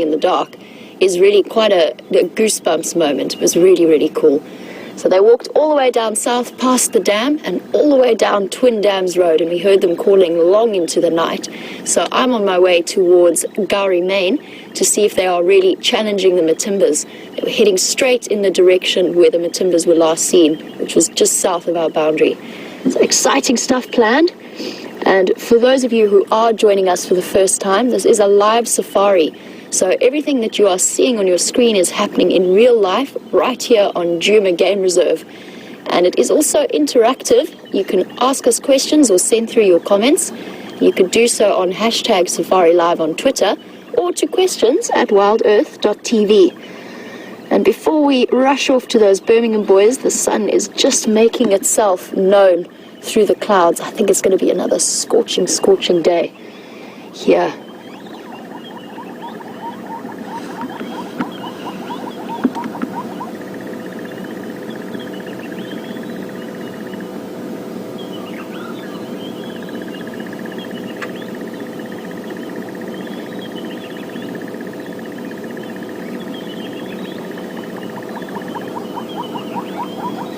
in the dark is really quite a goosebumps moment. It was really, really cool. So they walked all the way down south past the dam and all the way down Twin Dams Road, and we heard them calling long into the night. So I'm on my way towards Gowrie, Maine, to see if they are really challenging the Matimbas. They were heading straight in the direction where the Matimbas were last seen, which was just south of our boundary. So exciting stuff planned. And for those of you who are joining us for the first time, this is a live safari. So everything that you are seeing on your screen is happening in real life right here on Djuma Game Reserve. And it is also interactive. You can ask us questions or send through your comments. You can do so on hashtag Safari Live on Twitter or to questions@wildearth.tv. And before we rush off to those Birmingham boys, the sun is just making itself known through the clouds. I think it's going to be another scorching, scorching day here.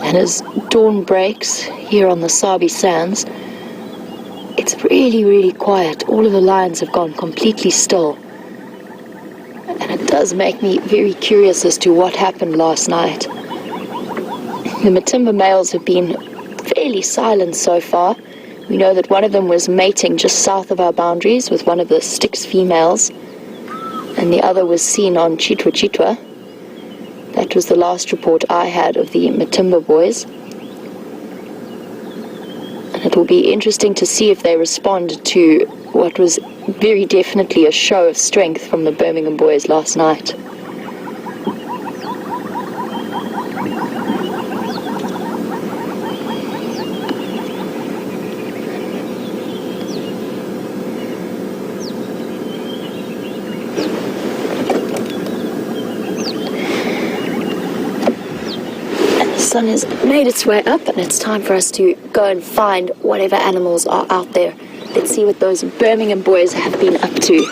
And as dawn breaks here on the Sabi Sands, it's really, really quiet. All of the lions have gone completely still. And it does make me very curious as to what happened last night. The Matimba males have been fairly silent so far. We know that one of them was mating just south of our boundaries with one of the Styx females, and the other was seen on Chitwa Chitwa. That was the last report I had of the Matimba boys. And it will be interesting to see if they respond to what was very definitely a show of strength from the Birmingham boys last night. The sun has made its way up, and it's time for us to go and find whatever animals are out there. Let's see what those Birmingham boys have been up to.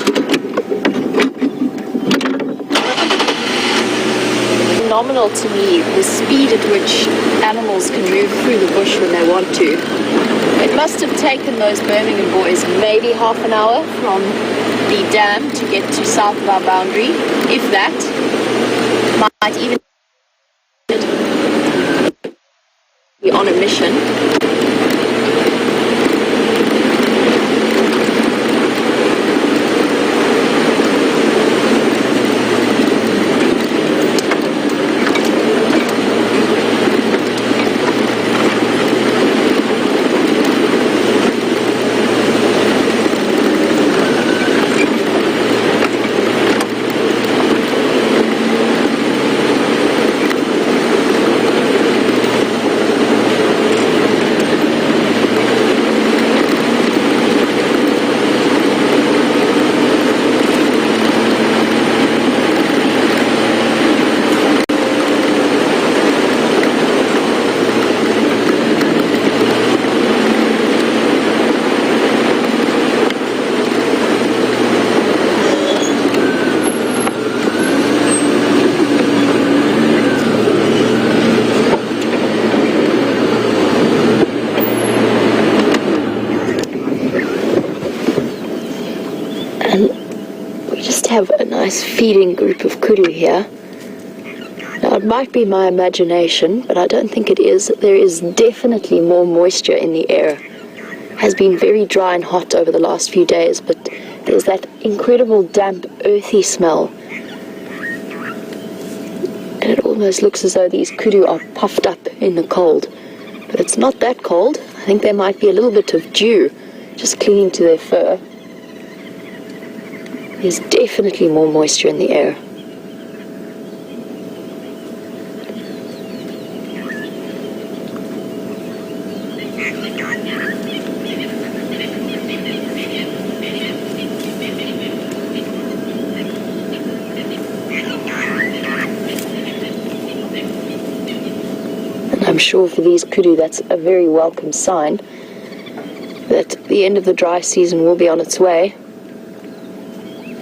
Phenomenal to me, the speed at which animals can move through the bush when they want to. It must have taken those Birmingham boys maybe half an hour from the dam to get to south of our boundary, if that. Might even be on a mission. Have a nice feeding group of kudu here. Now it might be my imagination, but I don't think it is. There is definitely more moisture in the air. It has been very dry and hot over the last few days, but there's that incredible damp, earthy smell. And it almost looks as though these kudu are puffed up in the cold. But it's not that cold. I think there might be a little bit of dew just clinging to their fur. There's definitely more moisture in the air. And I'm sure for these kudu that's a very welcome sign that the end of the dry season will be on its way.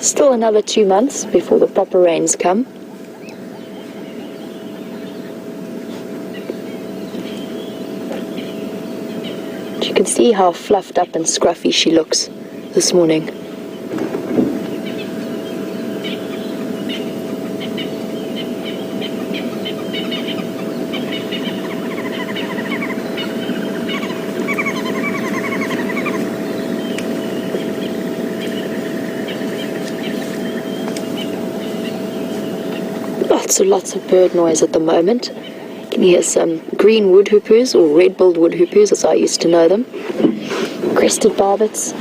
Still another 2 months before the proper rains come. You can see how fluffed up and scruffy she looks this morning. Lots of bird noise at the moment. You can hear some green woodhoopers, or red-billed woodhoopers as I used to know them. Crested barbets,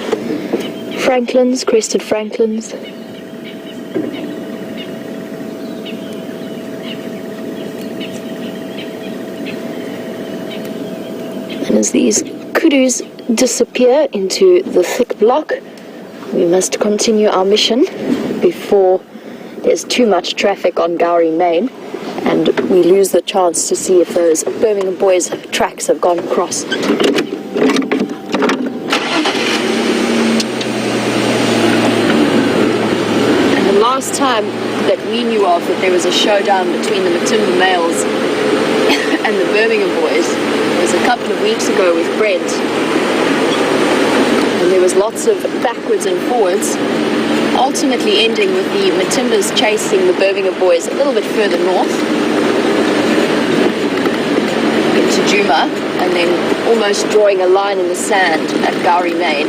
francolins, crested francolins. And as these kudus disappear into the thick block, we must continue our mission before there's too much traffic on Gowrie Main and we lose the chance to see if those Birmingham Boys tracks have gone across. And the last time that we knew of that there was a showdown between the Matimba males and the Birmingham Boys was a couple of weeks ago with Brent. And there was lots of backwards and forwards, ultimately ending with the Matimbas chasing the Birmingham Boys a little bit further north into Juma, and then almost drawing a line in the sand at Gowrie Main.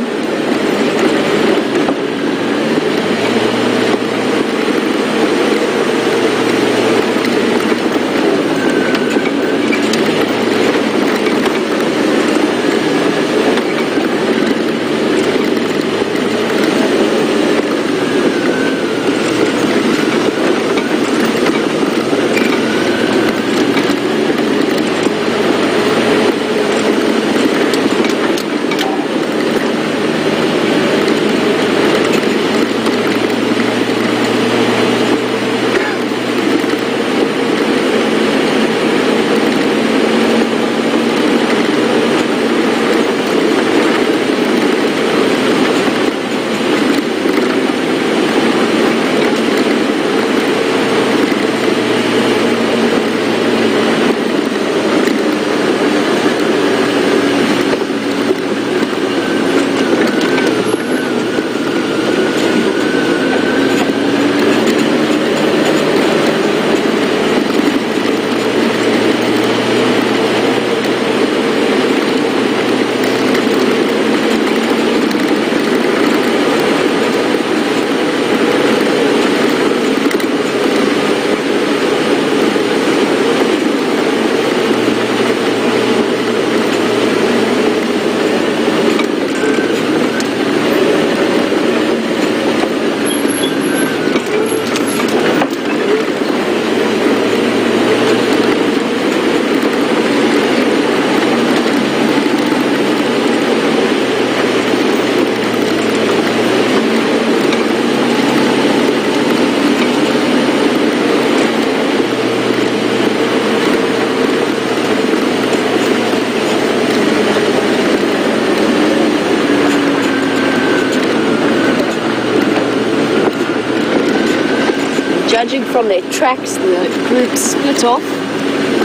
Judging from their tracks, the group split off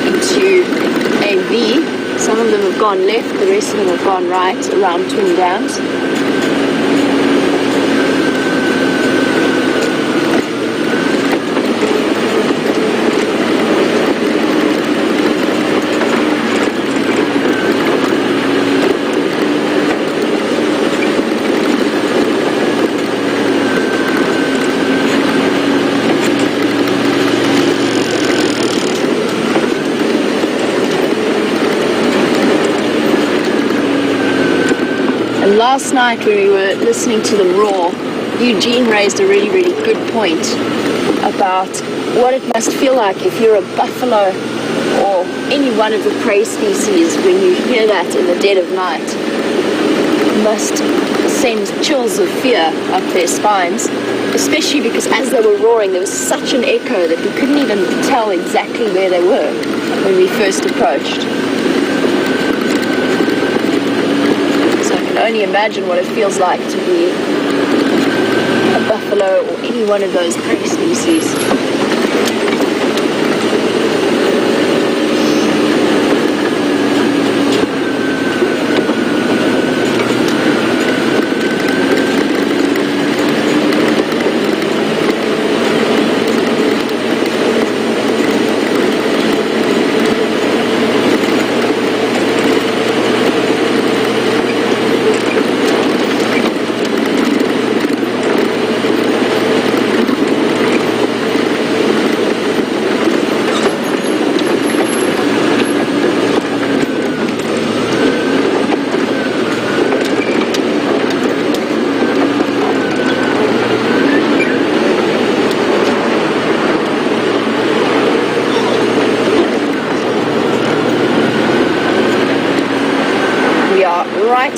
into A and B. Some of them have gone left, the rest of them have gone right around Twin Dams. Last night when we were listening to them roar, Eugene raised a really, really good point about what it must feel like if you're a buffalo or any one of the prey species when you hear that in the dead of night. It must send chills of fear up their spines, especially because as they were roaring there was such an echo that we couldn't even tell exactly where they were when we first approached. Only imagine what it feels like to be a buffalo or any one of those prey species.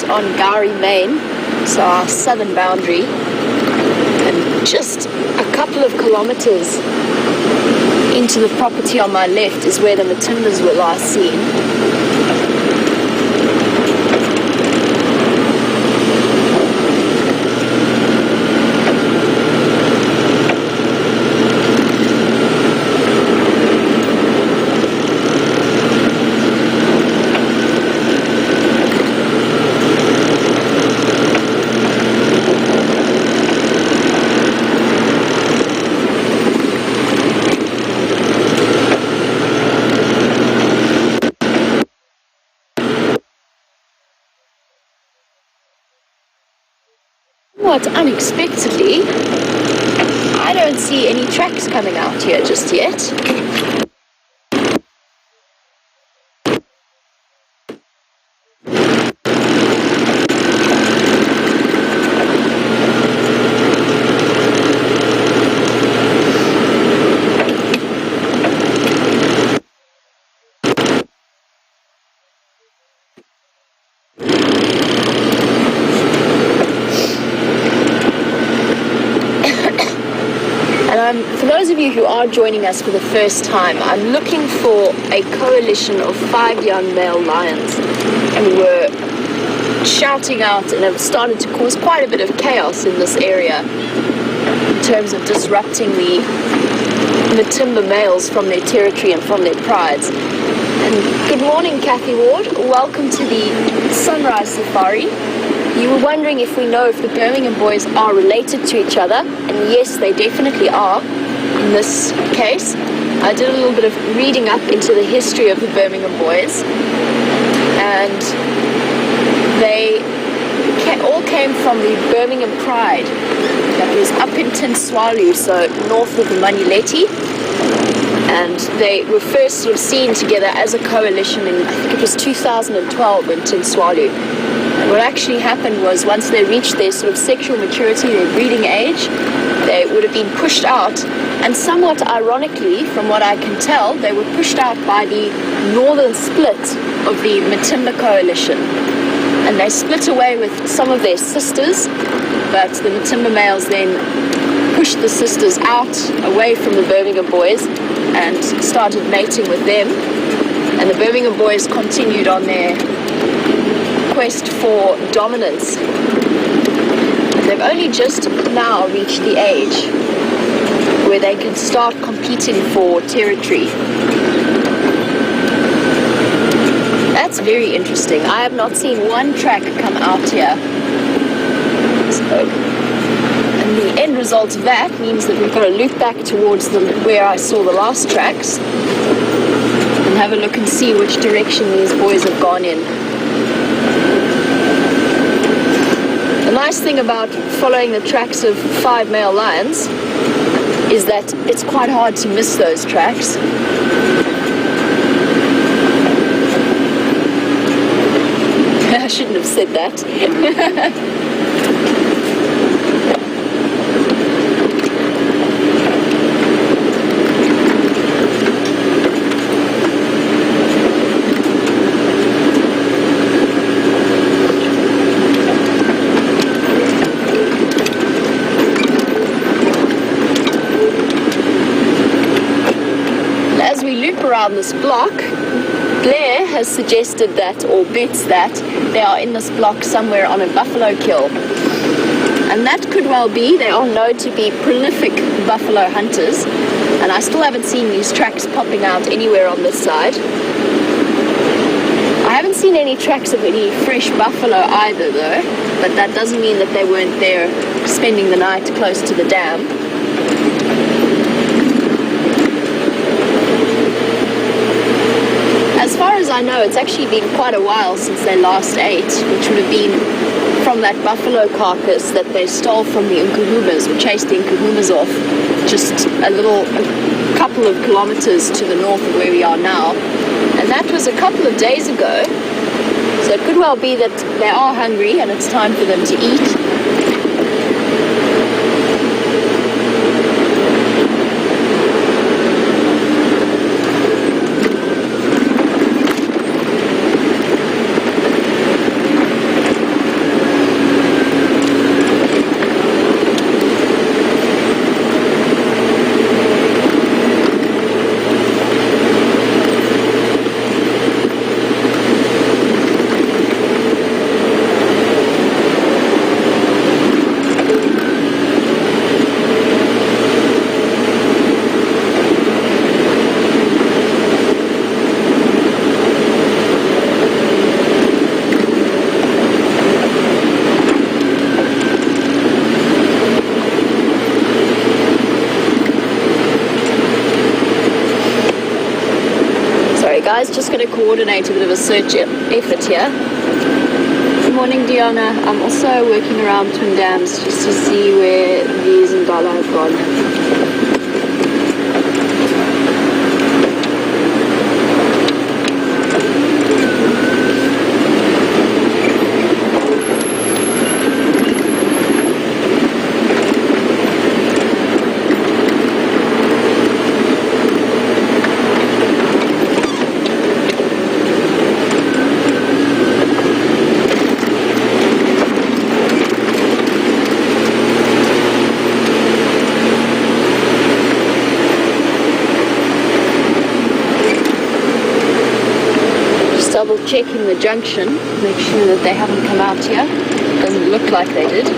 On Gowrie, Maine, so our southern boundary, and just a couple of kilometers into the property on my left is where the Matimbas were last seen. Unexpectedly, I don't see any tracks coming out here just yet. For those of you who are joining us for the first time, I'm looking for a coalition of 5 young male lions who were shouting out and have started to cause quite a bit of chaos in this area in terms of disrupting the Matimba males from their territory and from their prides. And good morning, Kathy Ward. Welcome to the Sunrise Safari. You were wondering if we know if the Birmingham Boys are related to each other, and yes, they definitely are. In this case, I did a little bit of reading up into the history of the Birmingham Boys, and they all came from the Birmingham Pride that was up in Tinswalu, so north of the Manuleti, and they were first sort of seen together as a coalition in, I think it was 2012 in Tinswalu. And what actually happened was once they reached their sort of sexual maturity, their breeding age, they would have been pushed out, and somewhat ironically, from what I can tell, they were pushed out by the northern split of the Matimba coalition. And they split away with some of their sisters, but the Matimba males then pushed the sisters out, away from the Birmingham Boys, and started mating with them. And the Birmingham Boys continued on their quest for dominance. They've only just now reached the age where they can start competing for territory. That's very interesting. I have not seen one track come out here. So, and the end result of that means that we've got to loop back towards where I saw the last tracks and have a look and see which direction these boys have gone in. The nice thing about following the tracks of 5 male lions is that it's quite hard to miss those tracks. I shouldn't have said that. Around this block, Blair has suggested that, or bets that, they are in this block somewhere on a buffalo kill. And that could well be. They are known to be prolific buffalo hunters, and I still haven't seen these tracks popping out anywhere on this side. I haven't seen any tracks of any fresh buffalo either though, but that doesn't mean that they weren't there spending the night close to the dam. As far as I know, it's actually been quite a while since they last ate, which would have been from that buffalo carcass that they stole from the Nkuhumas, or chased the Nkuhumas off, just a couple of kilometers to the north of where we are now. And that was a couple of days ago, so it could well be that they are hungry and it's time for them to eat. Guys, just going to coordinate a bit of a search effort here. Good morning, Diana. I'm also working around Twin Dams just to see where these and Dala have gone. Double checking the junction, make sure that they haven't come out here. Doesn't look like they did. So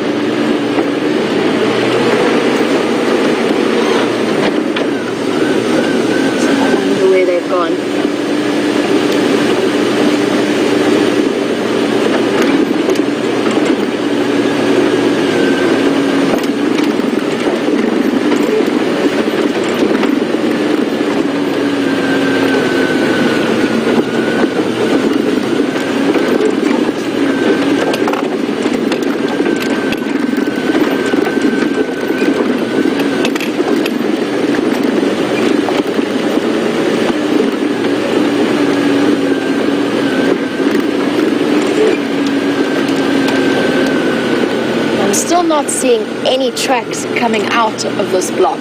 I wonder where they've gone. Not seeing any tracks coming out of this block,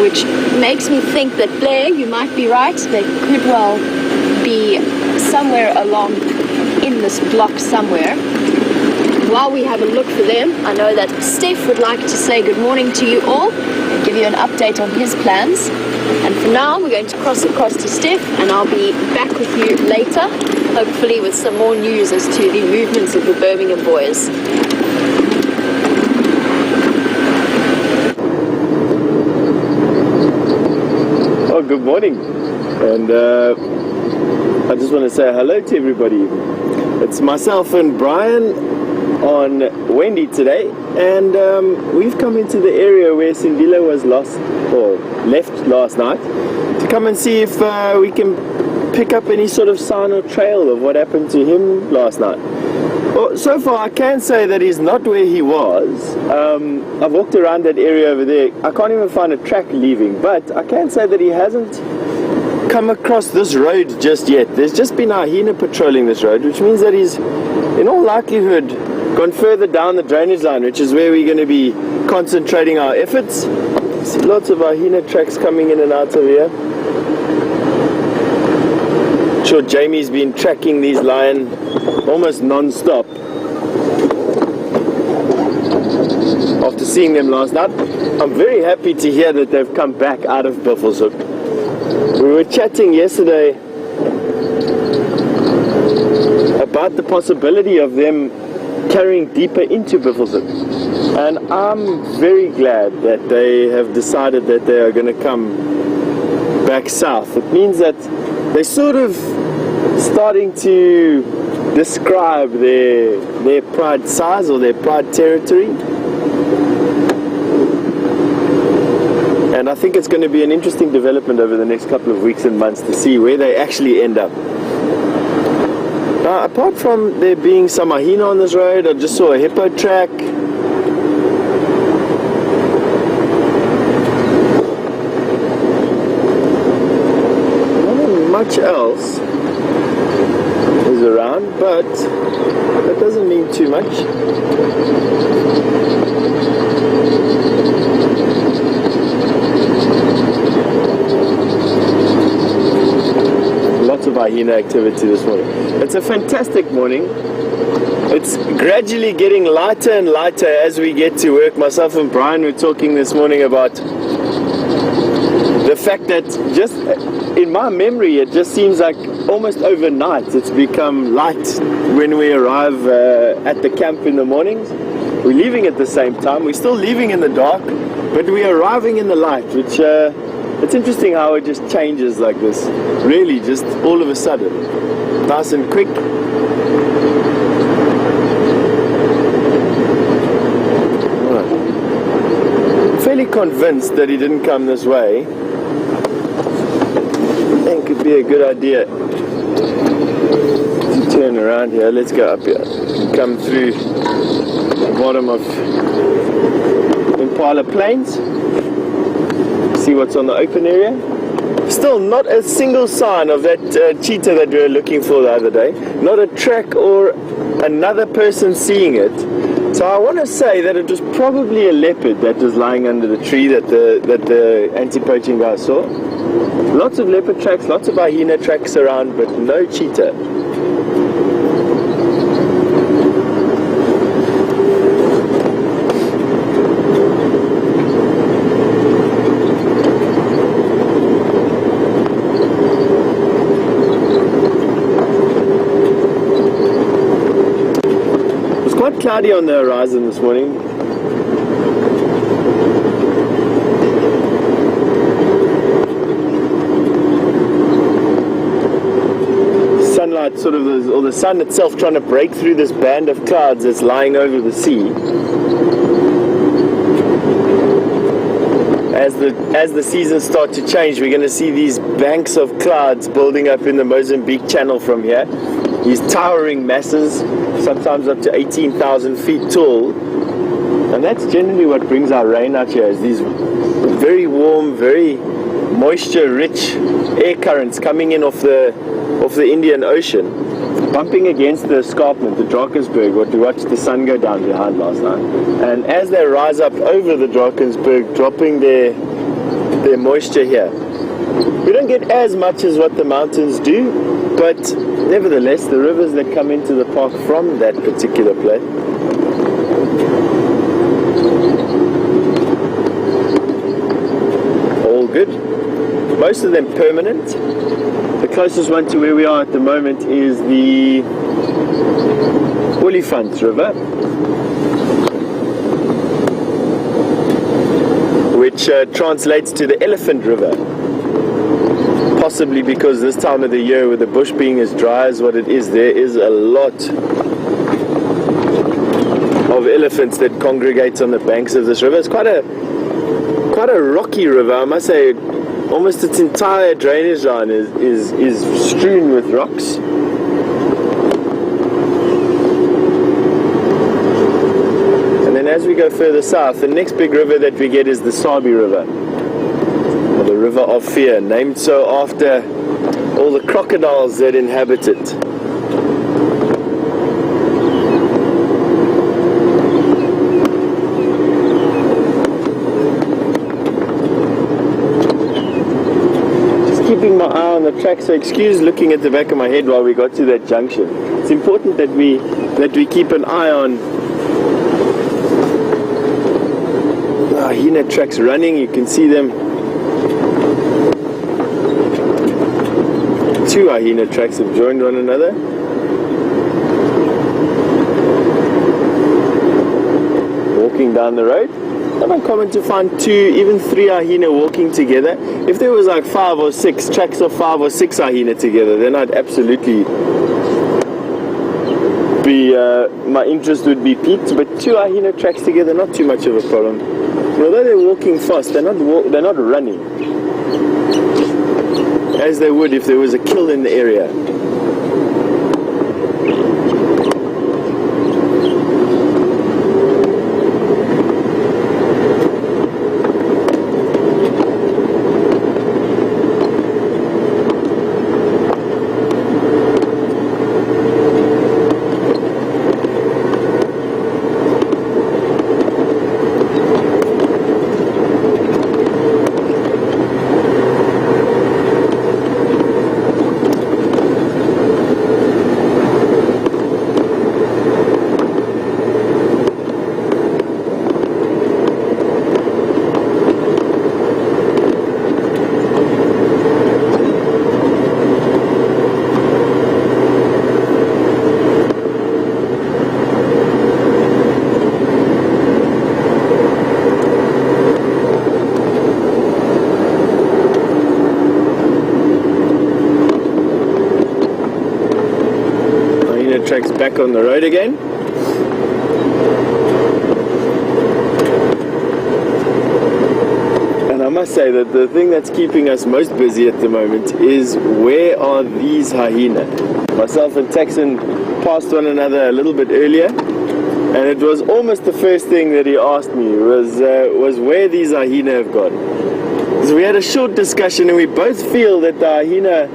which makes me think that Blair, you might be right. They could well be somewhere along in this block somewhere. While we have a look for them, I know that Stef would like to say good morning to you all and give you an update on his plans. And for now, we're going to cross across to Stef, and I'll be back with you later, hopefully with some more news as to the movements of the Birmingham Boys. Good morning, and I just want to say hello to everybody. It's myself and Bryan on Wendy today, and we've come into the area where Sindila was lost or left last night to come and see if we can pick up any sort of sign or trail of what happened to him last night. Well, so far I can say that he's not where he was. I've walked around that area over there. I can't even find a track leaving, but I can say that he hasn't come across this road just yet. There's just been a hyena patrolling this road, which means that he's in all likelihood gone further down the drainage line, which is where we're going to be concentrating our efforts. See lots of hyena tracks coming in and out of here. I'm sure Jamie's been tracking these lion almost non-stop after seeing them last night. I'm very happy to hear that they've come back out of Buffelshoek. We were chatting yesterday about the possibility of them carrying deeper into Buffelshoek. And I'm very glad that they have decided that they are going to come back south. It means that they're sort of starting to describe their pride size or their pride territory. And I think it's going to be an interesting development over the next couple of weeks and months to see where they actually end up. Now, apart from there being some hyena on this road, I just saw a hippo track. Not much else is around, but that doesn't mean too much. Lots of hyena activity this morning. It's a fantastic morning. It's gradually getting lighter and lighter as we get to work. Myself and Bryan were talking this morning about the fact that just in my memory it just seems like almost overnight it's become light when we arrive at the camp in the mornings. We're leaving at the same time. We're still leaving in the dark, but we're arriving in the light, which it's interesting how it just changes like this. Really, just all of a sudden. Nice and quick. I'm fairly convinced that he didn't come this way. I think it'd be a good idea to turn around here. Let's go up here. Come through the bottom of Impala Plains. See what's on the open area. Still not a single sign of that cheetah that we were looking for the other day. Not a track or another person seeing it. So I want to say that it was probably a leopard that was lying under the tree that the anti-poaching guy saw. Lots of leopard tracks, lots of hyena tracks around, but no cheetah. Quite cloudy on the horizon this morning. Sunlight sort of, or the sun itself trying to break through this band of clouds that's lying over the sea. As the seasons start to change, we're going to see these banks of clouds building up in the Mozambique Channel from here. These towering masses, sometimes up to 18,000 feet tall, and that's generally what brings our rain out here, is these very warm, very moisture-rich air currents coming in off the Indian Ocean, bumping against the escarpment, the Drakensberg, what we watched the sun go down behind last night. And as they rise up over the Drakensberg, dropping their moisture here, we don't get as much as what the mountains do, but nevertheless, the rivers that come into the park from that particular place all good. Most of them permanent. The closest one to where we are at the moment is the Olifant River, which translates to the Elephant River. Possibly because this time of the year, with the bush being as dry as what it is, there is a lot of elephants that congregate on the banks of this river. It's quite a rocky river, I must say. Almost its entire drainage line is strewn with rocks. And then as we go further south, the next big river that we get is the Sabi River. The River of Fear, named so after all the crocodiles that inhabit it. Just keeping my eye on the track, so excuse looking at the back of my head while we got to that junction. It's important that we keep an eye on hyena tracks running. You can see them. Two hyena tracks have joined one another. Walking walking down the road. Not uncommon to find 2, even 3 hyena walking together. If there was like 5 or 6 tracks of 5 or 6 hyena together, then I'd absolutely be, my interest would be piqued. But 2 hyena tracks together, not too much of a problem. Although they're walking fast, they're not running as they would if there was a kill in the area. Tracks back on the road again. And I must say that the thing that's keeping us most busy at the moment is where are these hyena? Myself and Texan passed one another a little bit earlier, and it was almost the first thing that he asked me was where these hyena have gone. So we had a short discussion, and we both feel that the hyena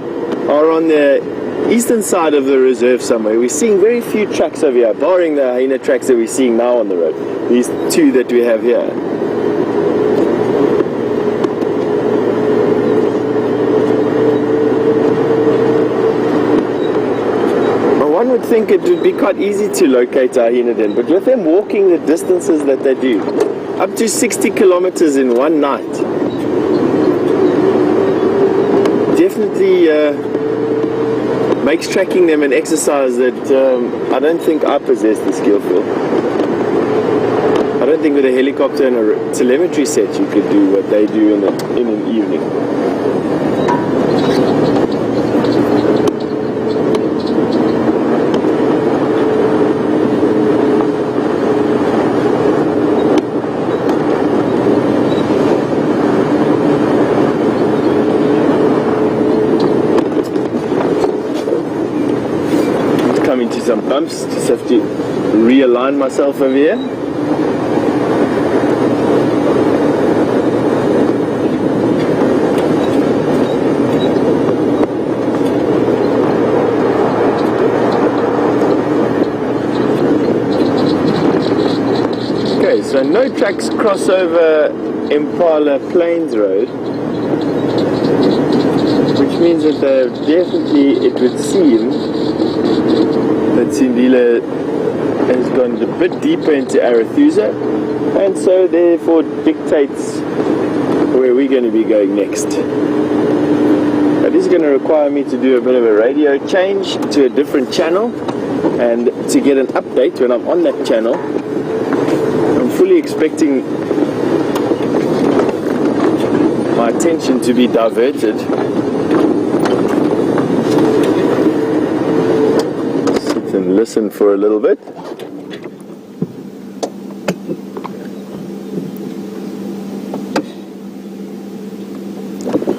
are on the eastern side of the reserve somewhere. We're seeing very few tracks over here, barring the hyena tracks that we're seeing now on the road. These 2 that we have here. Well, one would think it would be quite easy to locate a hyena then, but with them walking the distances that they do, up to 60 kilometers in one night, definitely makes tracking them an exercise that I don't think I possess the skill for. I don't think with a helicopter and a telemetry set you could do what they do in an evening. Into some bumps, just have to realign myself over here. Okay, so no tracks cross over Impala Plains Road, which means that they're definitely, it would seem, that Sindila has gone a bit deeper into Arathusa, and so therefore dictates where we're going to be going next. That is going to require me to do a bit of a radio change to a different channel, and to get an update when I'm on that channel. I'm fully expecting my attention to be diverted. And listen for a little bit.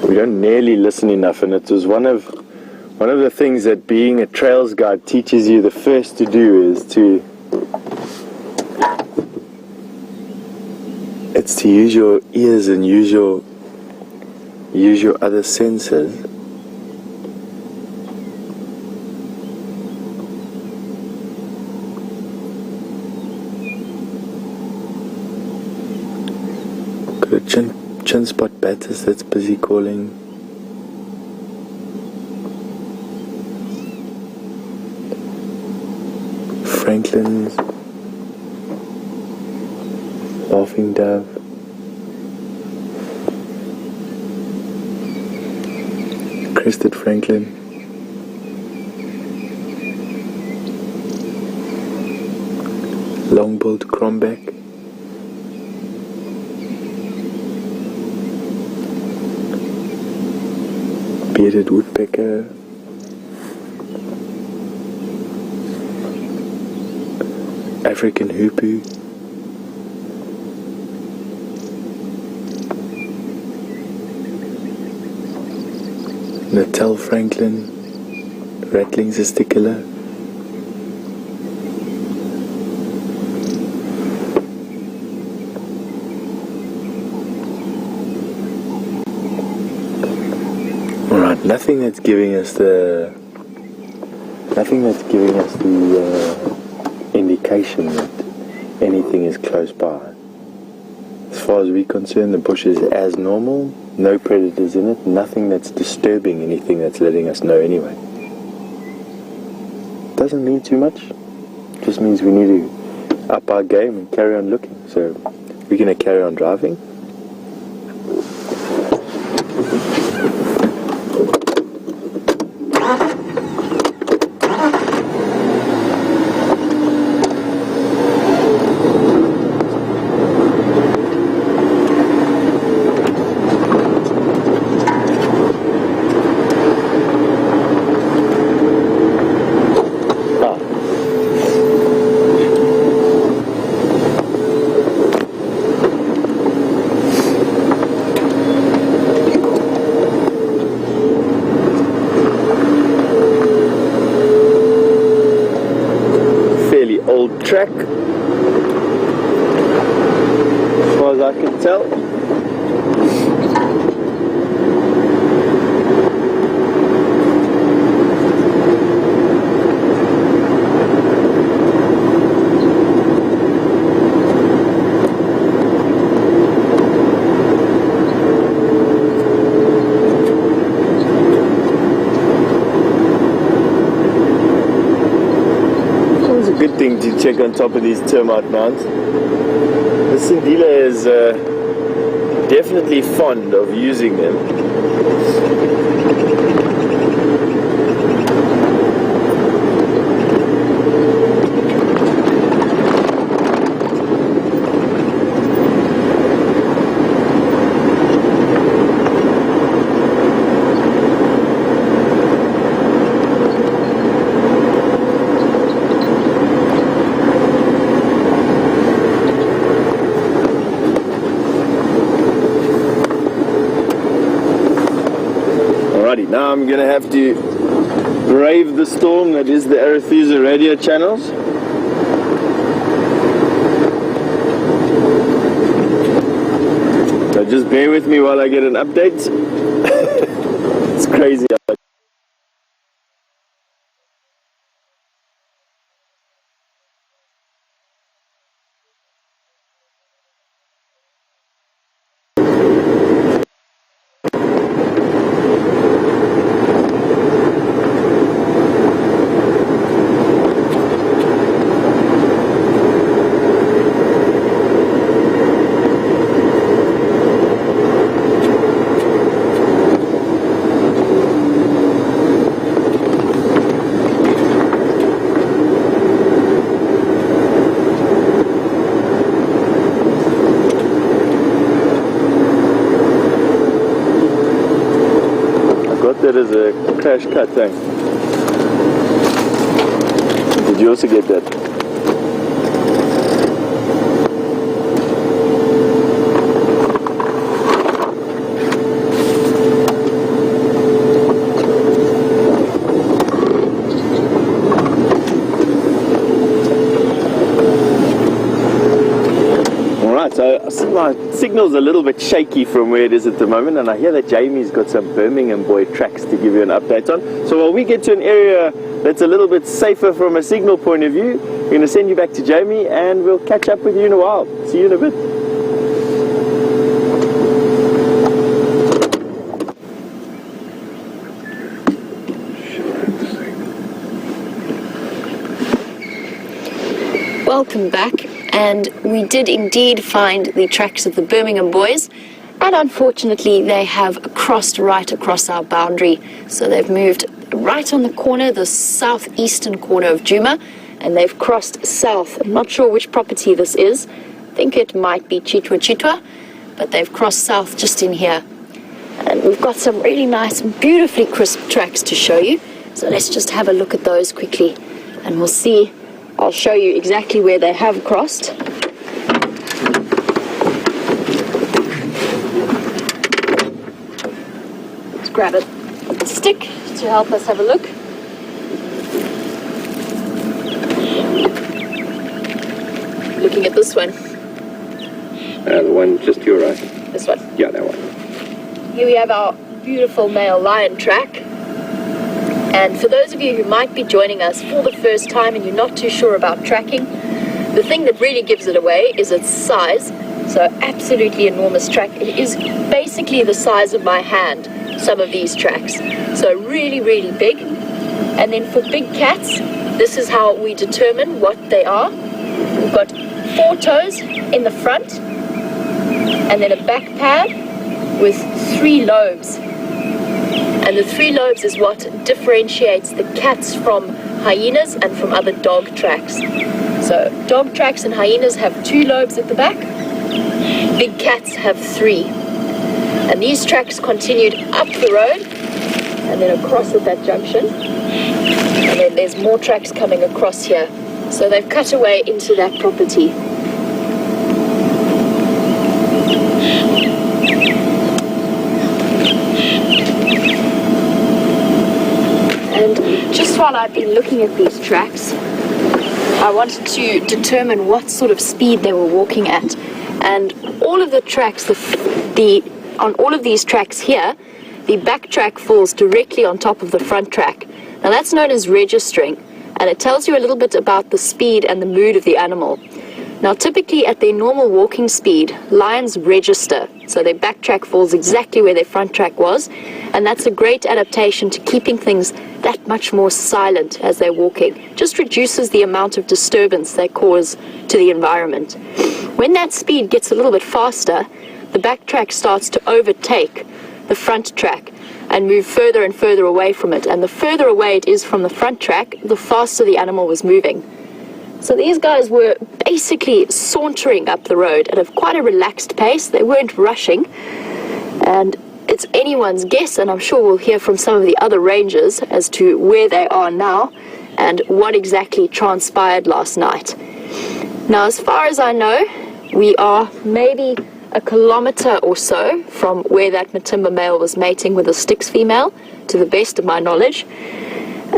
We don't nearly listen enough, and it was one of the things that being a trails guide teaches you the first to do is to use your ears and use your other senses. Chin spot batters that's busy calling. Franklin's, laughing dove, crested Franklin, long-billed cromback, bearded woodpecker, African hoopoo, Natal franklin, rattling testicular, alright, nothing that's giving us the indication that anything is close by. As far as we're concerned, the bush is as normal, no predators in it, nothing that's disturbing anything that's letting us know anyway. Doesn't mean too much, just means we need to up our game and carry on looking. So we're going to carry on driving. Track, as far as I can tell. Good thing to check on top of these termite mounds. The Sindila is definitely fond of using them. Now I'm going to have to brave the storm that is the Arathusa radio channels. So just bear with me while I get an update. It's crazy. That is a crash cut thing. Did you also get that? So my signal's a little bit shaky from where it is at the moment, and I hear that Jamie's got some Birmingham Boy tracks to give you an update on. So while we get to an area that's a little bit safer from a signal point of view, we're going to send you back to Jamie and we'll catch up with you in a while. See you in a bit. Welcome back, and we did indeed find the tracks of the Birmingham Boys, and unfortunately they have crossed right across our boundary. So they've moved right on the corner, the southeastern corner of Djuma, and they've crossed south. I'm not sure which property this is. I think it might be Chitwa, but they've crossed south just in here. And we've got some really nice, beautifully crisp tracks to show you. So let's just have a look at those quickly and we'll see. I'll show you exactly where they have crossed. Let's grab a stick to help us have a look. Looking at this one. The one just to your right. This one. Yeah, that one. Here we have our beautiful male lion track. And for those of you who might be joining us for the first time and you're not too sure about tracking, the thing that really gives it away is its size. So absolutely enormous track. It is basically the size of my hand, some of these tracks. So really, really big. And then for big cats, this is how we determine what they are. We've got 4 toes in the front, and then a back pad with 3 lobes. And the 3 lobes is what differentiates the cats from hyenas and from other dog tracks. So dog tracks and hyenas have 2 lobes at the back. Big cats have 3. And these tracks continued up the road and then across at that junction. And then there's more tracks coming across here. So they've cut away into that property. And just while I've been looking at these tracks, I wanted to determine what sort of speed they were walking at. And all of the tracks, on all of these tracks here, the back track falls directly on top of the front track. Now that's known as registering, and it tells you a little bit about the speed and the mood of the animal. Now typically at their normal walking speed, lions register, so their back track falls exactly where their front track was, and that's a great adaptation to keeping things that much more silent as they're walking. Just reduces the amount of disturbance they cause to the environment. When that speed gets a little bit faster, the back track starts to overtake the front track and move further and further away from it. And the further away it is from the front track, the faster the animal was moving. So these guys were basically sauntering up the road at quite a relaxed pace. They weren't rushing. And it's anyone's guess, and I'm sure we'll hear from some of the other rangers as to where they are now and what exactly transpired last night. Now, as far as I know, we are maybe a kilometer or so from where that Matimba male was mating with a Styx female, to the best of my knowledge.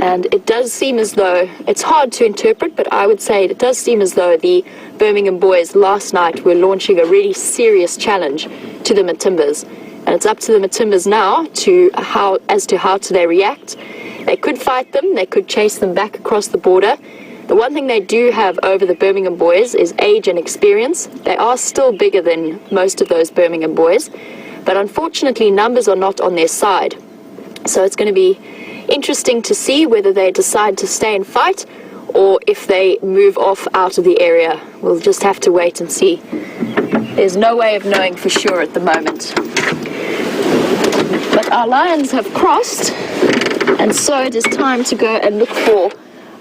And it does seem as though, it's hard to interpret, but I would say it does seem as though the Birmingham Boys last night were launching a really serious challenge to the Matimbas. And it's up to the Matimbas now as to how they react. They could fight them, they could chase them back across the border. The one thing they do have over the Birmingham Boys is age and experience. They are still bigger than most of those Birmingham Boys, but unfortunately numbers are not on their side. So it's going to be interesting to see whether they decide to stay and fight or if they move off out of the area. We'll just have to wait and see. There's no way of knowing for sure at the moment. But our lions have crossed, and so it is time to go and look for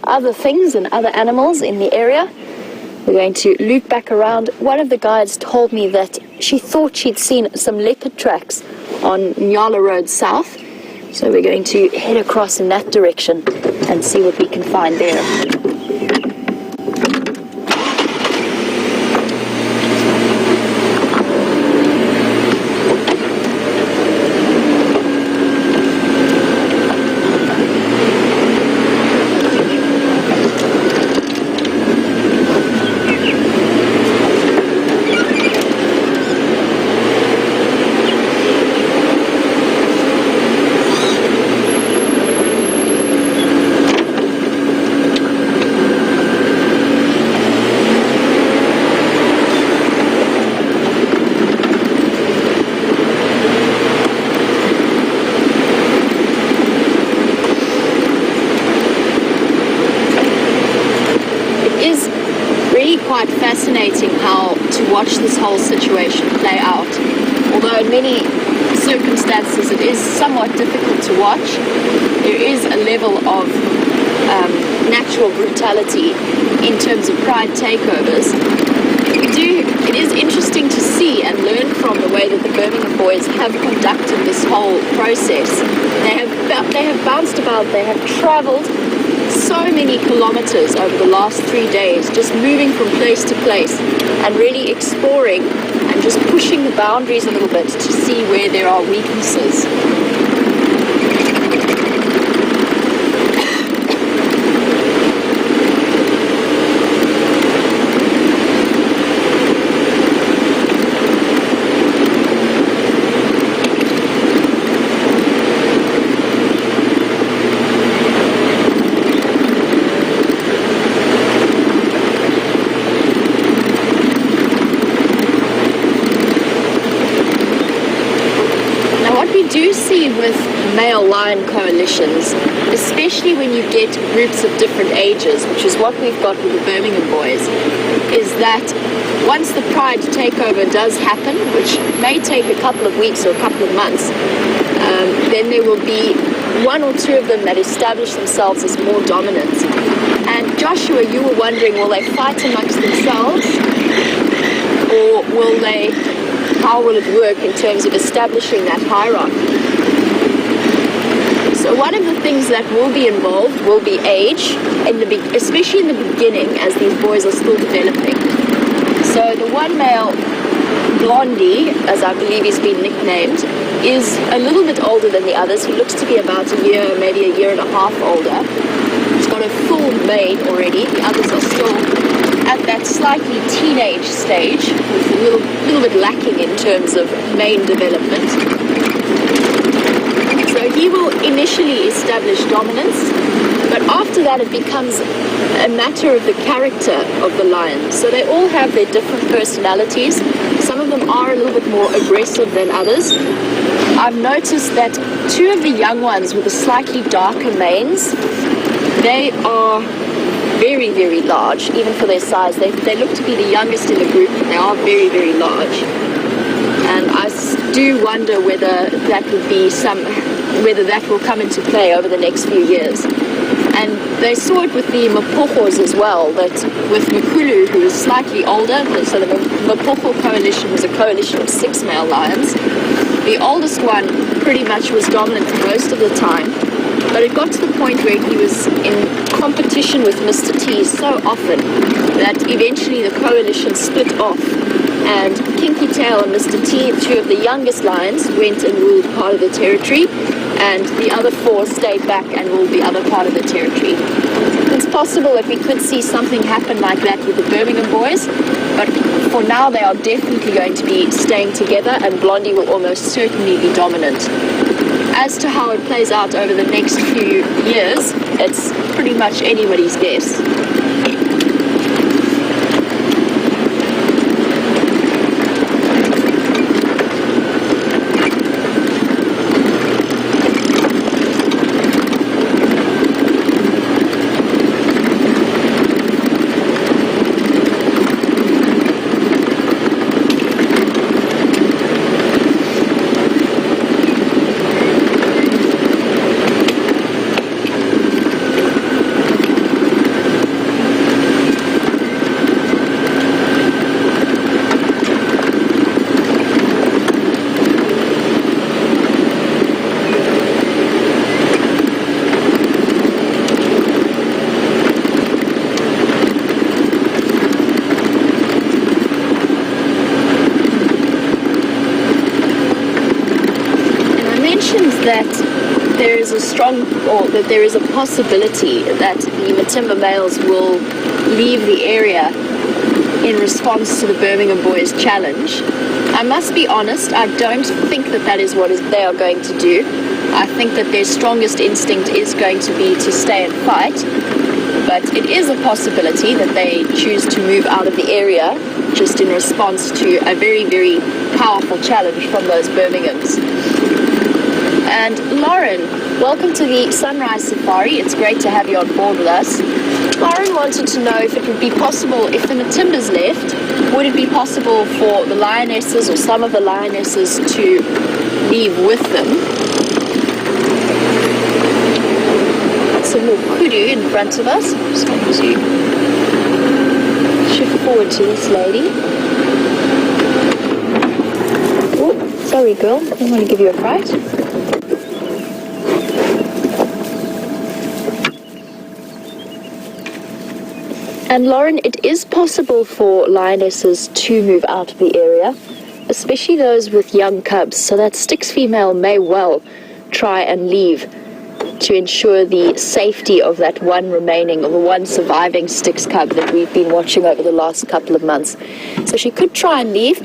other things and other animals in the area. We're going to loop back around. One of the guides told me that she thought she'd seen some leopard tracks on Nyala Road South. So we're going to head across in that direction and see what we can find there. Quite fascinating how to watch this whole situation play out. Although in many circumstances it is somewhat difficult to watch, there is a level of natural brutality in terms of pride takeovers. We do it is interesting to see and learn from the way that the Birmingham Boys have conducted this whole process. They have bounced about, they have travelled so many kilometers over the last 3 days, just moving from place to place and really exploring and just pushing the boundaries a little bit to see where there are weaknesses. Do see with male lion coalitions, especially when you get groups of different ages, which is what we've got with the Birmingham Boys, is that once the pride takeover does happen, which may take a couple of weeks or a couple of months, then there will be one or two of them that establish themselves as more dominant. And Joshua, you were wondering, will they fight amongst themselves, or how will it work in terms of establishing that hierarchy? So one of the things that will be involved will be age, especially in the beginning as these boys are still developing. So the one male, Blondie, as I believe he's been nicknamed, is a little bit older than the others. He looks to be about a year, maybe a year and a half older. He's got a full mane already. The others are still at that slightly teenage stage, with a little bit lacking in terms of mane development. So he will initially establish dominance, but after that it becomes a matter of the character of the lion. So they all have their different personalities. Some of them are a little bit more aggressive than others. I've noticed that two of the young ones with the slightly darker manes, they are very, very large, even for their size. They look to be the youngest in the group, but they are very, very large. And I do wonder whether that will come into play over the next few years. And they saw it with the Mapochos as well, that with Mukulu, who is slightly older, so the Mapocho coalition was a coalition of 6 male lions. The oldest one pretty much was dominant for most of the time. But it got to the point where he was in competition with Mr. T so often that eventually the coalition split off, and Kinky Tail and Mr. T, two of the youngest lions, went and ruled part of the territory, and the other 4 stayed back and ruled the other part of the territory. It's possible that we could see something happen like that with the Birmingham Boys, but for now they are definitely going to be staying together, and Blondie will almost certainly be dominant. As to how it plays out over the next few years, it's pretty much anybody's guess. That there is a possibility that the Matimba males will leave the area in response to the Birmingham Boys challenge. I must be honest, I don't think that is what they are going to do. I think that their strongest instinct is going to be to stay and fight, but it is a possibility that they choose to move out of the area just in response to a very, very powerful challenge from those Birminghams. And Lauren, welcome to the Sunrise Safari. It's great to have you on board with us. Lauren wanted to know if it would be possible, if the Matimbas left, would it be possible for the lionesses or some of the lionesses to leave with them? Got some more kudu in front of us. I'm just going to shift forward to this lady. Sorry, girl. I don't want to give you a fright. And Lauren, it is possible for lionesses to move out of the area, especially those with young cubs. So that Styx female may well try and leave to ensure the safety of that one remaining, or the one surviving Styx cub that we've been watching over the last couple of months. So she could try and leave.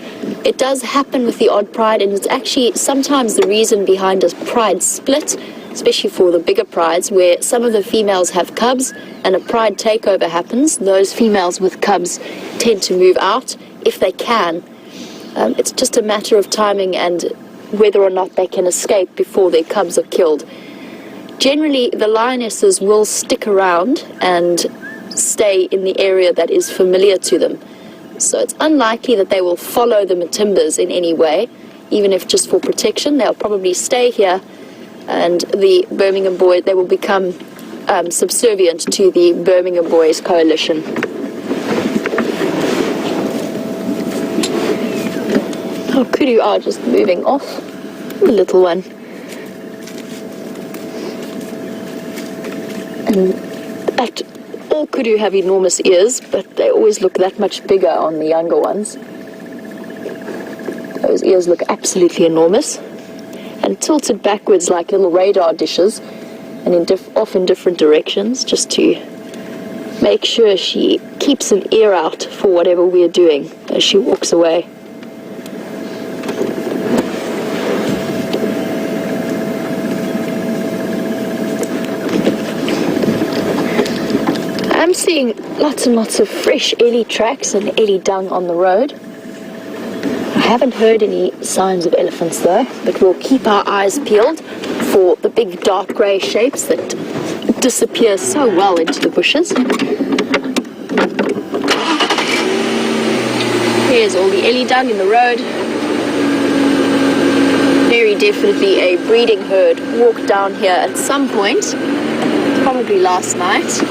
It does happen with the odd pride, and it's actually sometimes the reason behind a pride split, especially for the bigger prides, where some of the females have cubs and a pride takeover happens. Those females with cubs tend to move out if they can. It's just a matter of timing and whether or not they can escape before their cubs are killed. Generally, the lionesses will stick around and stay in the area that is familiar to them. So it's unlikely that they will follow the Matimbas in any way, even if just for protection. They'll probably stay here, and the Birmingham Boys, they will become subservient to the Birmingham Boys coalition. Oh, kudu are just moving off. The little one. And all kudu have enormous ears, but they always look that much bigger on the younger ones. Those ears look absolutely enormous and tilted backwards like little radar dishes, and off in different directions, just to make sure she keeps an ear out for whatever we're doing as she walks away. I'm seeing lots and lots of fresh ellie tracks and ellie dung on the road. I haven't heard any signs of elephants though, but we'll keep our eyes peeled for the big dark grey shapes that disappear so well into the bushes. Here's all the ellie dung in the road. Very definitely a breeding herd walked down here at some point, probably last night.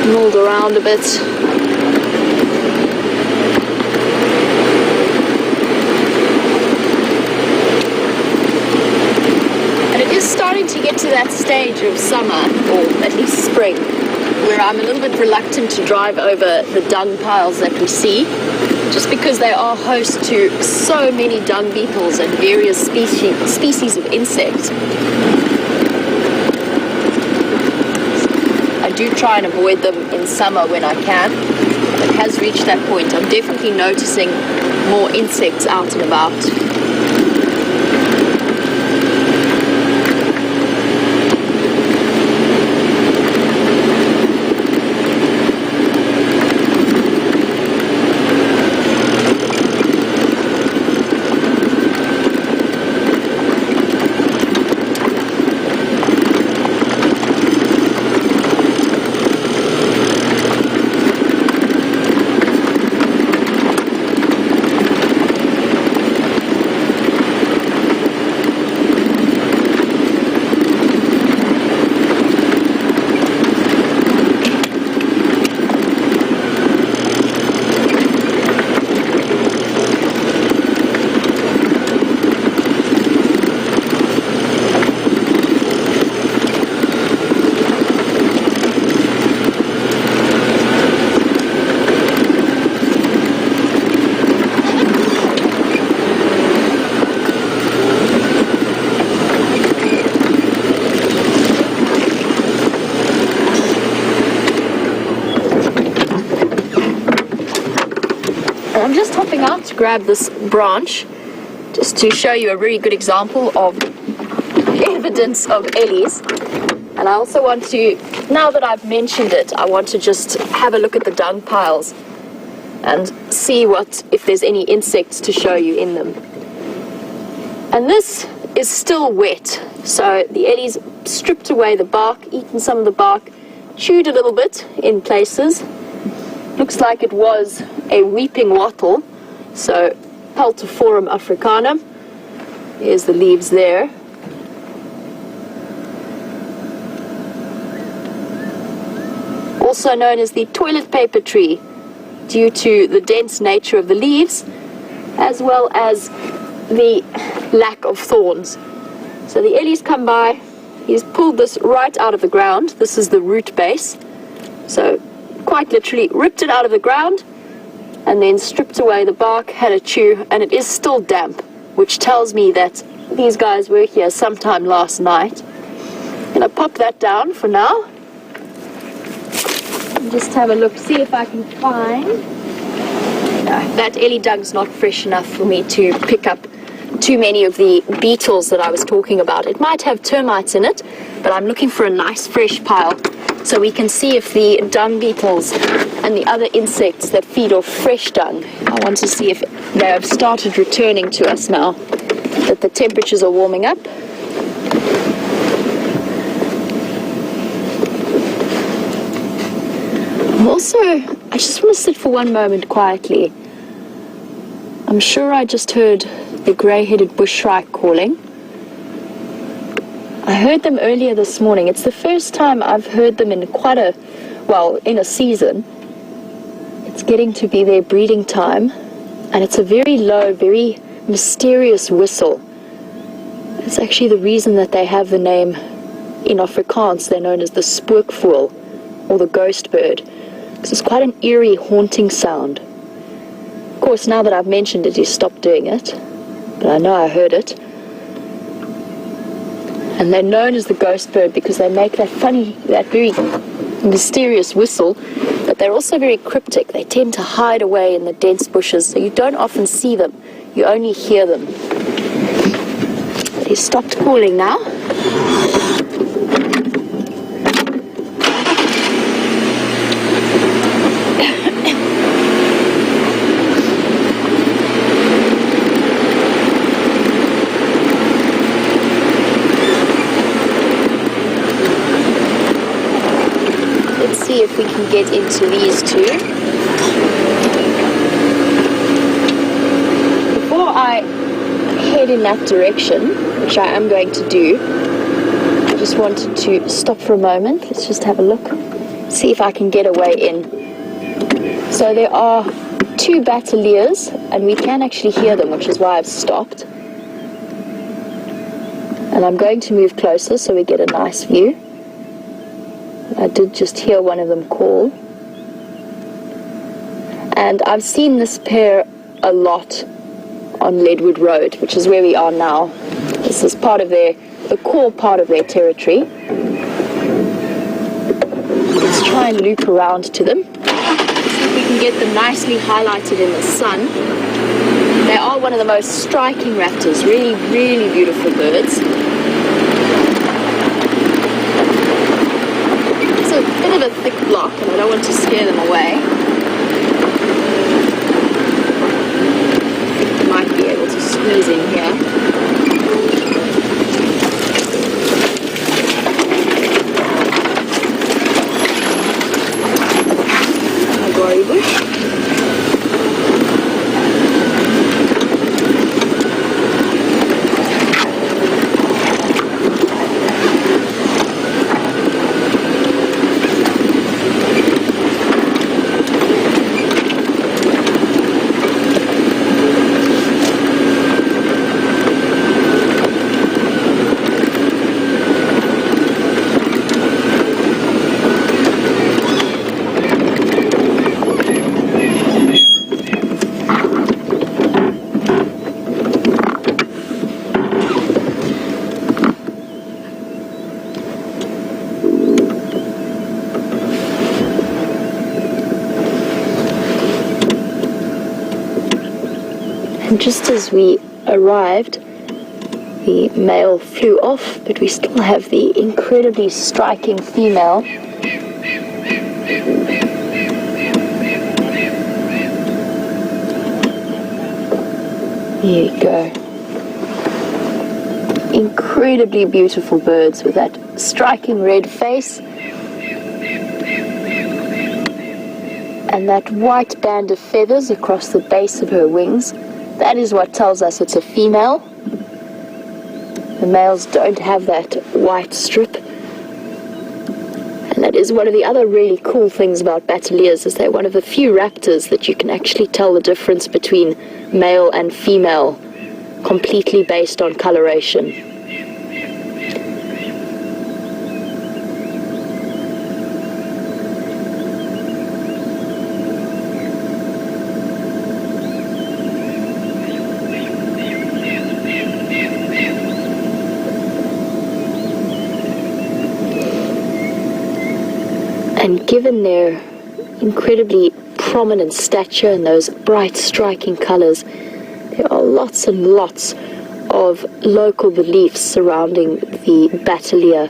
Rolled around a bit. And it is starting to get to that stage of summer, or at least spring, where I'm a little bit reluctant to drive over the dung piles that we see, just because they are host to so many dung beetles and various species of insects. I do try and avoid them in summer when I can. It has reached that point. I'm definitely noticing more insects out and about. I'm just hopping out to grab this branch just to show you a really good example of evidence of ellies. And I also want to, now that I've mentioned it, I want to just have a look at the dung piles and see if there's any insects to show you in them. And this is still wet, so the ellies stripped away the bark, eaten some of the bark, chewed a little bit in places. Looks like it was a weeping wattle, so Peltiforum africanum. Here's the leaves there. also known as the toilet paper tree, due to the dense nature of the leaves, as well as the lack of thorns. So the ellies come by, he's pulled this right out of the ground. This is the root base. So quite literally ripped it out of the ground and then stripped away the bark, had a chew, and it is still damp, which tells me that these guys were here sometime last night. I'm going to pop that down for now. And just have a look, see if I can find... No, that ellie dung's not fresh enough for me to pick up too many of the beetles that I was talking about. It might have termites in it, but I'm looking for a nice fresh pile so we can see if the dung beetles and the other insects that feed off fresh dung, I want to see if they have started returning to us now that the temperatures are warming up. Also, I just want to sit for one moment quietly. I'm sure I just heard the grey-headed bush shrike calling. I heard them earlier this morning. It's the first time I've heard them in in a season. It's getting to be their breeding time, and it's a very low, very mysterious whistle. It's actually the reason that they have the name in Afrikaans. They're known as the spookvoël, or the ghost bird, because it's quite an eerie, haunting sound. Of course, now that I've mentioned it, he's stopped doing it, but I know I heard it. And they're known as the ghost bird because they make that very mysterious whistle, but they're also very cryptic. They tend to hide away in the dense bushes, so you don't often see them, you only hear them. But he's stopped calling now. See if we can get into these two. Before I head in that direction, which I am going to do, I just wanted to stop for a moment. Let's just have a look, see if I can get a way in. So there are two bateleurs, and we can actually hear them, which is why I've stopped. And I'm going to move closer so we get a nice view. I did just hear one of them call. And I've seen this pair a lot on Leadwood Road, which is where we are now. This is part of the core part of their territory. Let's try and loop around to them. See if we can get them nicely highlighted in the sun. They are one of the most striking raptors, really, really beautiful birds. A bit of a thick block, and I don't want to scare them away. I think I might be able to squeeze in here. Agori bush. And just as we arrived, the male flew off, but we still have the incredibly striking female. There you go. Incredibly beautiful birds with that striking red face and that white band of feathers across the base of her wings. That is what tells us it's a female. The males don't have that white strip, and that is one of the other really cool things about bateleurs is they're one of the few raptors that you can actually tell the difference between male and female completely based on coloration. And given their incredibly prominent stature and those bright, striking colors, there are lots and lots of local beliefs surrounding the bateleur.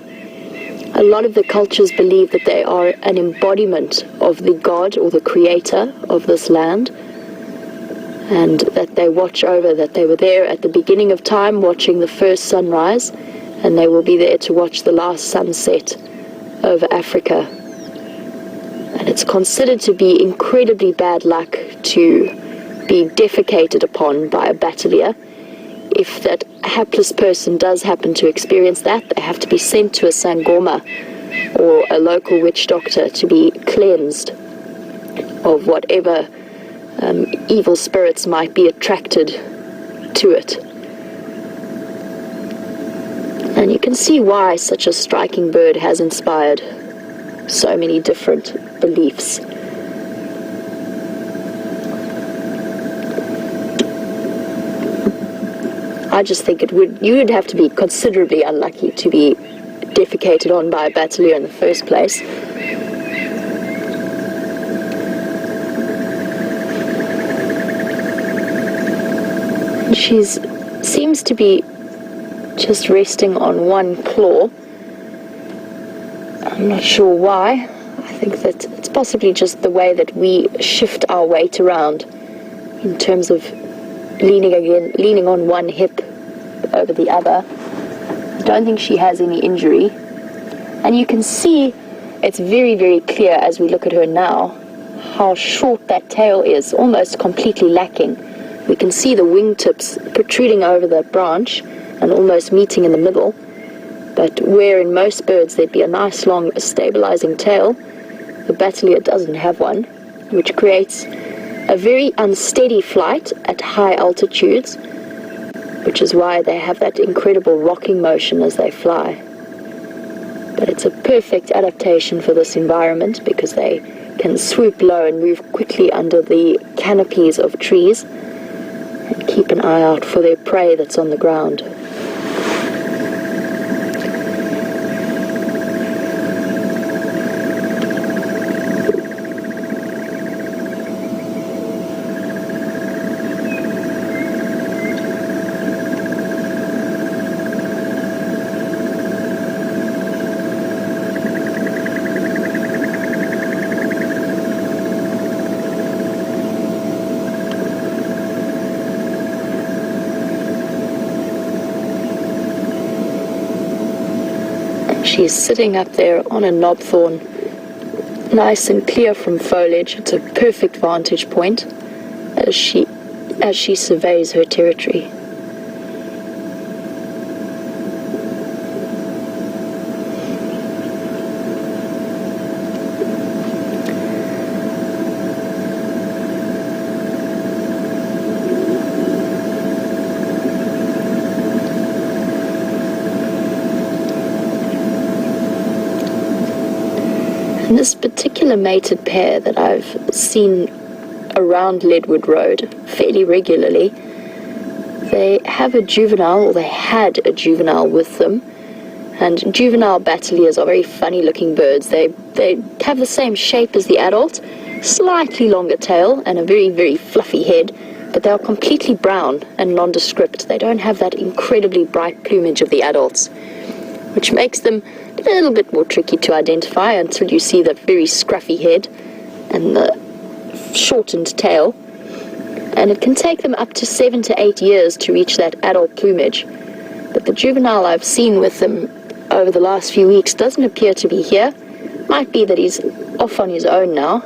A lot of the cultures believe that they are an embodiment of the god or the creator of this land, and that they watch over, that they were there at the beginning of time watching the first sunrise, and they will be there to watch the last sunset over Africa. And it's considered to be incredibly bad luck to be defecated upon by a bateleur. If that hapless person does happen to experience that, they have to be sent to a sangoma or a local witch doctor to be cleansed of whatever evil spirits might be attracted to it. And you can see why such a striking bird has inspired so many different beliefs. I just think you would have to be considerably unlucky to be defecated on by a bateleur in the first place. She seems to be just resting on one claw. I'm not sure why. I think that it's possibly just the way that we shift our weight around in terms of leaning on one hip over the other. I don't think she has any injury. And you can see it's very, very clear as we look at her now how short that tail is, almost completely lacking. We can see the wingtips protruding over the branch and almost meeting in the middle. But where in most birds there'd be a nice long stabilizing tail, the bateleur doesn't have one, which creates a very unsteady flight at high altitudes, which is why they have that incredible rocking motion as they fly. But it's a perfect adaptation for this environment because they can swoop low and move quickly under the canopies of trees and keep an eye out for their prey that's on the ground. She's sitting up there on a knobthorn, nice and clear from foliage. It's a perfect vantage point as she surveys her territory. And this particular mated pair that I've seen around Leadwood Road fairly regularly, they have a juvenile, or they had a juvenile with them. And juvenile bateleurs are very funny looking birds. They have the same shape as the adult, slightly longer tail and a very, very fluffy head, but they are completely brown and nondescript. They don't have that incredibly bright plumage of the adults, which makes them a little bit more tricky to identify until you see the very scruffy head and the shortened tail. And it can take them up to 7 to 8 years to reach that adult plumage. But the juvenile I've seen with them over the last few weeks doesn't appear to be here. Might be that he's off on his own now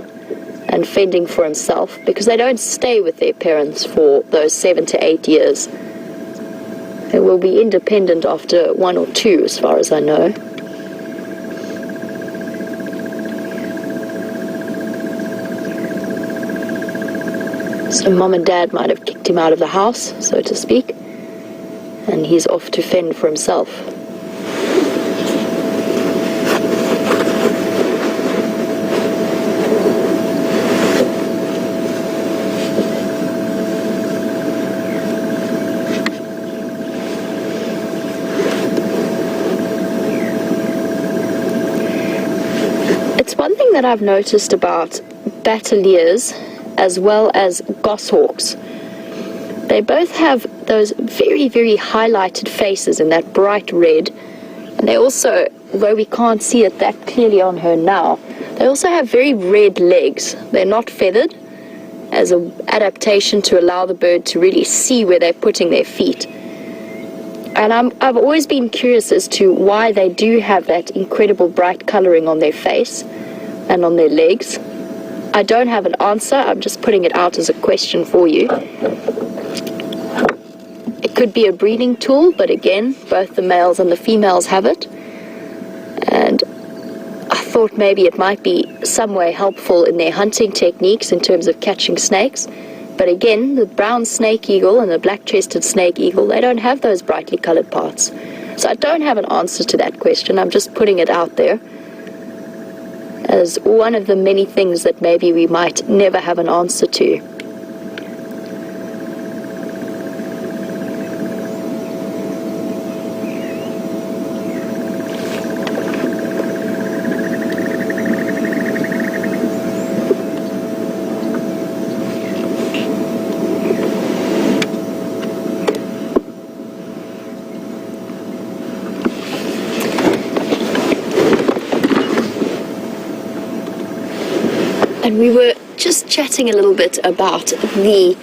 and fending for himself, because they don't stay with their parents for those 7 to 8 years. They will be independent after 1 or 2, as far as I know. So mom and dad might have kicked him out of the house, so to speak, and he's off to fend for himself. It's one thing that I've noticed about bateleurs as well as goshawks. They both have those very, very highlighted faces in that bright red, and they also, though we can't see it that clearly on her now, they also have very red legs. They're not feathered as an adaptation to allow the bird to really see where they're putting their feet. And I've always been curious as to why they do have that incredible bright coloring on their face and on their legs. I don't have an answer, I'm just putting it out as a question for you. It could be a breeding tool, but again, both the males and the females have it. And I thought maybe it might be some way helpful in their hunting techniques in terms of catching snakes. But again, the brown snake eagle and the black-chested snake eagle, they don't have those brightly colored parts. So I don't have an answer to that question, I'm just putting it out there as one of the many things that maybe we might never have an answer to. And we were just chatting a little bit about the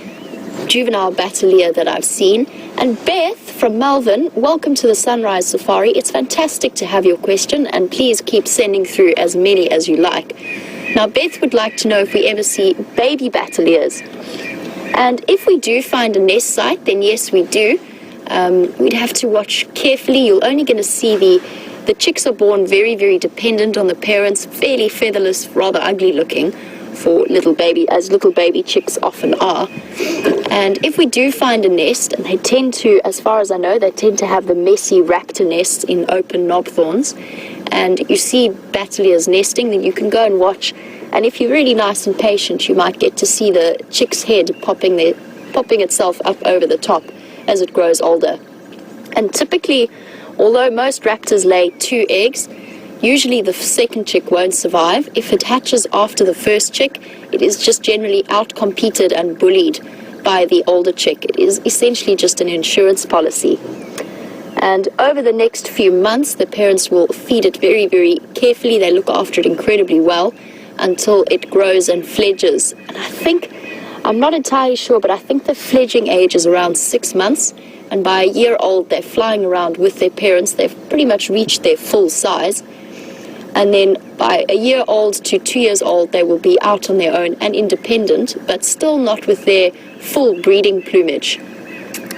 juvenile bateleur that I've seen. And Beth from Melbourne, welcome to the Sunrise Safari. It's fantastic to have your question, and please keep sending through as many as you like. Now, Beth would like to know if we ever see baby bateleurs. And if we do find a nest site, then yes, we do. We'd have to watch carefully. You're only going to see the chicks are born very, very dependent on the parents, fairly featherless, rather ugly looking for little baby, as little baby chicks often are. And if we do find a nest, and they tend to, as far as I know, they tend to have the messy raptor nests in open knob thorns, and you see bateleurs nesting, then you can go and watch. And if you're really nice and patient, you might get to see the chick's head popping itself up over the top as it grows older. And typically, although most raptors lay 2 eggs, usually the second chick won't survive. If it hatches after the first chick, it is just generally outcompeted and bullied by the older chick. It is essentially just an insurance policy. And over the next few months, the parents will feed it very, very carefully. They look after it incredibly well until it grows and fledges. And I think, I'm not entirely sure, but I think the fledging age is around 6 months. And by a year old, they're flying around with their parents. They've pretty much reached their full size. And then by a year old to 2 years old, they will be out on their own and independent, but still not with their full breeding plumage.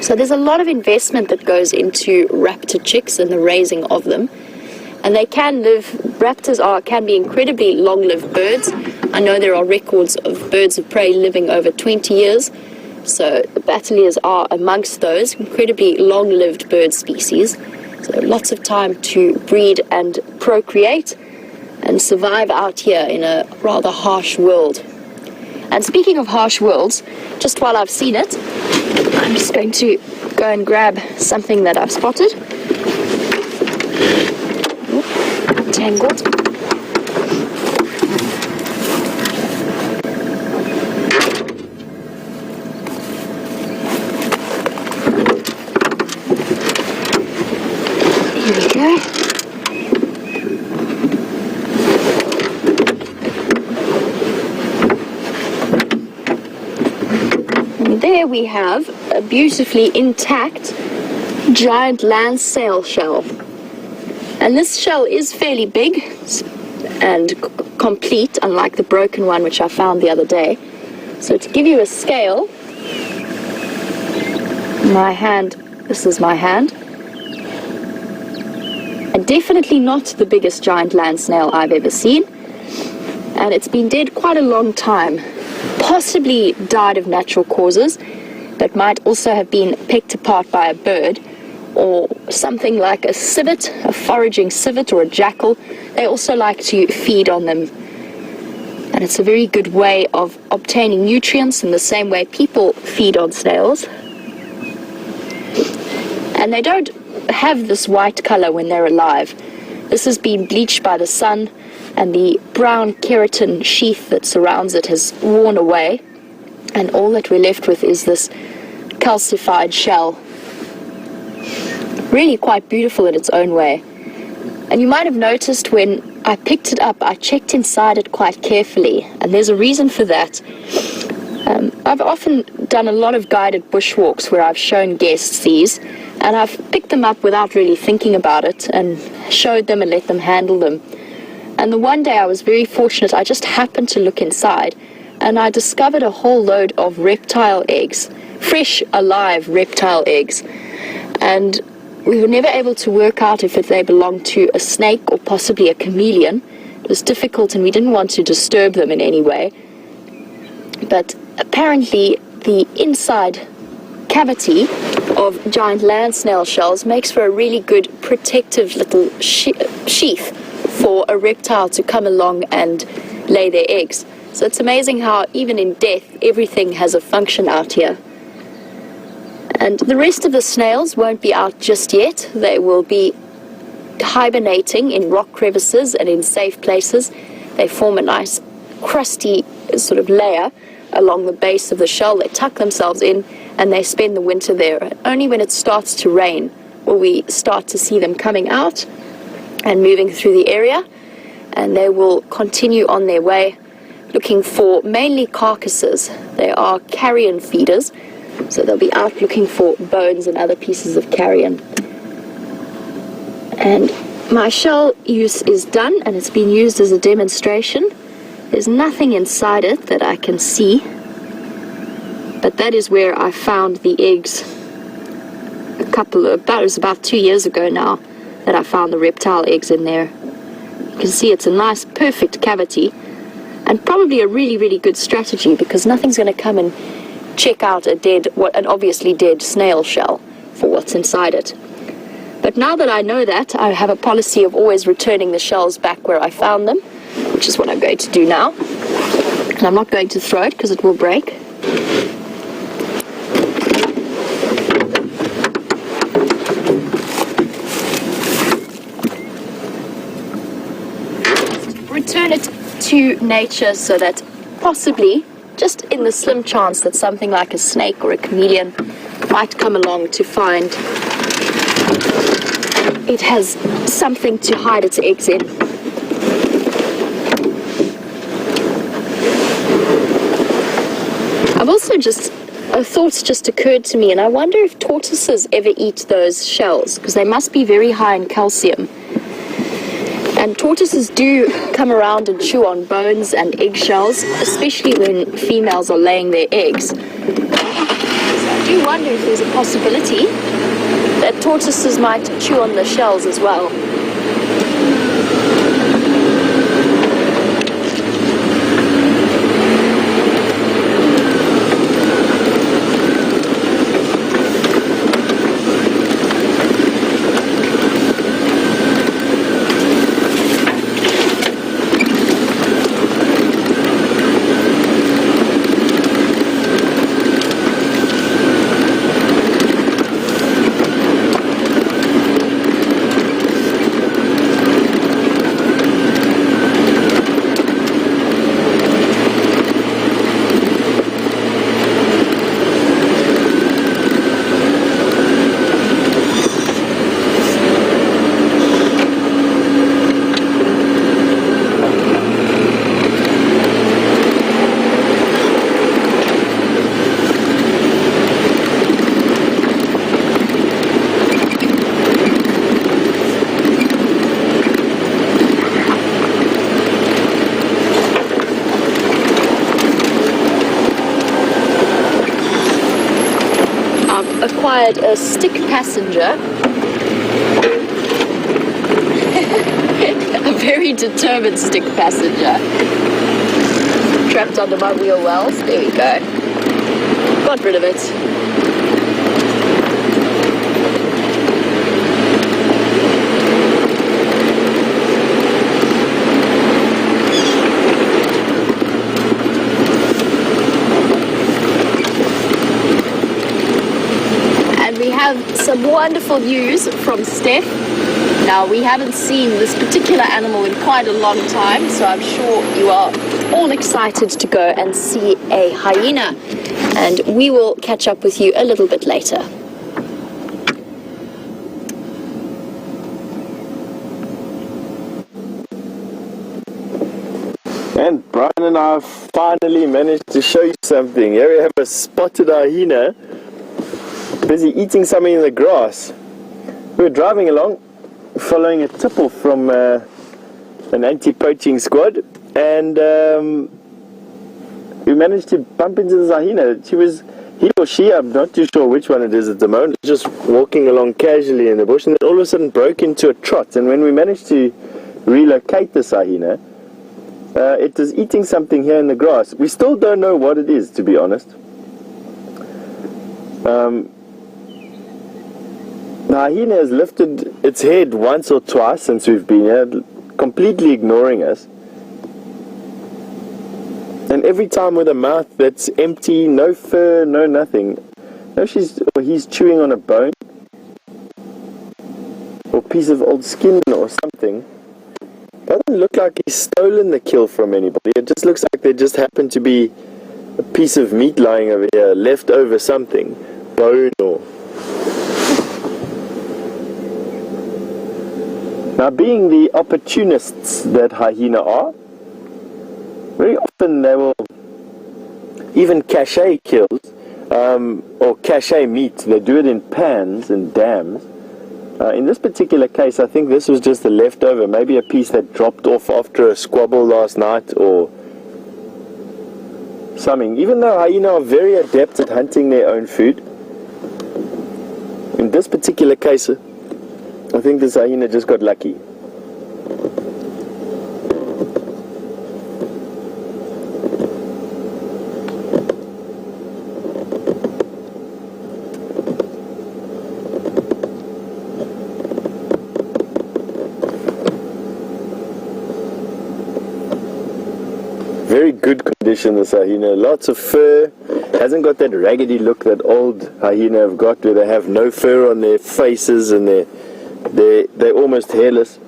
So there's a lot of investment that goes into raptor chicks and the raising of them. And they can live, raptors can be incredibly long-lived birds. I know there are records of birds of prey living over 20 years. So the bateleurs are amongst those incredibly long-lived bird species. So lots of time to breed and procreate and survive out here in a rather harsh world. And speaking of harsh worlds, just while I've seen it, I'm just going to go and grab something that I've spotted. Tangled. Here we go. And there we have a beautifully intact giant land snail shell. And this shell is fairly big and complete, unlike the broken one which I found the other day. So to give you a scale, my hand, this is my hand. And definitely not the biggest giant land snail I've ever seen. And it's been dead quite a long time. possibly died of natural causes, but might also have been picked apart by a bird, or something like a civet, a foraging civet or a jackal. They also like to feed on them. And it's a very good way of obtaining nutrients in the same way people feed on snails. And they don't have this white color when they're alive. This has been bleached by the sun, and the brown keratin sheath that surrounds it has worn away, and all that we're left with is this calcified shell. Really quite beautiful in its own way. And you might have noticed when I picked it up, I checked inside it quite carefully, and there's a reason for that. I've often done a lot of guided bushwalks where I've shown guests these, and I've picked them up without really thinking about it and showed them and let them handle them. And the one day I was very fortunate, I just happened to look inside, and I discovered a whole load of reptile eggs, fresh, alive reptile eggs. And we were never able to work out if they belonged to a snake or possibly a chameleon. It was difficult, and we didn't want to disturb them in any way. But apparently the inside cavity of giant land snail shells makes for a really good protective little sheath for a reptile to come along and lay their eggs. So it's amazing how even in death everything has a function out here. And the rest of the snails won't be out just yet. They will be hibernating in rock crevices and in safe places. They form a nice crusty sort of layer along the base of the shell. They tuck themselves in and they spend the winter there. Only when it starts to rain will we start to see them coming out and moving through the area, and they will continue on their way looking for mainly carcasses. They are carrion feeders, so they'll be out looking for bones and other pieces of carrion. And my shell use is done, and it's been used as a demonstration. There's nothing inside it that I can see, but that is where I found the eggs it was about 2 years ago now that I found the reptile eggs in there. You can see it's a nice perfect cavity, and probably a really, really good strategy, because nothing's going to come and check out an obviously dead snail shell for what's inside it. But now that I know that, I have a policy of always returning the shells back where I found them, which is what I'm going to do now. And I'm not going to throw it because it will break. Return it to nature so that possibly, just in the slim chance that something like a snake or a chameleon might come along to find it has something to hide its eggs in. I've also a thought's just occurred to me, and I wonder if tortoises ever eat those shells, because they must be very high in calcium. And tortoises do come around and chew on bones and eggshells, especially when females are laying their eggs. So I do wonder if there's a possibility that tortoises might chew on the shells as well. Acquired a stick passenger, a very determined stick passenger. trapped under my wheel wells. There we go. Got rid of it. And we have some wonderful news from Stef. Now, we haven't seen this particular animal in quite a long time, so I'm sure you are all excited to go and see a hyena. And we will catch up with you a little bit later. And Brian and I finally managed to show you something. Here we have a spotted hyena busy eating something in the grass. We were driving along, following a tip-off from an anti-poaching squad, and we managed to bump into this hyena. He or she, I'm not too sure which one it is at the moment, just walking along casually in the bush, and then all of a sudden broke into a trot. And when we managed to relocate this hyena, it was eating something here in the grass. We still don't know what it is, to be honest. The hyena has lifted its head once or twice since we've been here, completely ignoring us. And every time with a mouth that's empty, no fur, no nothing. No, he's chewing on a bone or a piece of old skin or something. Doesn't look like he's stolen the kill from anybody. It just looks like there just happened to be a piece of meat lying over here, left over something, bone or... Now, being the opportunists that hyena are, very often they will even cache kills or cache meat. They do it in pans and dams. In this particular case, I think this was just a leftover, maybe a piece that dropped off after a squabble last night or something. Even though hyena are very adept at hunting their own food, in this particular case, I think this hyena just got lucky. Very good condition, this hyena. Lots of fur. Hasn't got that raggedy look that old hyena have got, where they have no fur on their faces and they're almost hairless.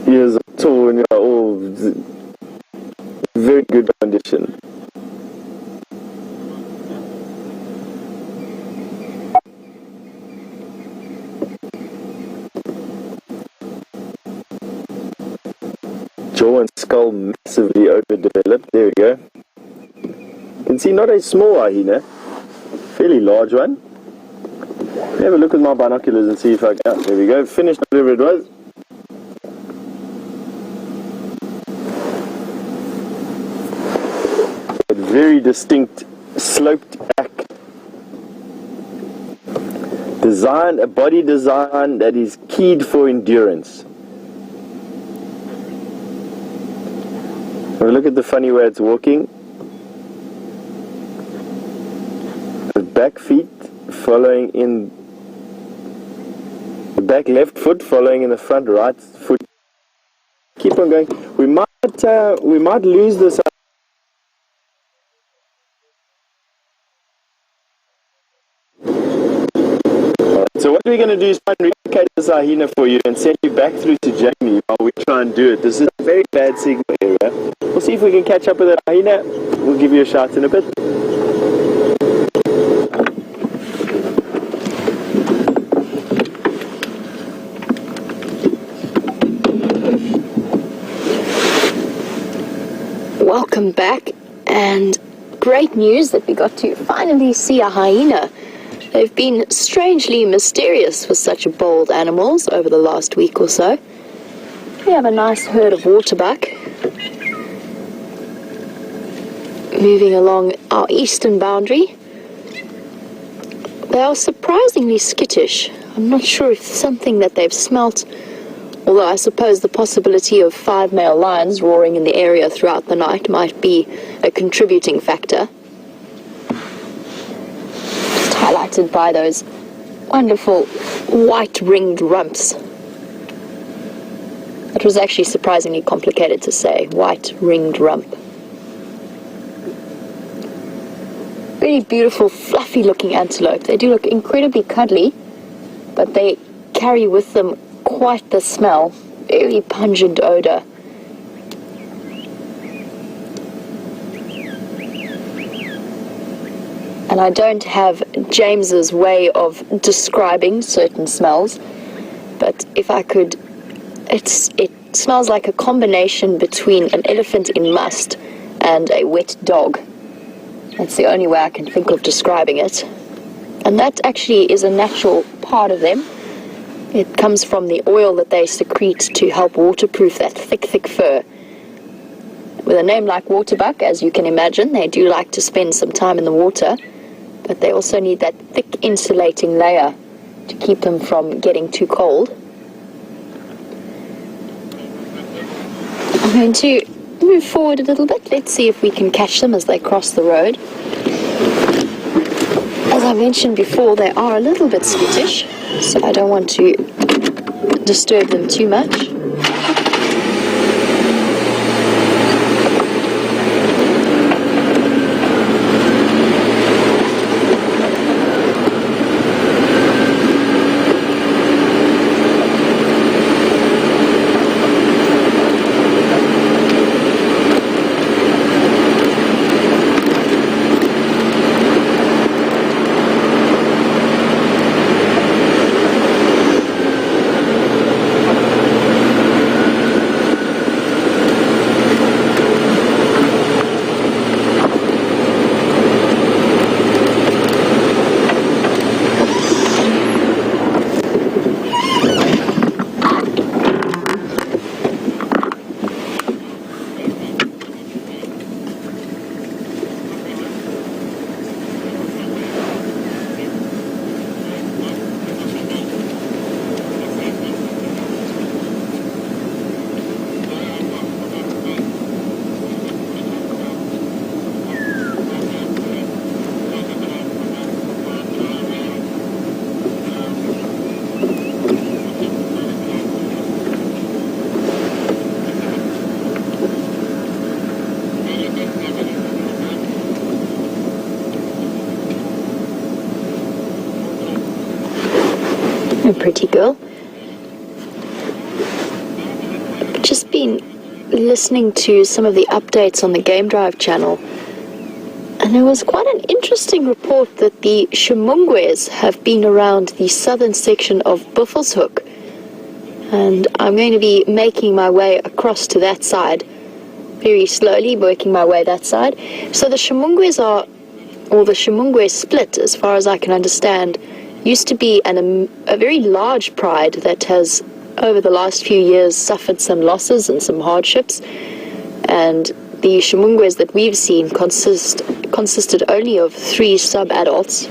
Ears are torn, all very good condition. Jaw and skull massively overdeveloped. There we go. You can see not a small hyena, fairly large one. Let me have a look with my binoculars and see if I can. Oh, there we go. Finished whatever it was. A very distinct sloped back design, a body design that is keyed for endurance. Have a look at the funny way it's walking. The back feet following in the back left foot following in the front right foot. Keep on going. We might lose this. So what we're going to do is try and relocate this hyena for you and send you back through to Jamie while we try and do it. This is a very bad signal area. We'll see if we can catch up with that hyena. We'll give you a shout in a bit. Welcome back, and great news that we got to finally see a hyena. They've been strangely mysterious for such bold animals over the last week or so. We have a nice herd of waterbuck moving along our eastern boundary. They are surprisingly skittish. I'm not sure if something that they've smelt Although I suppose the possibility of 5 male lions roaring in the area throughout the night might be a contributing factor. Just highlighted by those wonderful white ringed rumps. It was actually surprisingly complicated to say, white ringed rump. Really beautiful, fluffy looking antelope. They do look incredibly cuddly, but they carry with them quite the smell. Very pungent odor. And I don't have James's way of describing certain smells, but if I could, it smells like a combination between an elephant in must and a wet dog. That's the only way I can think of describing it. And that actually is a natural part of them. It comes from the oil that they secrete to help waterproof that thick fur. With a name like Waterbuck, as you can imagine, they do like to spend some time in the water, but they also need that thick insulating layer to keep them from getting too cold. I'm going to move forward a little bit. Let's see if we can catch them as they cross the road. As I mentioned before, they are a little bit skittish, so I don't want to disturb them too much. A pretty girl. Just been listening to some of the updates on the Game Drive channel, and there was quite an interesting report that the Shimungwes have been around the southern section of Buffelshoek, and I'm going to be making my way across to that side, very slowly working my way that side. So the Shimungwes are, or the Shimungwe split, as far as I can understand, used to be a very large pride that has, over the last few years, suffered some losses and some hardships. And the Shimungwes that we've seen consisted only of 3 sub-adults.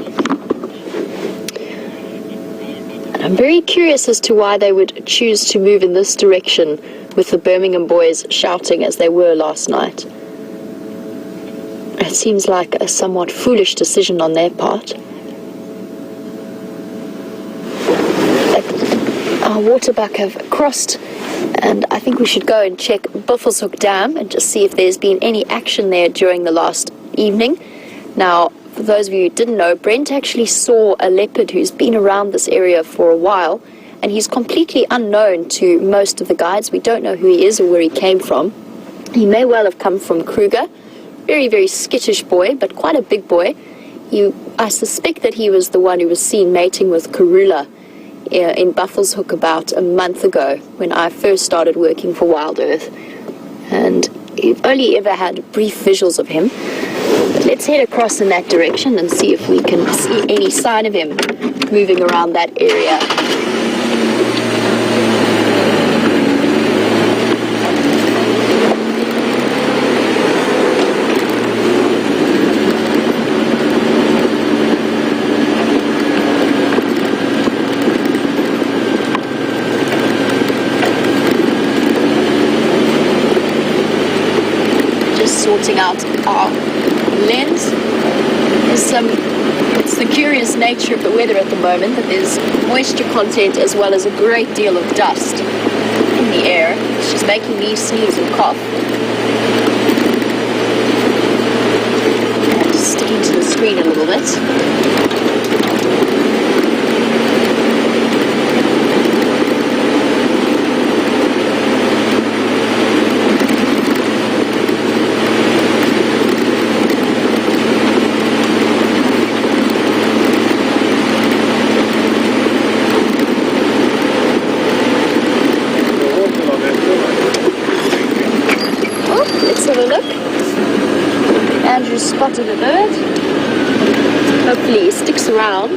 And I'm very curious as to why they would choose to move in this direction with the Birmingham boys shouting as they were last night. It seems like a somewhat foolish decision on their part. Our Waterbuck have crossed, and I think we should go and check Buffelshoek Dam and just see if there's been any action there during the last evening. Now, for those of you who didn't know, Brent actually saw a leopard who's been around this area for a while, and he's completely unknown to most of the guides. We don't know who he is or where he came from. He may well have come from Kruger. Very, very skittish boy, but quite a big boy. I suspect that he was the one who was seen mating with Karula in Buffelshoek about a month ago when I first started working for WildEarth, and we've only ever had brief visuals of him. But let's head across in that direction and see if we can see any sign of him moving around that area. sorting out our lens. It's the curious nature of the weather at the moment that there's moisture content as well as a great deal of dust in the air. It's just making me sneeze and cough. And just sticking to the screen a little bit. Andrew spotted a bird. Hopefully he sticks around.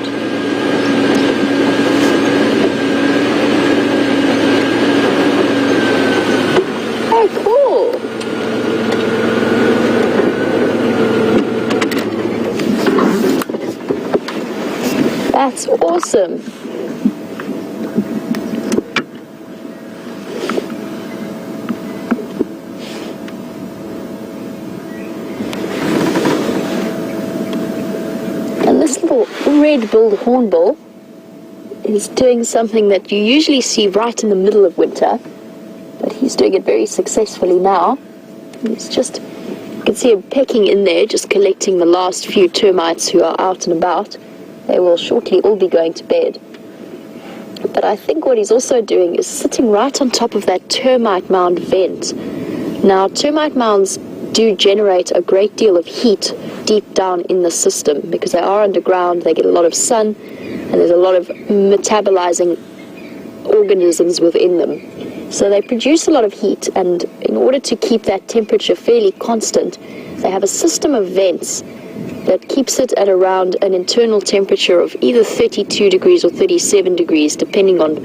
Oh, cool! That's awesome! This little red-billed hornbill is doing something that you usually see right in the middle of winter, but he's doing it very successfully now. He's just, you can see him pecking in there, just collecting the last few termites who are out and about. They will shortly all be going to bed. But I think what he's also doing is sitting right on top of that termite mound vent. Now, termite mounds do generate a great deal of heat deep down in the system because they are underground, they get a lot of sun, and there's a lot of metabolizing organisms within them. So they produce a lot of heat, and in order to keep that temperature fairly constant, they have a system of vents that keeps it at around an internal temperature of either 32 degrees or 37 degrees, depending on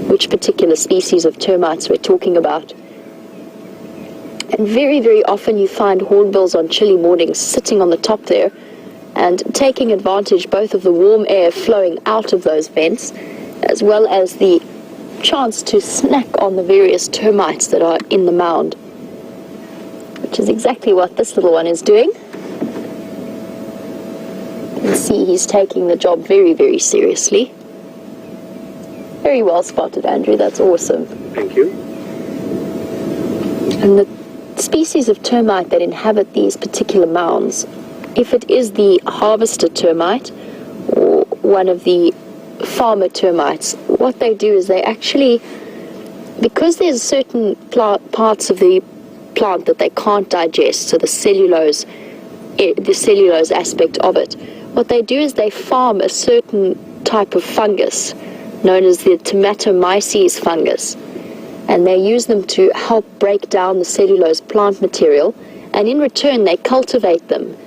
which particular species of termites we're talking about. And very, very often you find hornbills on chilly mornings sitting on the top there and taking advantage both of the warm air flowing out of those vents as well as the chance to snack on the various termites that are in the mound, which is exactly what this little one is doing. You can see he's taking the job very, very seriously. Very well spotted, Andrew. That's awesome. Thank you. And the species of termite that inhabit these particular mounds, if it is the harvester termite or one of the farmer termites, what they do is they actually, because there's certain parts of the plant that they can't digest, so the cellulose aspect of it, what they do is they farm a certain type of fungus known as the tomatomyces fungus, and they use them to help break down the cellulose plant material, and in return they cultivate them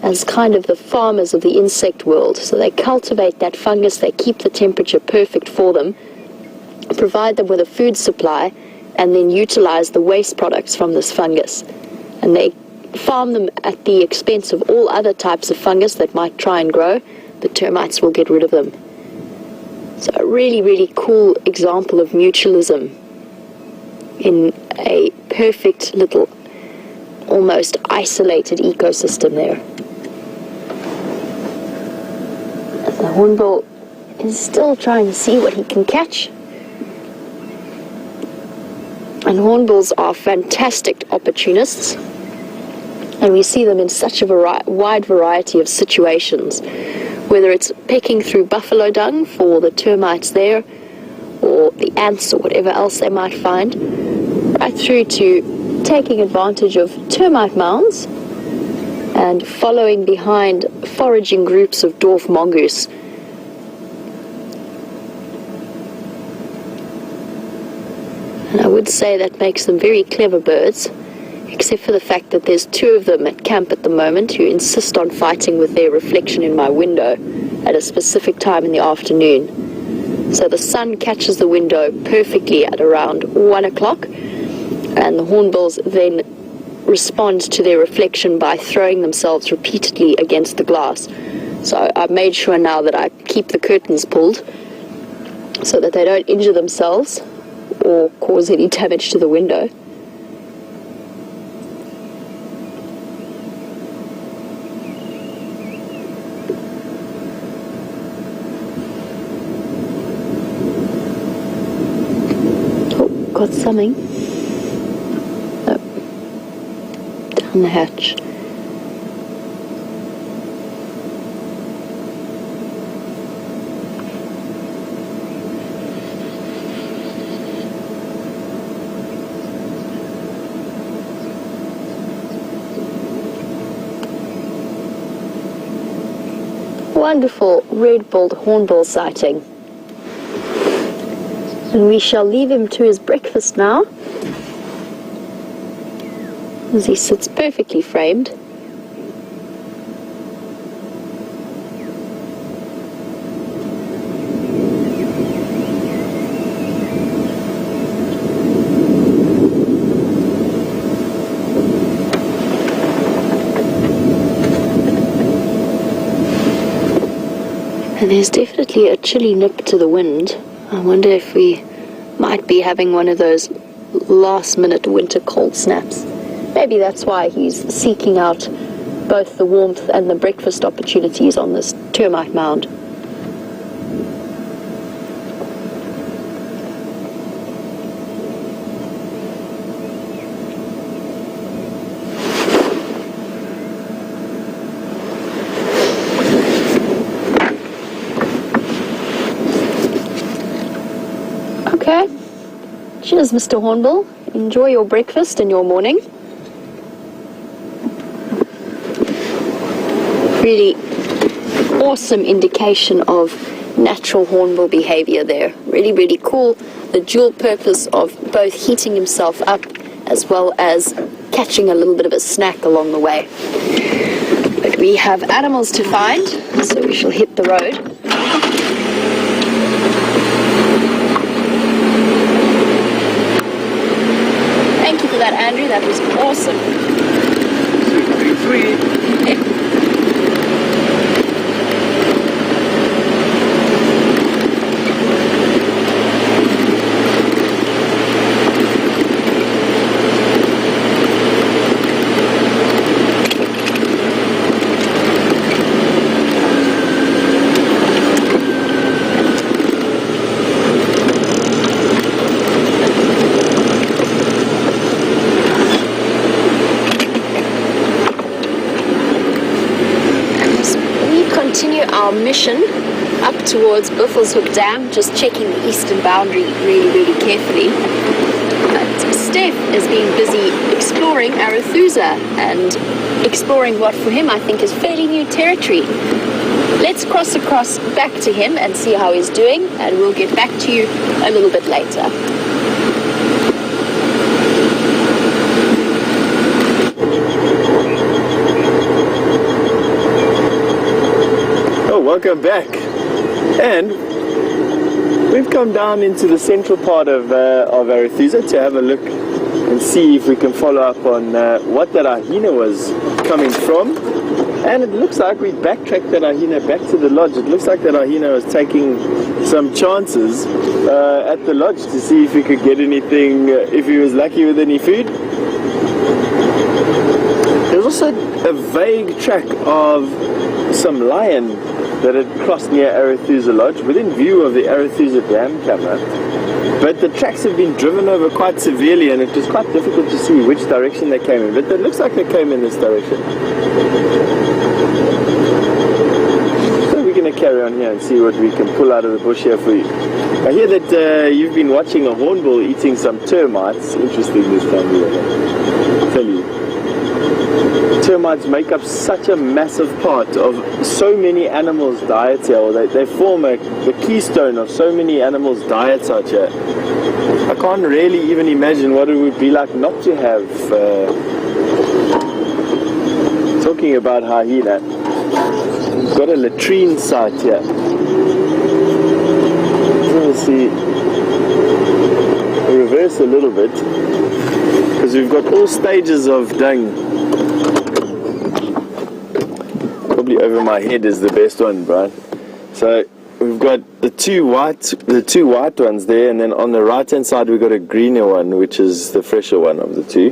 as kind of the farmers of the insect world. So they cultivate that fungus, they keep the temperature perfect for them, provide them with a food supply, and then utilize the waste products from this fungus. And they farm them at the expense of all other types of fungus that might try and grow. The termites will get rid of them. So a really, really cool example of mutualism in a perfect little, almost isolated ecosystem there. The hornbill is still trying to see what he can catch. And hornbills are fantastic opportunists, and we see them in such a wide variety of situations, whether it's pecking through buffalo dung for the termites there, or the ants or whatever else they might find, right through to taking advantage of termite mounds and following behind foraging groups of dwarf mongoose. And I would say that makes them very clever birds, except for the fact that there's two of them at camp at the moment who insist on fighting with their reflection in my window at a specific time in the afternoon. So the sun catches the window perfectly at around 1 o'clock, and the hornbills then respond to their reflection by throwing themselves repeatedly against the glass. So I've made sure now that I keep the curtains pulled so that they don't injure themselves or cause any damage to the window. got something. Oh. Down the hatch. Wonderful red-billed hornbill sighting. And we shall leave him to his breakfast now, as he sits perfectly framed. And there's definitely a chilly nip to the wind. I wonder if we might be having one of those last-minute winter cold snaps. Maybe that's why he's seeking out both the warmth and the breakfast opportunities on this termite mound. Okay. Cheers, Mr. Hornbill. Enjoy your breakfast and your morning. Really awesome indication of natural hornbill behavior there. Really, really cool. The dual purpose of both heating himself up as well as catching a little bit of a snack along the way. But we have animals to find, so we shall hit the road. That Andrew, that was awesome. Our mission up towards Buffelshoek Dam, just checking the eastern boundary really, really carefully. But Stef has been busy exploring Arathusa and exploring what for him I think is fairly new territory. Let's cross across back to him and see how he's doing, and we'll get back to you a little bit later. Welcome back, and we've come down into the central part of Arathusa to have a look and see if we can follow up on what that hyena was coming from. And it looks like we backtracked that hyena back to the lodge. It looks like that hyena was taking some chances at the lodge to see if he could get anything, if he was lucky with any food. There's also a vague track of some lion that had crossed near Arathusa Lodge within view of the Arathusa Dam camera. But the tracks have been driven over quite severely, and it was quite difficult to see which direction they came in. But it looks like they came in this direction. So we're going to carry on here and see what we can pull out of the bush here for you. I hear that you've been watching a hornbill eating some termites. Interesting this time of year. Tell you. Termites make up such a massive part of so many animals' diets here, or they form the keystone of so many animals' diets out here. I can't really even imagine what it would be like not to have. Talking about hyena, we've got a latrine site here. Let me see. We'll reverse a little bit, because we've got all stages of dung. Probably over my head is the best one, Brian. So we've got the two white ones there, and then on the right hand side we've got a greener one, which is the fresher one of the two.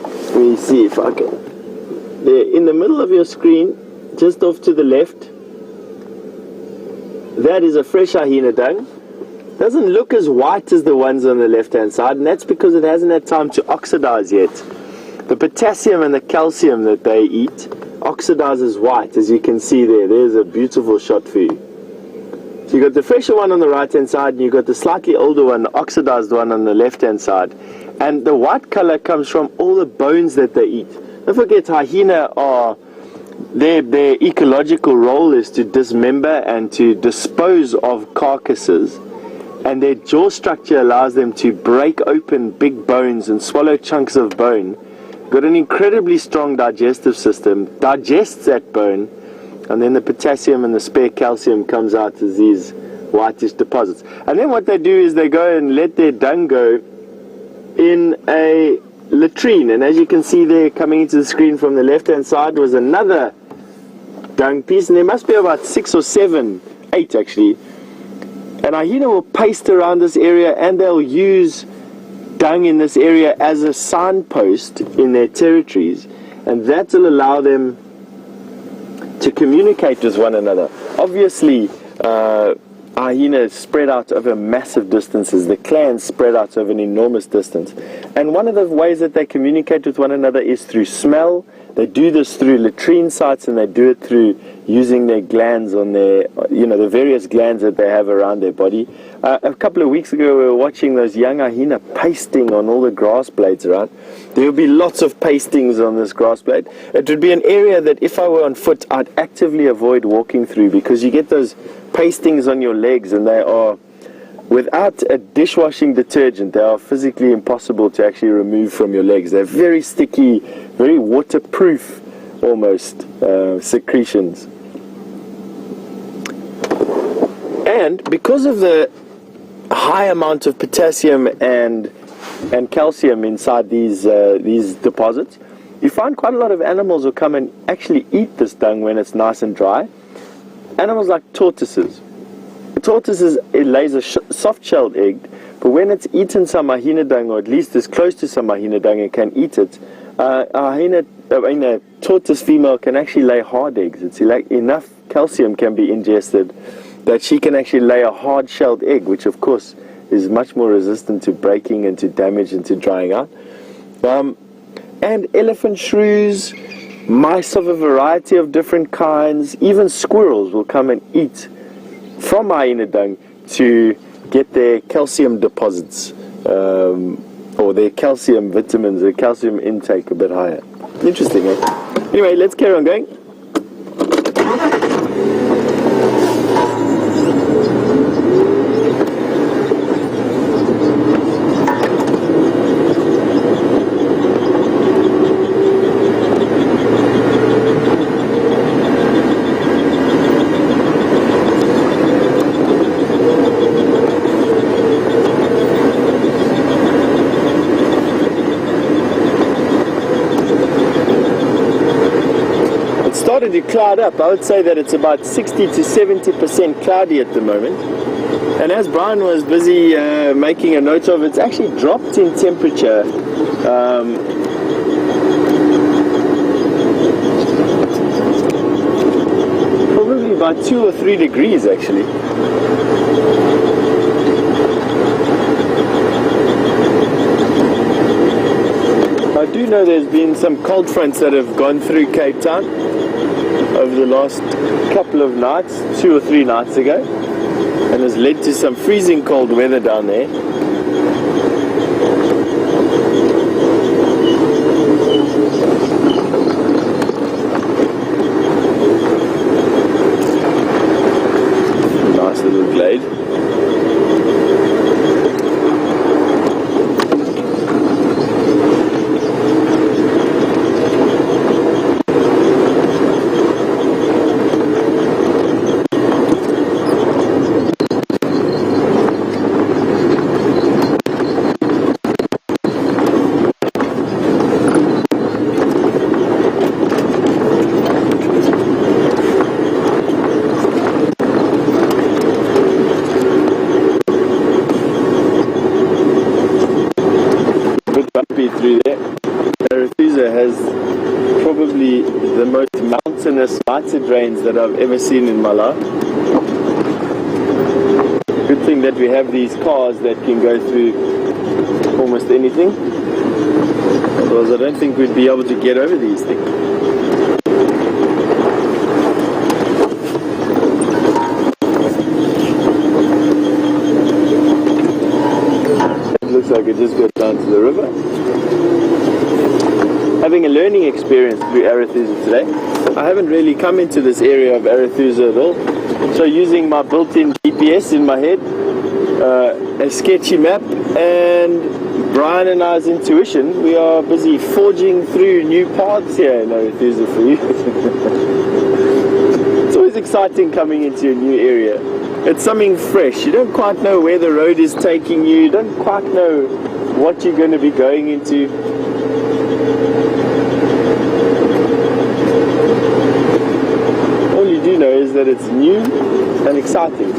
Let me see if I can. There in the middle of your screen, just off to the left, that is a fresh hyena dung. doesn't look as white as the ones on the left-hand side, and that's because it hasn't had time to oxidize yet. The potassium and the calcium that they eat oxidizes white, as you can see there. There's a beautiful shot for you. So you've got the fresher one on the right-hand side, and you've got the slightly older one, the oxidized one on the left-hand side. And the white color comes from all the bones that they eat. Don't forget, hyena are, their ecological role is to dismember and to dispose of carcasses. And their jaw structure allows them to break open big bones and swallow chunks of bone. Got an incredibly strong digestive system, digests that bone, and then the potassium and the spare calcium comes out as these whitish deposits. And then what they do is they go and let their dung go in a latrine. And as you can see there, coming into the screen from the left-hand side was another dung piece, and there must be about 6 or 7, 8 actually. And hyena will paste around this area, and they'll use dung in this area as a signpost in their territories, and that will allow them to communicate with one another. Obviously, hyenas spread out over massive distances. The clans spread out over an enormous distance. And one of the ways that they communicate with one another is through smell. They do this through latrine sites, and they do it through using their glands on their, the various glands that they have around their body. A couple of weeks ago, we were watching those young hyena pasting on all the grass blades around. There will be lots of pastings on this grass blade. It would be an area that if I were on foot, I'd actively avoid walking through, because you get those pastings on your legs, and they are, without a dishwashing detergent, they are physically impossible to actually remove from your legs. They're very sticky, very waterproof almost secretions. And because of the high amount of potassium and calcium inside these deposits, you find quite a lot of animals will come and actually eat this dung when it's nice and dry. Animals like tortoises. Tortoises, it lays a soft-shelled egg, but when it's eaten some hyena dung, or at least as close to some hyena dung and can eat it, a tortoise female can actually lay hard eggs. It's like enough calcium can be ingested that she can actually lay a hard-shelled egg, which of course is much more resistant to breaking and to damage and to drying out. And elephant shrews, mice of a variety of different kinds, even squirrels will come and eat from hyena dung to get their calcium deposits, or their calcium vitamins, their calcium intake a bit higher. Interesting, eh? Anyway, let's carry on going. To cloud up. I would say that it's about 60 to 70% cloudy at the moment, and as Bryan was busy making a note of, it's actually dropped in temperature probably about 2 or 3 degrees actually. I do know there's been some cold fronts that have gone through Cape Town over the last couple of nights, 2 or 3 nights ago, and has led to some freezing cold weather down there. Nice little glade. Through there. Arathusa has probably the most mountainous lighted range that I've ever seen in my life. Good thing that we have these cars that can go through almost anything. Otherwise I don't think we'd be able to get over these things. It looks like it just goes down to the river. Having a learning experience through Arathusa today. I haven't really come into this area of Arathusa at all. So using my built-in GPS in my head, a sketchy map, and Bryan and I's intuition, we are busy forging through new paths here in Arathusa for you. It's always exciting coming into a new area. It's something fresh. You don't quite know where the road is taking you. You don't quite know what you're going to be going into. All you do know is that it's new and exciting.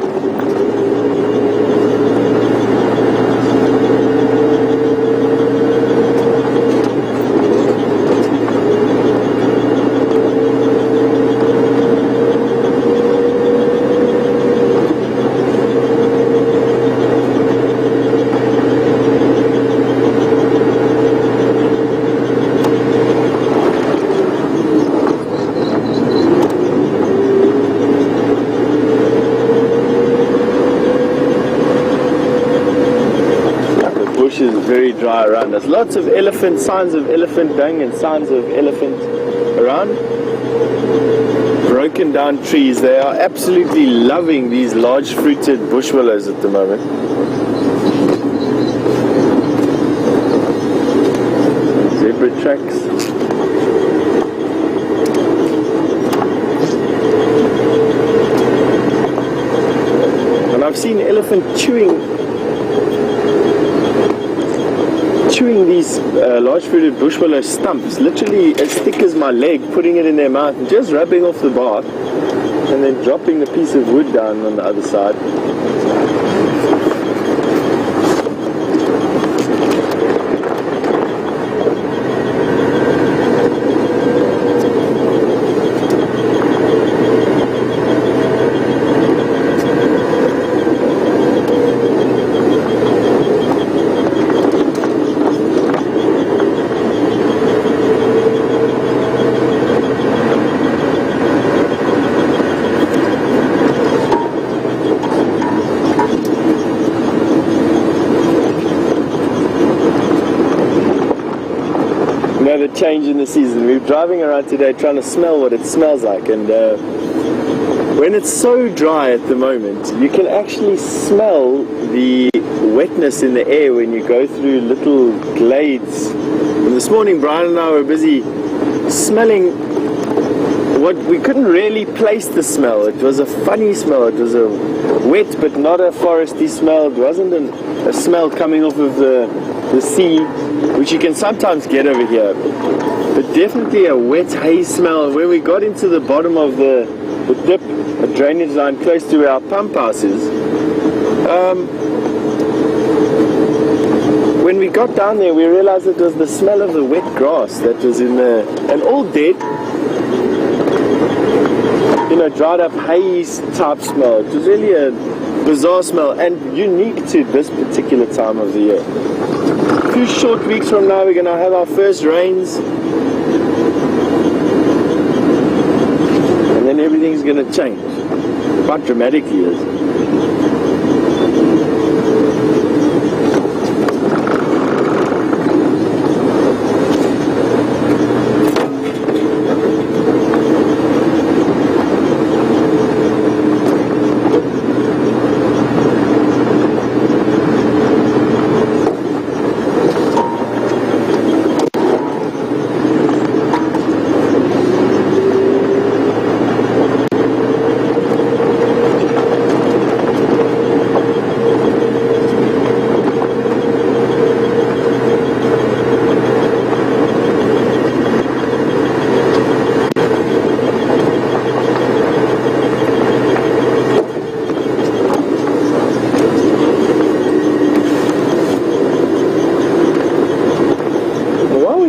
Very dry around us. Lots of elephant, signs of elephant dung and signs of elephant around. Broken down trees. They are absolutely loving these large fruited bush willows at the moment. Zebra tracks. And I've seen elephant chewing these large fruited bush willow stumps, literally as thick as my leg, putting it in their mouth and just rubbing off the bark and then dropping the piece of wood down on the other side. The change in the season. We're driving around today trying to smell what it smells like, and when it's so dry at the moment, you can actually smell the wetness in the air when you go through little glades. And this morning Bryan and I were busy smelling what we couldn't really place the smell. It was a funny smell. It was a wet but not a foresty smell. It wasn't a smell coming off of the sea, which you can sometimes get over here, but definitely a wet hay smell. When we got into the bottom of the dip, a drainage line close to where our pump house is, when we got down there we realized it was the smell of the wet grass that was in there, and all dead, you know, dried up hay type smell. It was really a bizarre smell and unique to this particular time of the year. A few short weeks from now we're going to have our first rains, and then everything's going to change quite dramatically.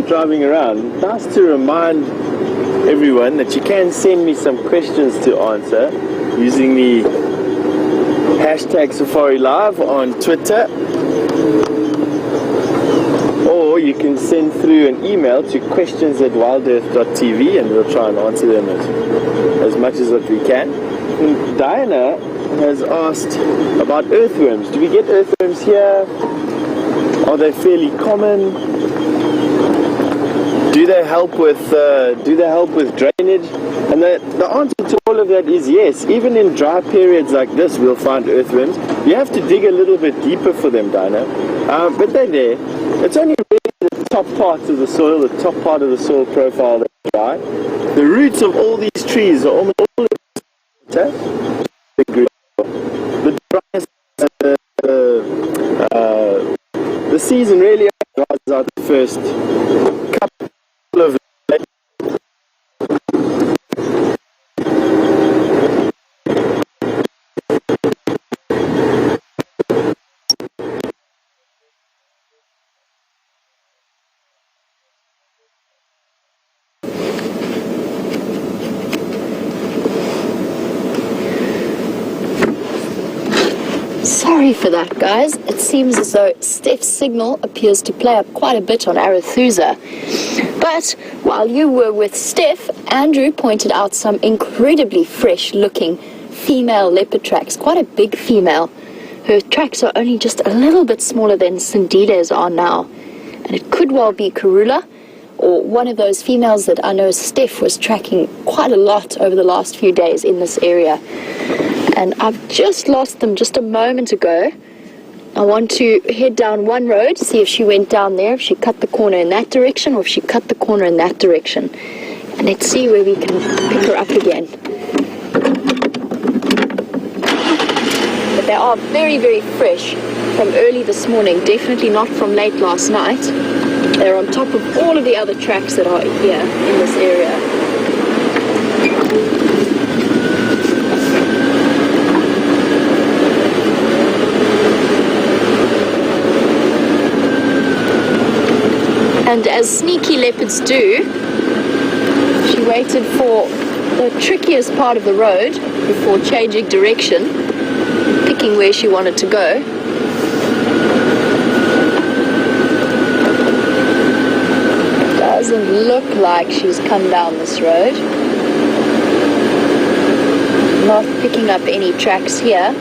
Driving around, nice to remind everyone that you can send me some questions to answer using the hashtag Safari Live on Twitter, or you can send through an email to questions@wildearth.tv, and we'll try and answer them as much as what we can. And Diana has asked about earthworms. Do we get earthworms here? Are they fairly common? Do they help with drainage? And the answer to all of that is yes. Even in dry periods like this, we'll find earthworms. You have to dig a little bit deeper for them, Dinah. But they're there. It's only really the top part of the soil, the top part of the soil profile that's dry. The roots of all these trees are almost all the dryness. The season really dries out the first couple of Sorry for that, guys. It seems as though Stef's signal appears to play up quite a bit on Arathusa. But while you were with Stef, Andrew pointed out some incredibly fresh-looking female leopard tracks, quite a big female. Her tracks are only just a little bit smaller than Cindile's are now. And it could well be Karula, or one of those females that I know Stef was tracking quite a lot over the last few days in this area. And I've just lost them just a moment ago. I want to head down one road, see if she went down there, if she cut the corner in that direction, or if she cut the corner in that direction. And let's see where we can pick her up again. But they are very, very fresh from early this morning, definitely not from late last night. They're on top of all of the other tracks that are here in this area. And as sneaky leopards do, she waited for the trickiest part of the road before changing direction, picking where she wanted to go. Doesn't look like she's come down this road. Not picking up any tracks here.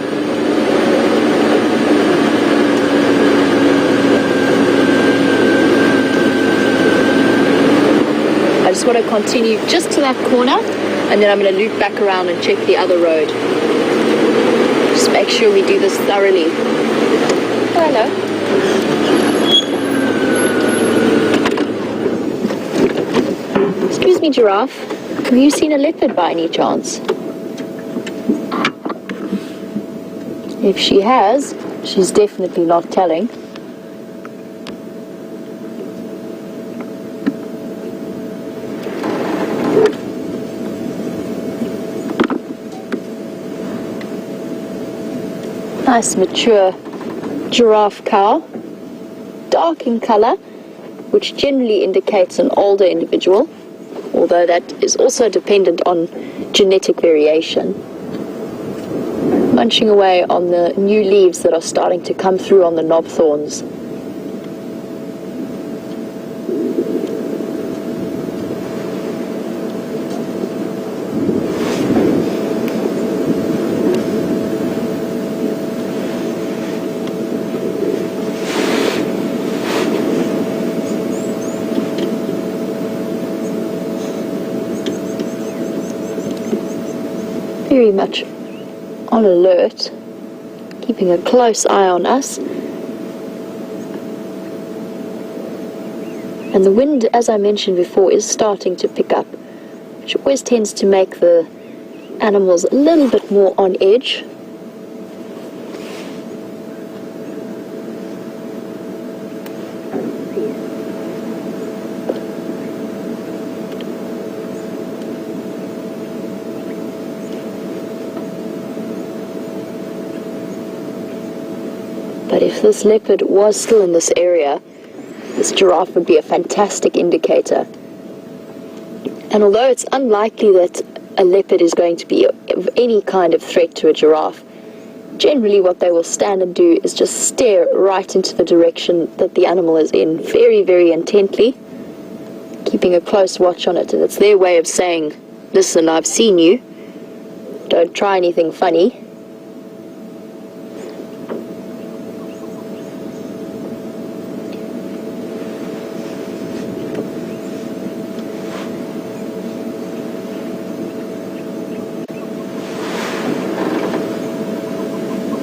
I just want to continue just to that corner, and then I'm going to loop back around and check the other road. Just make sure we do this thoroughly. Oh, hello. Excuse me, giraffe. Have you seen a leopard by any chance? If she has, she's definitely not telling. Nice mature giraffe cow, dark in color, which generally indicates an older individual, although that is also dependent on genetic variation. Munching away on the new leaves that are starting to come through on the knob thorns. Very much on alert, keeping a close eye on us. And the wind, as I mentioned before, is starting to pick up, which always tends to make the animals a little bit more on edge. But if this leopard was still in this area, this giraffe would be a fantastic indicator. And although it's unlikely that a leopard is going to be of any kind of threat to a giraffe, generally what they will stand and do is just stare right into the direction that the animal is in, very, very intently, keeping a close watch on it. And it's their way of saying, listen, I've seen you, don't try anything funny.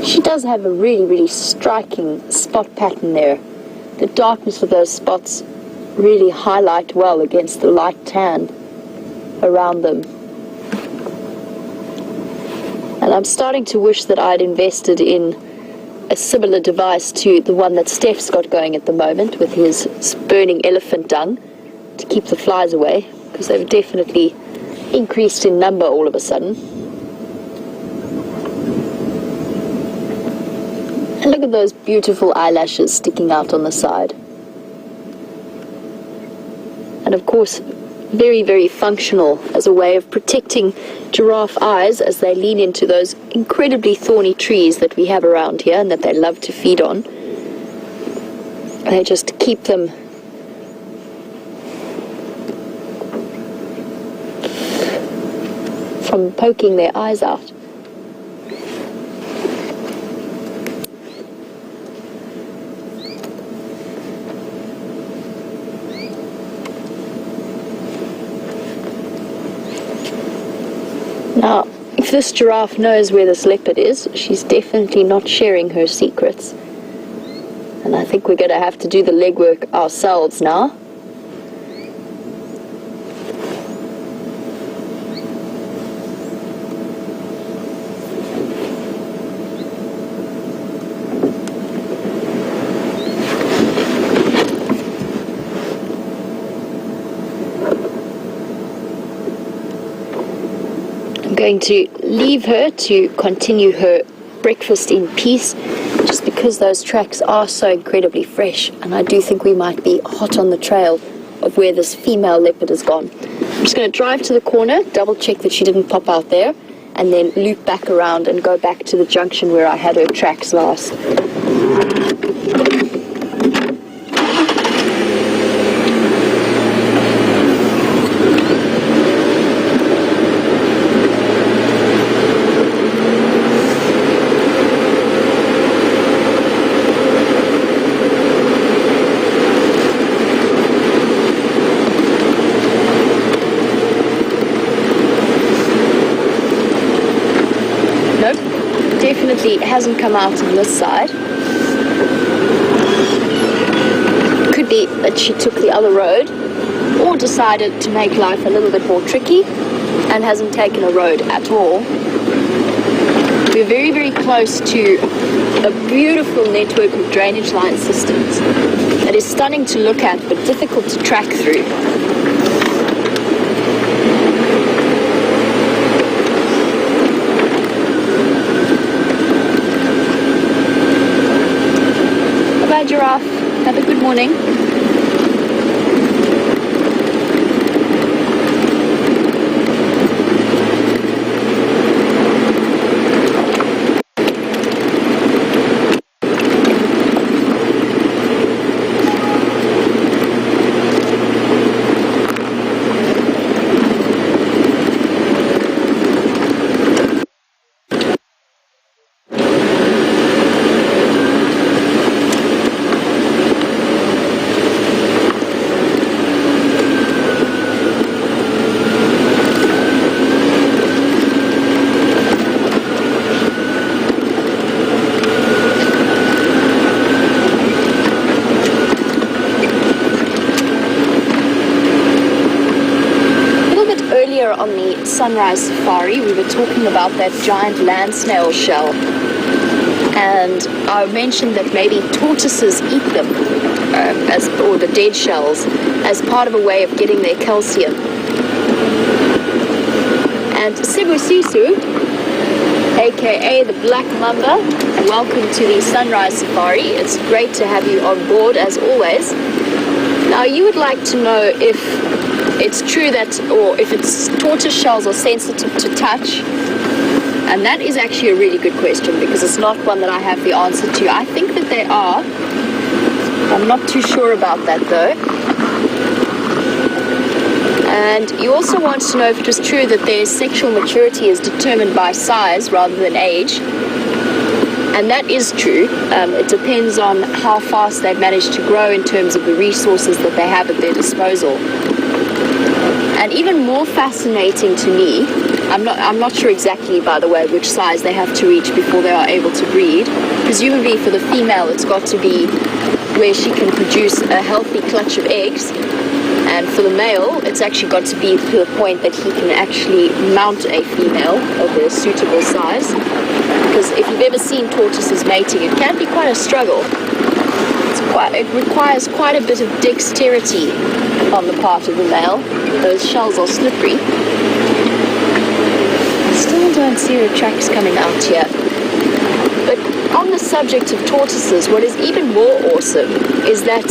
She does have a really, really striking spot pattern there. The darkness of those spots really highlight well against the light tan around them. And I'm starting to wish that I'd invested in a similar device to the one that Stef's got going at the moment with his burning elephant dung to keep the flies away, because they've definitely increased in number all of a sudden. And look at those beautiful eyelashes sticking out on the side. And of course, very, very functional as a way of protecting giraffe eyes as they lean into those incredibly thorny trees that we have around here and that they love to feed on. They just keep them from poking their eyes out. Now, if this giraffe knows where this leopard is, she's definitely not sharing her secrets. And I think we're going to have to do the legwork ourselves now. Going to leave her to continue her breakfast in peace, just because those tracks are so incredibly fresh, and I do think we might be hot on the trail of where this female leopard has gone. I'm just going to drive to the corner, double check that she didn't pop out there, and then loop back around and go back to the junction where I had her tracks last. Definitely hasn't come out on this side. Could be that she took the other road or decided to make life a little bit more tricky and hasn't taken a road at all. We're very, very close to a beautiful network of drainage line systems that is stunning to look at but difficult to track through. Giraffe, have a good morning. On the sunrise safari, we were talking about that giant land snail shell, and I mentioned that maybe tortoises eat them, or the dead shells, as part of a way of getting their calcium. And Sibusisu, aka the Black Mamba, welcome to the sunrise safari. It's great to have you on board as always. Now, you would like to know if it's true that, or if it's tortoise shells are sensitive to touch. And that is actually a really good question because it's not one that I have the answer to. I think that they are. I'm not too sure about that though. And you also want to know if it was true that their sexual maturity is determined by size rather than age. And that is true. It depends on how fast they've managed to grow in terms of the resources that they have at their disposal. And even more fascinating to me, I'm not sure exactly, by the way, which size they have to reach before they are able to breed. Presumably for the female, it's got to be where she can produce a healthy clutch of eggs. And for the male, it's actually got to be to the point that he can actually mount a female of a suitable size. Because if you've ever seen tortoises mating, it can be quite a struggle. It requires quite a bit of dexterity on the part of the male. Those shells are slippery. I still don't see the tracks coming out here. But on the subject of tortoises, what is even more awesome is that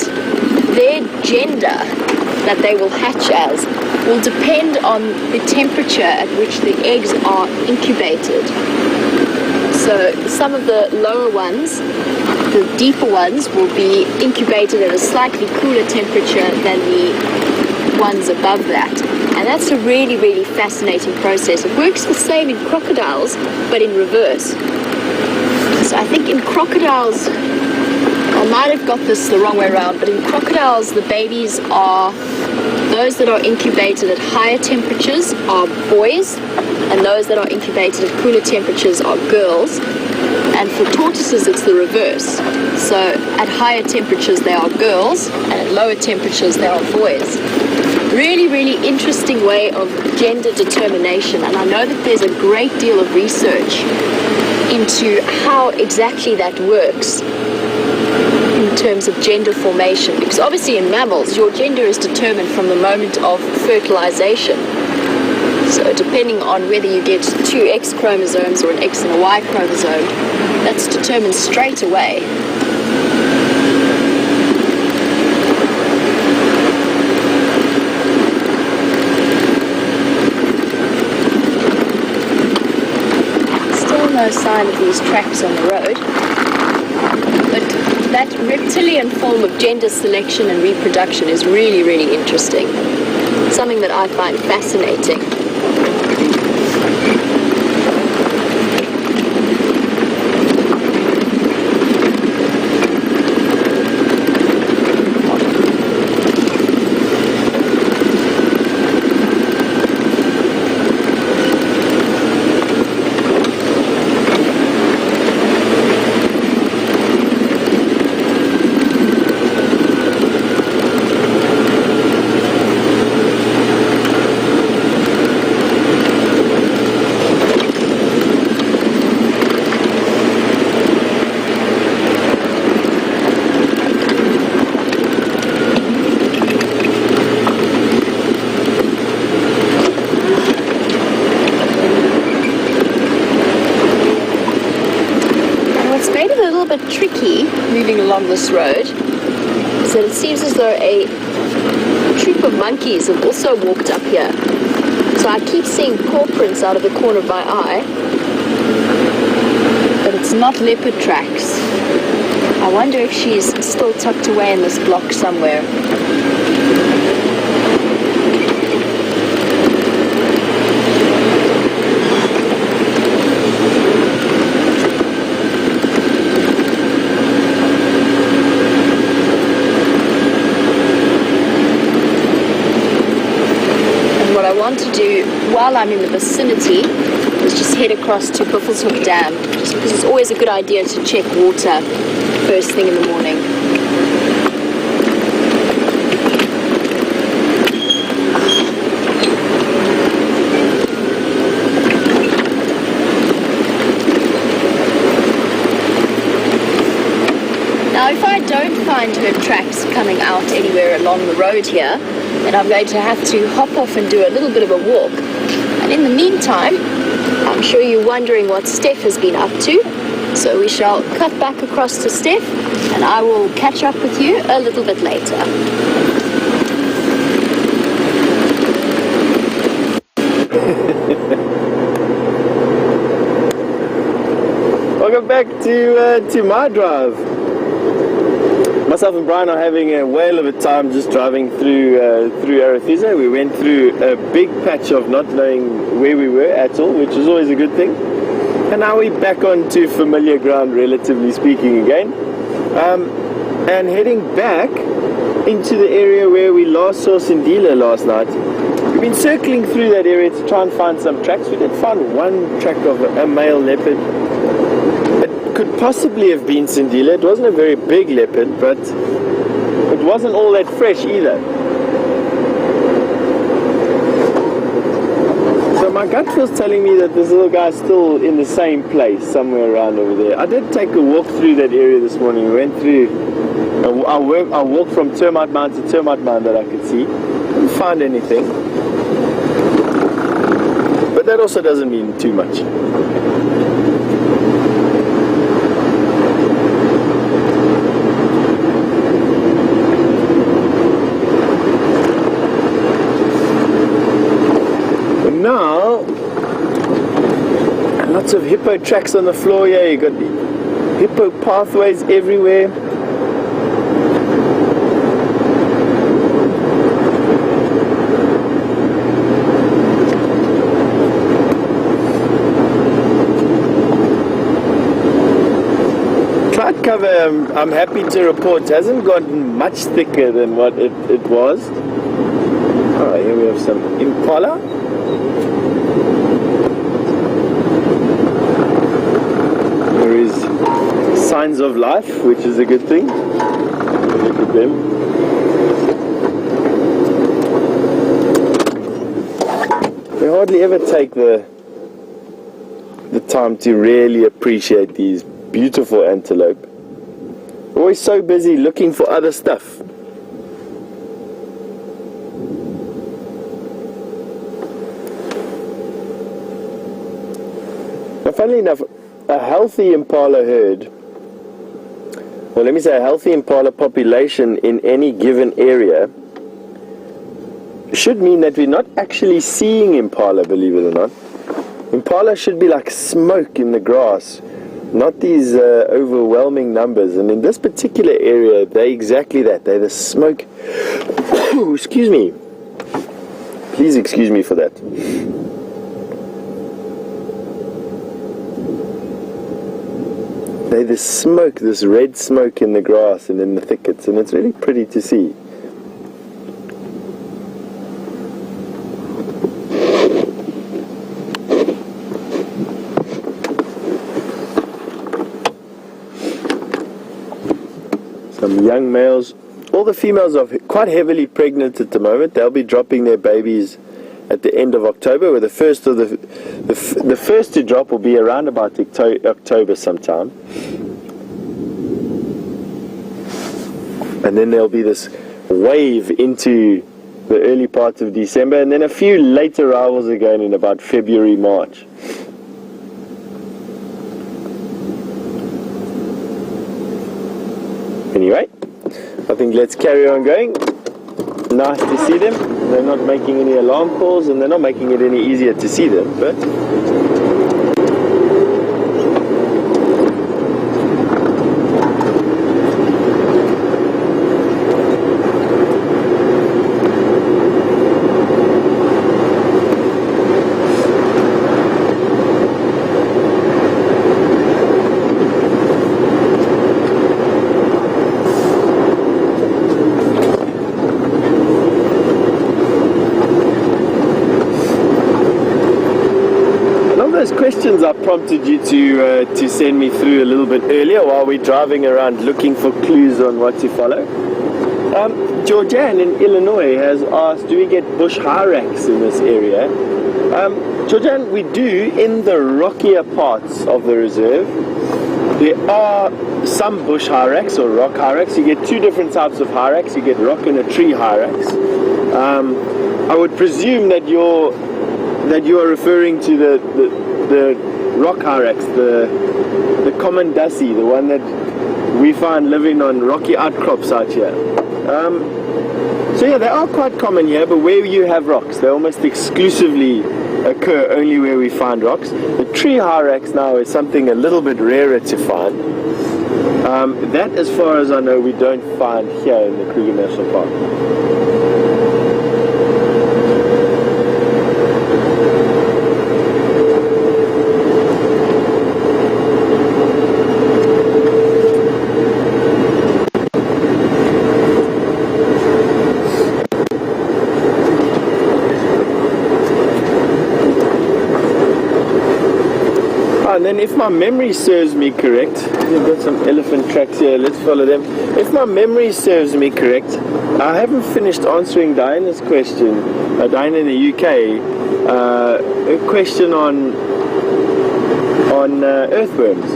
their gender that they will hatch as will depend on the temperature at which the eggs are incubated. So some of the lower ones, the deeper ones, will be incubated at a slightly cooler temperature than the ones above that. And that's a really, really fascinating process. It works the same in crocodiles, but in reverse. So I think in crocodiles, I might have got this the wrong way around, but in crocodiles, the babies are, those that are incubated at higher temperatures are boys, and those that are incubated at cooler temperatures are girls. And for tortoises, it's the reverse. So at higher temperatures, they are girls, and at lower temperatures, they are boys. Really, really interesting way of gender determination, and I know that there's a great deal of research into how exactly that works in terms of gender formation, because obviously in mammals your gender is determined from the moment of fertilization. So depending on whether you get two X chromosomes or an X and a Y chromosome, that's determined straight away. Still no sign of these tracks on the road, but that reptilian form of gender selection and reproduction is really, really interesting. Something that I find fascinating. Tricky moving along this road is that it seems as though a troop of monkeys have also walked up here. So I keep seeing paw prints out of the corner of my eye, but it's not leopard tracks. I wonder if she's still tucked away in this block somewhere. To do while I'm in the vicinity is just head across to Buffelshoek Dam, just because it's always a good idea to check water first thing in the morning. Now if I don't find her tracks coming out anywhere along the road here, then I'm going to have to hop off and do a little bit of a walk. And in the meantime, I'm sure you're wondering what Stef has been up to. So we shall cut back across to Stef, and I will catch up with you a little bit later. back to my drive. Myself and Bryan are having a whale of a time just driving through Arathusa. We went through a big patch of not knowing where we were at all, which is always a good thing. And now we're back onto familiar ground, relatively speaking, again. And heading back into the area where we last saw Sindila last night. We've been circling through that area to try and find some tracks. We did find one track of a male leopard. It could possibly have been Sindila. It wasn't a very big leopard, but it wasn't all that fresh either. So my gut feels telling me that this little guy's still in the same place, somewhere around over there. I did take a walk through that area this morning. We went through, I walked from termite mound to termite mound that I could see. Didn't find anything. But that also doesn't mean too much. But now, lots of hippo tracks on the floor here. You got the hippo pathways everywhere. Cover, I'm happy to report, hasn't gotten much thicker than what it was. Alright, here we have some impala. There is signs of life, which is a good thing. Look at them. We hardly ever take the time to really appreciate these beautiful antelope. Always so busy looking for other stuff. Now, funnily enough, a healthy impala herd, well, let me say a healthy impala population in any given area should mean that we're not actually seeing impala, believe it or not. Impala should be like smoke in the grass, not these overwhelming numbers. And in this particular area, they're exactly that. They're the smoke. Excuse me. Please excuse me for that. They're the smoke, this red smoke in the grass and in the thickets, and it's really pretty to see. Some young males. All the females are quite heavily pregnant at the moment. They'll be dropping their babies at the end of October, where the first to drop will be around about October sometime. And then there'll be this wave into the early part of December, and then a few late arrivals again in about February, March. Anyway, I think let's carry on going. Nice to see them. They're not making any alarm calls, and they're not making it any easier to see them, but questions I prompted you to send me through a little bit earlier while we're driving around looking for clues on what to follow. Georgianne in Illinois has asked, do we get bush hyrax in this area? Georgianne, we do in the rockier parts of the reserve. There are some bush hyrax or rock hyrax. You get two different types of hyrax. You get rock and a tree hyrax. I would presume that you are referring to the rock hyrax, the common dussie, the one that we find living on rocky outcrops out here. So yeah, they are quite common here, but where you have rocks, they're almost exclusively occur only where we find rocks. The tree hyrax now is something a little bit rarer to find. That, as far as I know, we don't find here in the Kruger National Park. And then, if my memory serves me correct, we've got some elephant tracks here, let's follow them. If my memory serves me correct, I haven't finished answering Diana's question, Diana in the UK, a question on earthworms.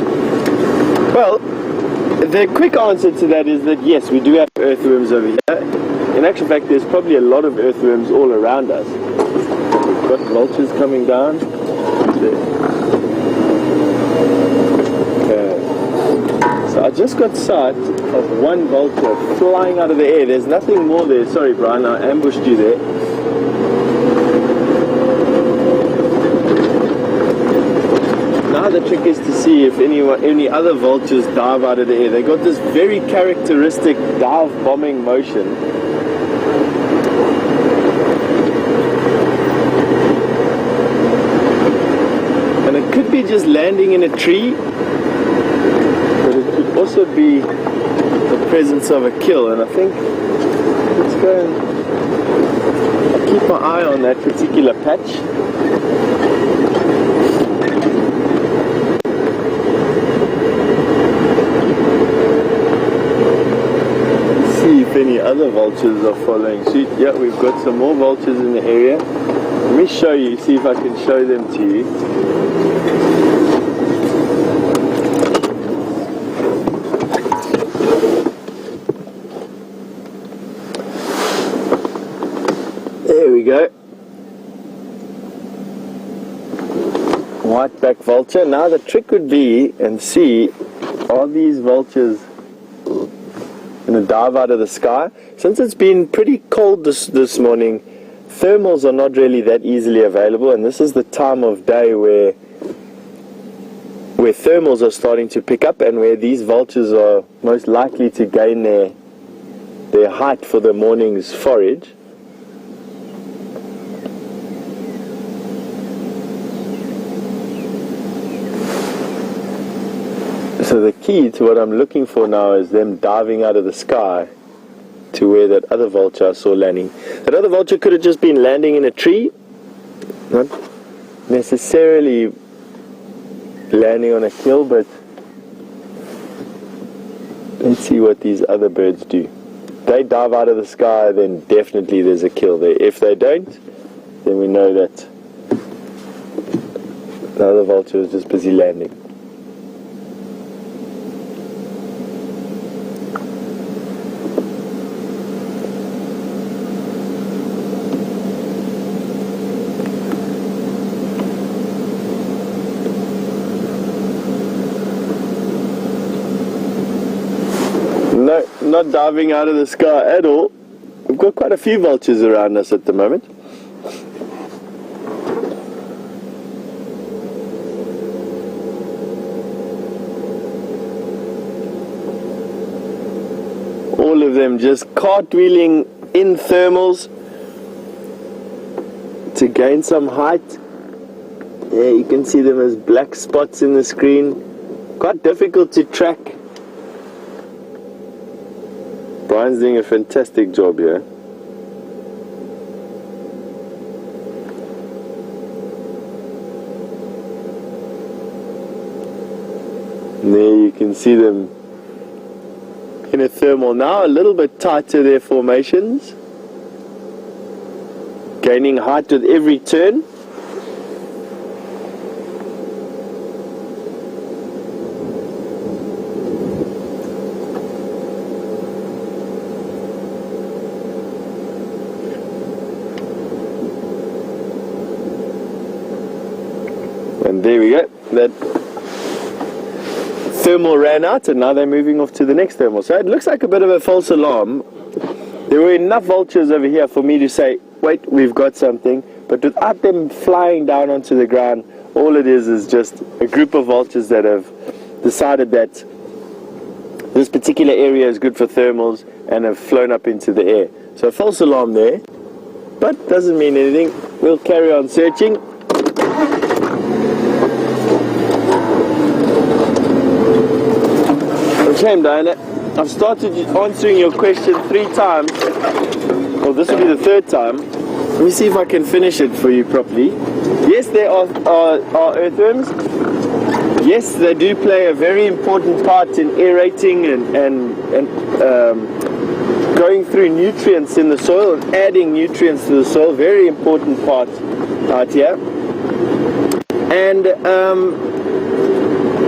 Well, the quick answer to that is that yes, we do have earthworms over here. In actual fact, there's probably a lot of earthworms all around us. We've got vultures coming down. So I just got sight of one vulture flying out of the air. There's nothing more there. Sorry, Brian, I ambushed you there. Now the trick is to see if any other vultures dive out of the air. They got this very characteristic dive bombing motion. And it could be just landing in a tree, also be the presence of a kill, and I think let's go and I'll keep my eye on that particular patch. See if any other vultures are following suit. Yeah, we've got some more vultures in the area. Let me show you, see if I can show them to you. There we go. Whiteback vulture. Now the trick would be, and see, are these vultures going to dive out of the sky? Since it's been pretty cold this morning, thermals are not really that easily available, and this is the time of day where thermals are starting to pick up and where these vultures are most likely to gain their height for the morning's forage. So the key to what I'm looking for now is them diving out of the sky to where that other vulture I saw landing. That other vulture could have just been landing in a tree, not necessarily landing on a kill, but let's see what these other birds do. If they dive out of the sky, then definitely there's a kill there. If they don't, then we know that the other vulture is just busy landing. No, not diving out of the sky at all. We've got quite a few vultures around us at the moment. All of them just cartwheeling in thermals to gain some height. Yeah, you can see them as black spots in the screen. Quite difficult to track. Brian's doing a fantastic job here. And there you can see them in a thermal now, a little bit tighter their formations. Gaining height with every turn. And there we go, that thermal ran out and now they're moving off to the next thermal. So it looks like a bit of a false alarm. There were enough vultures over here for me to say, wait, we've got something. But without them flying down onto the ground, all it is just a group of vultures that have decided that this particular area is good for thermals and have flown up into the air. So a false alarm there, but doesn't mean anything. We'll carry on searching. Okay, Diana, I've started answering your question 3 times. Well, this will be the 3rd time. Let me see if I can finish it for you properly. Yes, there are earthworms. Yes, they do play a very important part in aerating and going through nutrients in the soil and adding nutrients to the soil. Very important part out here. And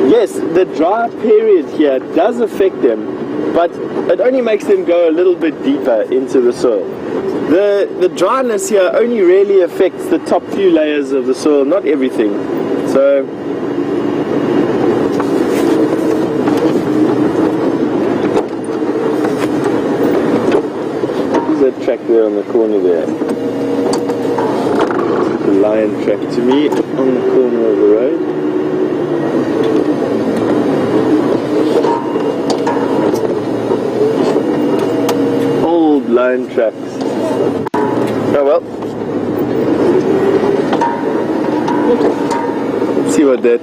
yes, the dry period here does affect them, but it only makes them go a little bit deeper into the soil. The dryness here only really affects the top few layers of the soil, not everything. So there's that track there on the corner there. The lion track to me on the corner of the road. Old lion tracks. Oh well. Let's see what that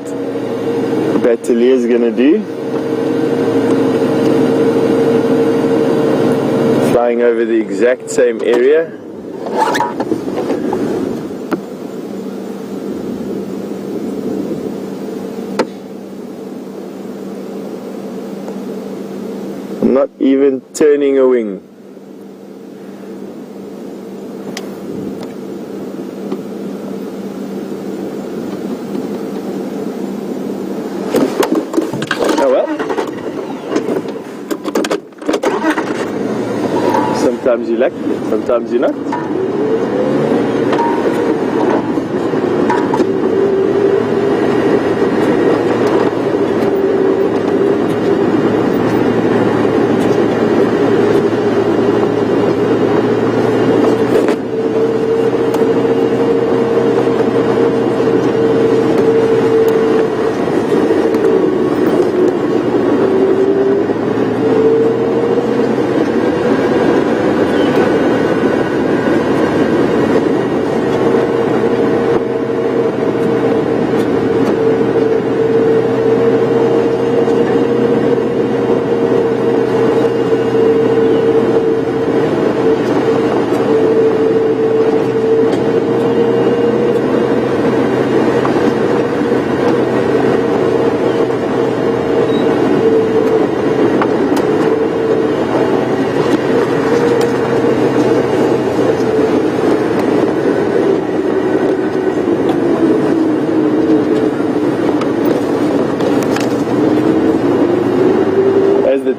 Bateleur is gonna do. Flying over the exact same area. Not even turning a wing. Oh well. Sometimes you like, sometimes you're not.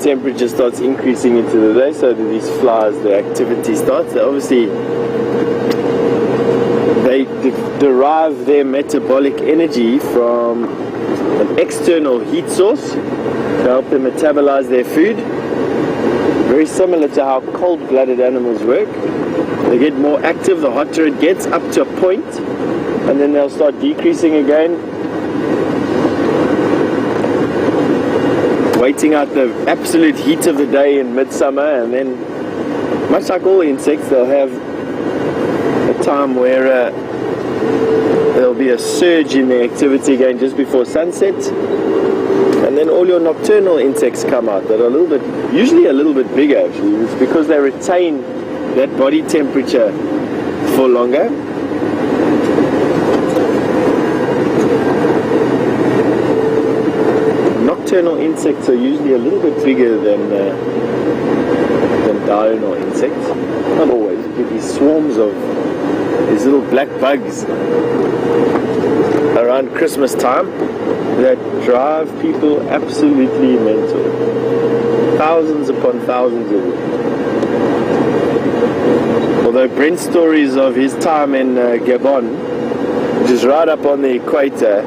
Temperature starts increasing into the day, so that these flies, the activity starts. Obviously, they derive their metabolic energy from an external heat source to help them metabolize their food. Very similar to how cold-blooded animals work. They get more active the hotter it gets, up to a point, and then they'll start decreasing again, waiting out the absolute heat of the day in midsummer, and then, much like all insects, they'll have a time where there'll be a surge in their activity again just before sunset, and then all your nocturnal insects come out that are usually a little bit bigger actually. It's because they retain that body temperature for longer. Nocturnal insects are usually a little bit bigger than diurnal insects. Not always. You get these swarms of these little black bugs around Christmas time that drive people absolutely mental. Thousands upon thousands of them. Although Brent's stories of his time in Gabon, which is right up on the equator,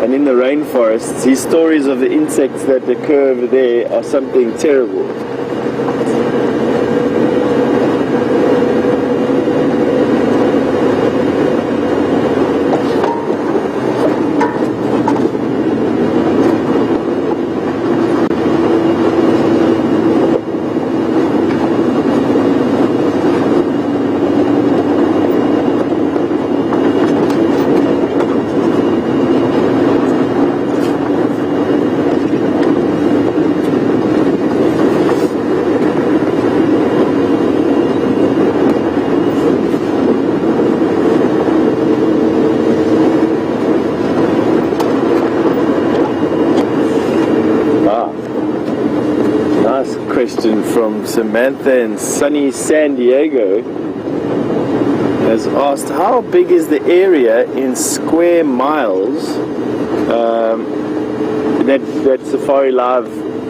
and in the rainforests, his stories of the insects that occur over there are something terrible. question from Samantha in sunny San Diego. Has asked, how big is the area in square miles that Safari Live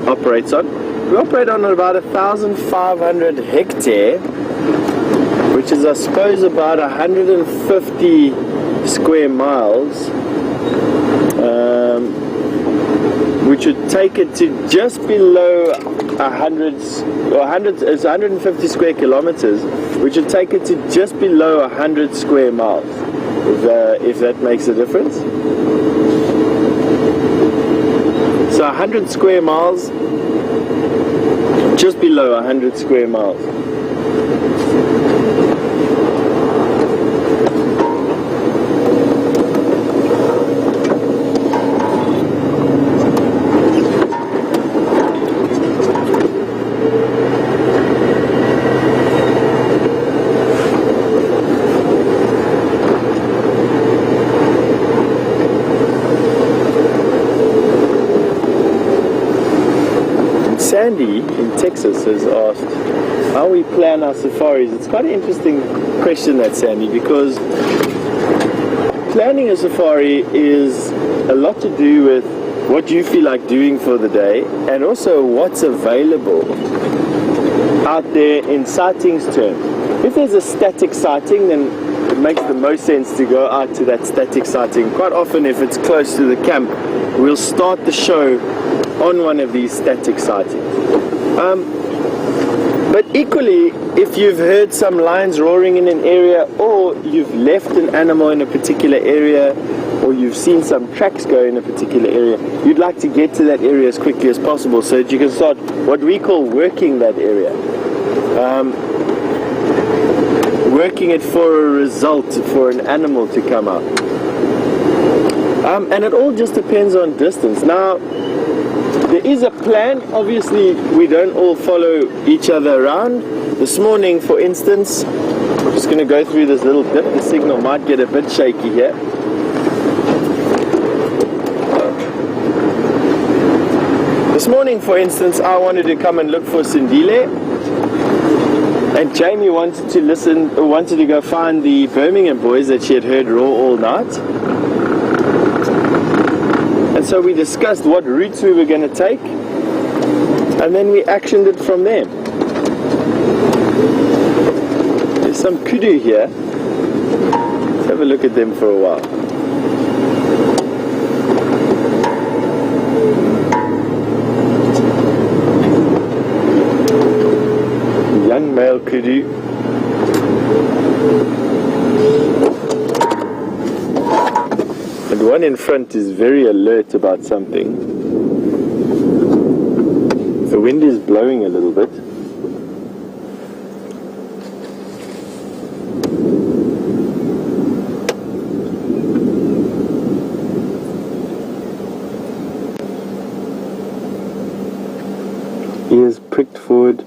operates on? We operate on about 1,500 hectare, which is I suppose about 150 square miles, which would take it to just below 150 square kilometers, which would take it to just below 100 square miles, if that makes a difference. So 100 square miles, just below 100 square miles. Sandy in Texas has asked how we plan our safaris. It's quite an interesting question, that, Sandy, because planning a safari is a lot to do with what you feel like doing for the day and also what's available out there in sightings terms. If there's a static sighting, then it makes the most sense to go out to that static sighting. Quite often, if it's close to the camp, we'll start the show on one of these static sightings. But equally, if you've heard some lions roaring in an area, or you've left an animal in a particular area, or you've seen some tracks go in a particular area, you'd like to get to that area as quickly as possible so that you can start what we call working that area. Working it for a result, for an animal to come out. And it all just depends on distance. Now, there is a plan. Obviously, we don't all follow each other around. This morning, for instance, I'm just going to go through this little dip. The signal might get a bit shaky here. This morning, for instance, I wanted to come and look for Sindile, and Jamie wanted to go find the Birmingham Boys that she had heard roar all night. And so we discussed what routes we were going to take, and then we actioned it from there. There's some kudu here. Let's have a look at them for a while. Young male kudu. And one in front is very alert about something. The wind is blowing a little bit. Ears pricked forward.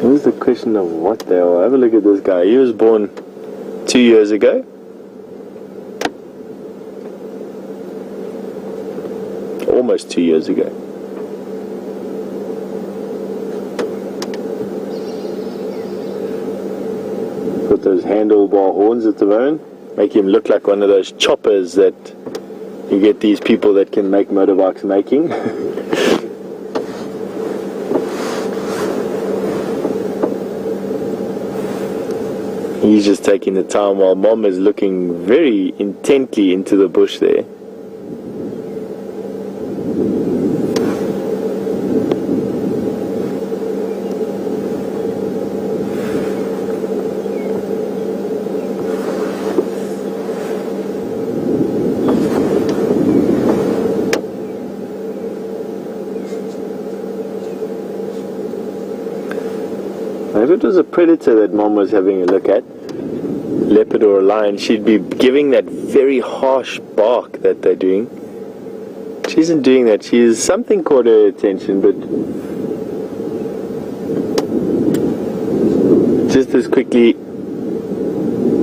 Here's the question of what they are. Have a look at this guy. He was born 2 years ago. Almost 2 years ago. Got those handlebar horns at the bone. Make him look like one of those choppers that you get these people that can make motorbikes making. He's just taking the time while Mom is looking very intently into the bush there. If it was a predator that Mom was having a look at, leopard or a lion, she'd be giving that very harsh bark that they're doing. She isn't doing that. Something caught her attention, but just as quickly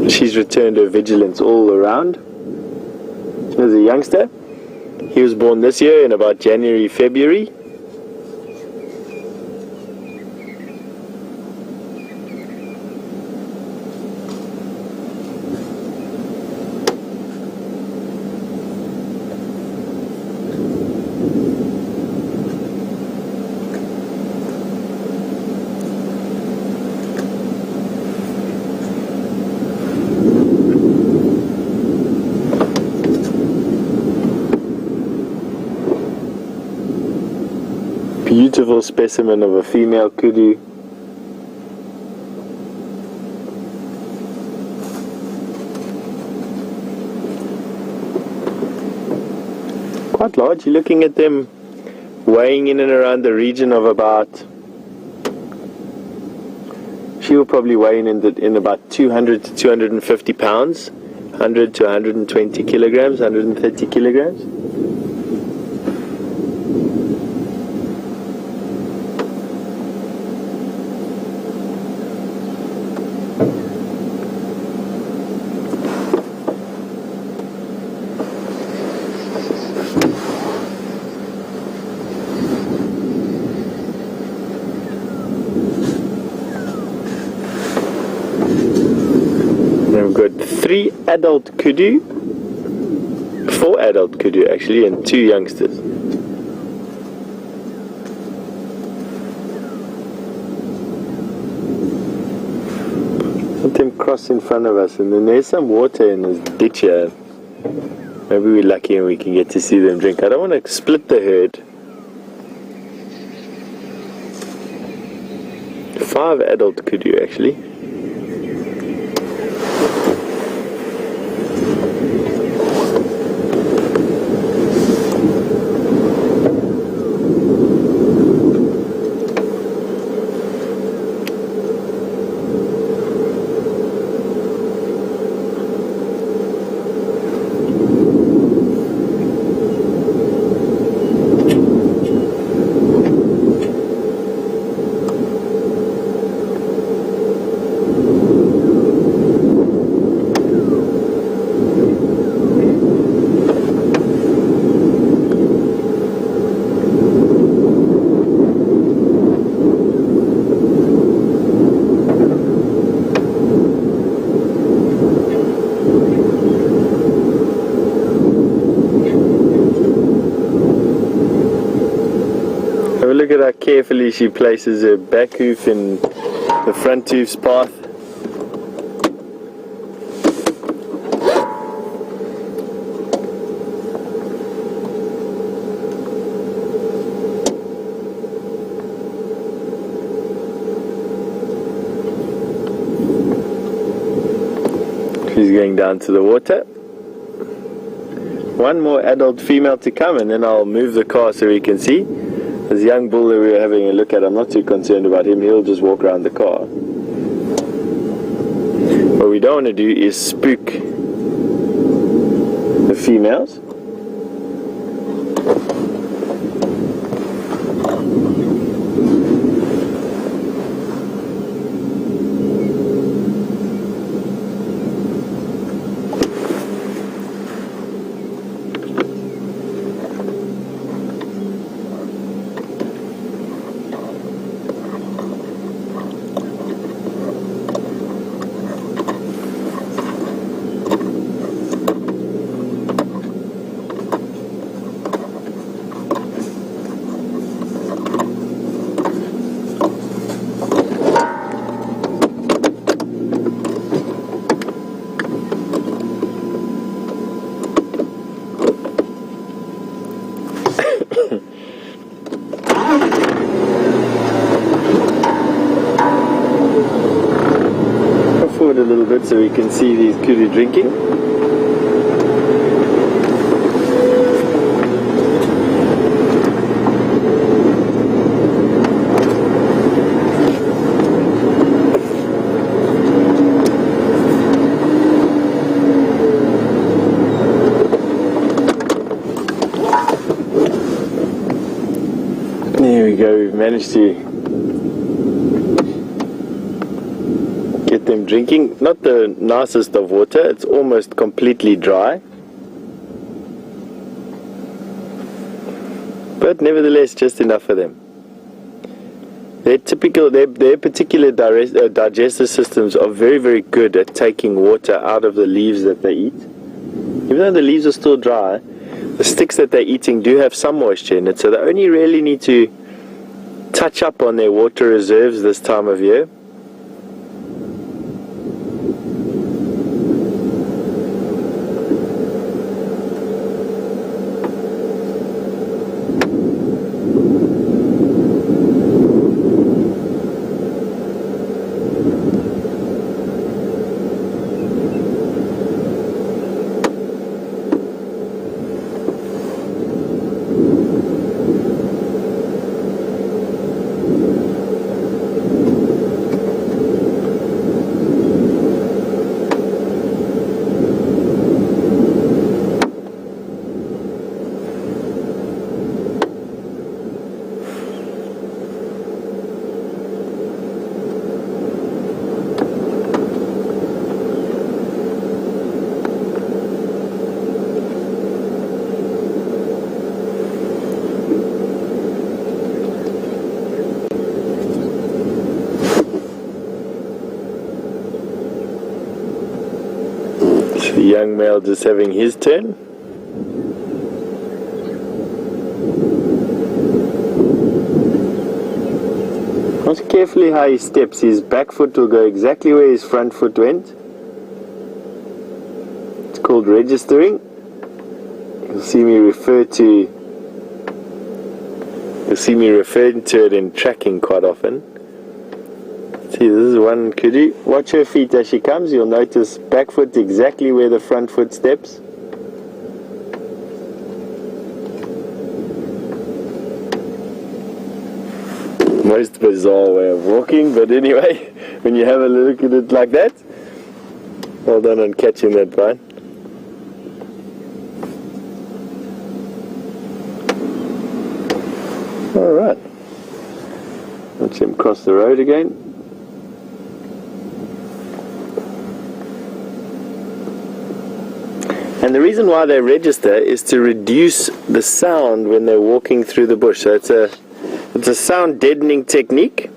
she's returned her vigilance all around. There's a youngster. He was born this year in about January, February. Beautiful specimen of a female kudu. Quite large. You're looking at them weighing in and around the region of about, she will probably weigh in about 200 to 250 pounds, 100 to 120 kilograms, 130 kilograms. We've got 4 adult kudu actually, and 2 youngsters. Let them cross in front of us, and then there's some water in this ditch here. Maybe we're lucky and we can get to see them drink. I don't want to split the herd. 5 adult kudu actually. Look at how carefully she places her back hoof in the front hoof's path. She's going down to the water. One more adult female to come, and then I'll move the car so we can see. This young bull that we were having a look at, I'm not too concerned about him. He'll just walk around the car. What we don't want to do is spook the females. Forward a little bit so we can see these kudu drinking. managed to get them drinking. Not the nicest of water, it's almost completely dry. But nevertheless, just enough for them. Their particular digestive systems are very, very good at taking water out of the leaves that they eat. Even though the leaves are still dry, the sticks that they're eating do have some moisture in it, so they only really need to touch up on their water reserves this time of year. The young male just having his turn. Watch carefully how he steps. His back foot will go exactly where his front foot went. It's called registering. You'll see me referring to it in tracking quite often. See, this is one kudu. Watch her feet as she comes. You'll notice back foot exactly where the front foot steps. Most bizarre way of walking, but anyway, when you have a look at it like that, well done on catching that, Bryan. Alright. Watch him cross the road again. And the reason why they register is to reduce the sound when they're walking through the bush. So it's a sound deadening technique.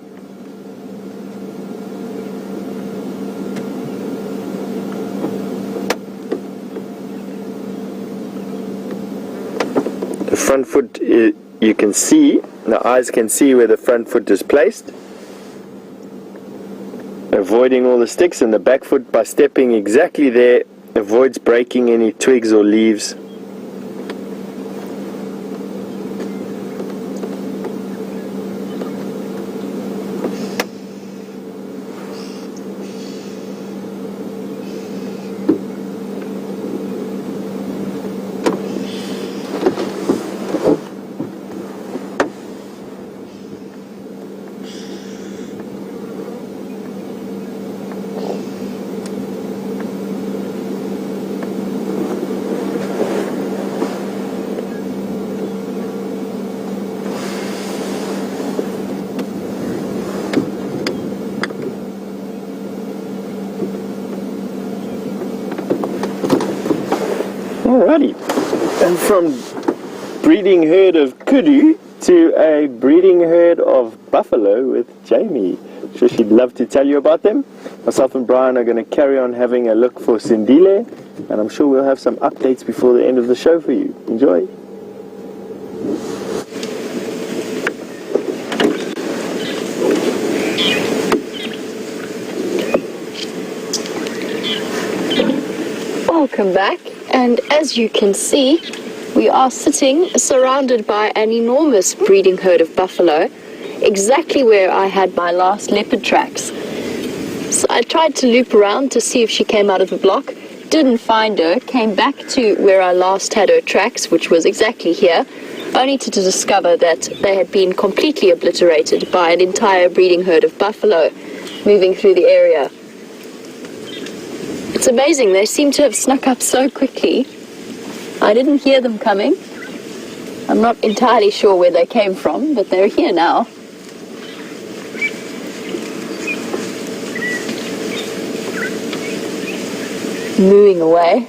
The front foot, you can see, the eyes can see where the front foot is placed, avoiding all the sticks, and the back foot, by stepping exactly there, avoids breaking any twigs or leaves. Alrighty, and from breeding herd of kudu to a breeding herd of buffalo with Jamie. Sure, she'd love to tell you about them. Myself and Bryan are going to carry on having a look for Sindile, and I'm sure we'll have some updates before the end of the show for you. Enjoy. Welcome back, and as you can see, we are sitting surrounded by an enormous breeding herd of buffalo, exactly where I had my last leopard tracks. So I tried to loop around to see if she came out of the block, didn't find her, came back to where I last had her tracks, which was exactly here, only to discover that they had been completely obliterated by an entire breeding herd of buffalo moving through the area. It's amazing, they seem to have snuck up so quickly. I didn't hear them coming. I'm not entirely sure where they came from, but they're here now. mooing away.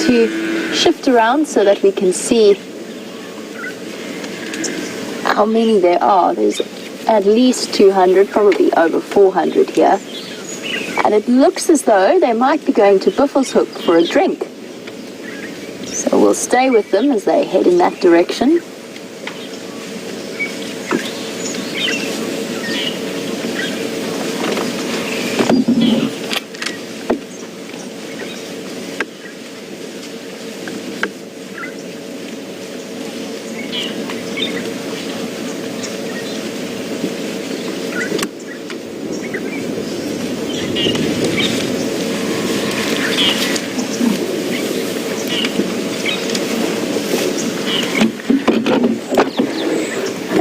To shift around so that we can see how many there are. There's at least 200, probably over 400 here. And it looks as though they might be going to Buffelshoek for a drink. So we'll stay with them as they head in that direction.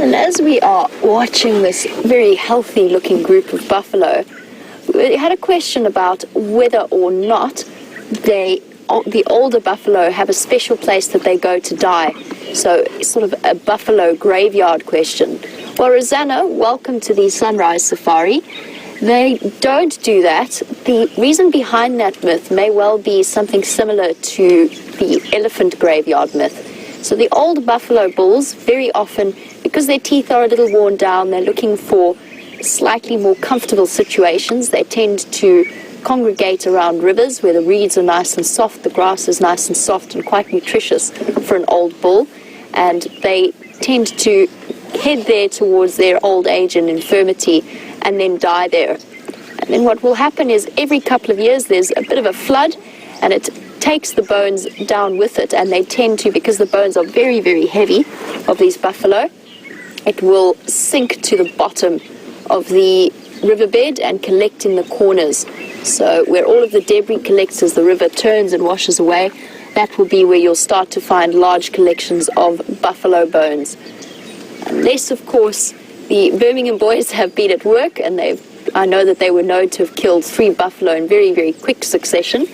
As we are watching this very healthy looking group of buffalo, we had a question about whether or not the older buffalo have a special place that they go to die. So sort of a buffalo graveyard question. Well, Rosanna, welcome to the Sunrise Safari. They don't do that. The reason behind that myth may well be something similar to the elephant graveyard myth. So the old buffalo bulls, very often, because their teeth are a little worn down, they're looking for slightly more comfortable situations. They tend to congregate around rivers where the reeds are nice and soft, the grass is nice and soft and quite nutritious for an old bull. And they tend to head there towards their old age and infirmity and then die there. And then what will happen is every couple of years there's a bit of a flood and it takes the bones down with it, and they tend to, because the bones are very, very heavy of these buffalo, it will sink to the bottom of the riverbed and collect in the corners. So where all of the debris collects as the river turns and washes away, that will be where you'll start to find large collections of buffalo bones. Unless, of course, the Birmingham Boys have been at work, and I know that they were known to have killed 3 buffalo in very, very quick succession.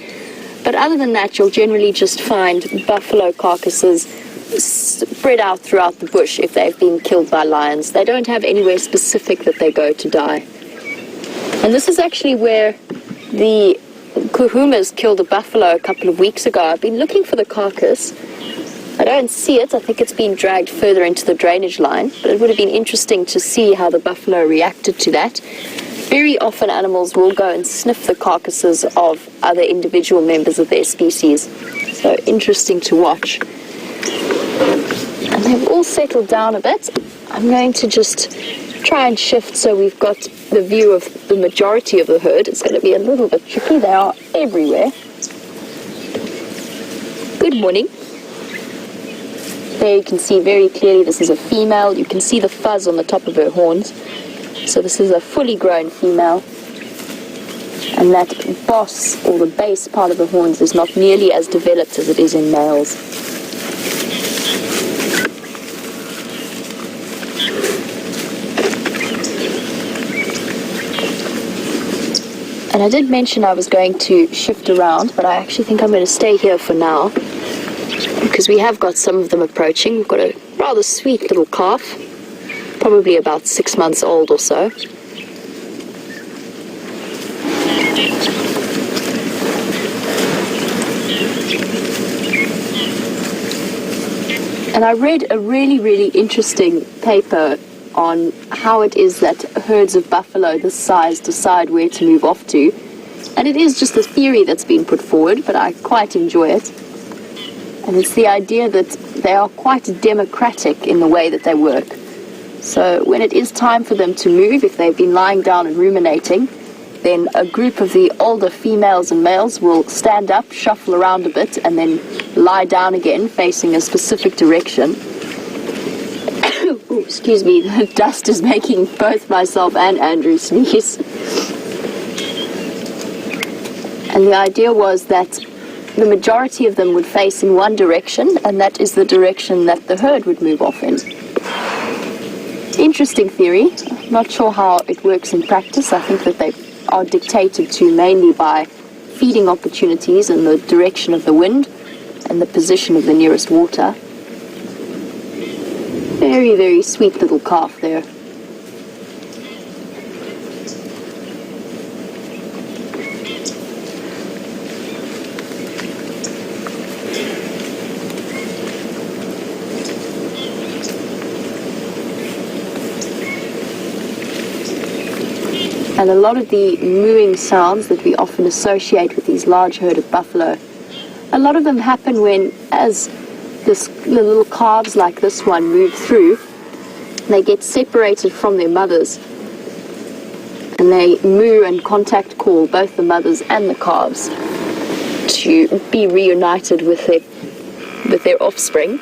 But other than that, you'll generally just find buffalo carcasses spread out throughout the bush if they've been killed by lions. They don't have anywhere specific that they go to die. And this is actually where the Kuhumas killed a buffalo a couple of weeks ago. I've been looking for the carcass. I don't see it. I think it's been dragged further into the drainage line. But it would have been interesting to see how the buffalo reacted to that. Very often animals will go and sniff the carcasses of other individual members of their species. So interesting to watch. And they've all settled down a bit. I'm going to just try and shift so we've got the view of the majority of the herd. It's going to be a little bit tricky. They are everywhere. Good morning. There you can see very clearly this is a female. You can see the fuzz on the top of her horns. So this is a fully grown female, and that boss, or the base part of the horns, is not nearly as developed as it is in males. And I did mention I was going to shift around, but I actually think I'm going to stay here for now, because we have got some of them approaching. We've got a rather sweet little calf, probably about 6 months old or so. And I read a really, really interesting paper on how it is that herds of buffalo this size decide where to move off to. And it is just a theory that's been put forward, but I quite enjoy it. And it's the idea that they are quite democratic in the way that they work. So when it is time for them to move, if they've been lying down and ruminating, then a group of the older females and males will stand up, shuffle around a bit, and then lie down again, facing a specific direction. Ooh, excuse me, the dust is making both myself and Andrew sneeze. And the idea was that the majority of them would face in one direction, and that is the direction that the herd would move off in. Interesting theory. Not sure how it works in practice. I think that they are dictated to mainly by feeding opportunities and the direction of the wind and the position of the nearest water. Very, very sweet little calf there. And a lot of the mooing sounds that we often associate with these large herd of buffalo, a lot of them happen when, as the little calves like this one move through, they get separated from their mothers, and they moo and contact call both the mothers and the calves to be reunited with their offspring.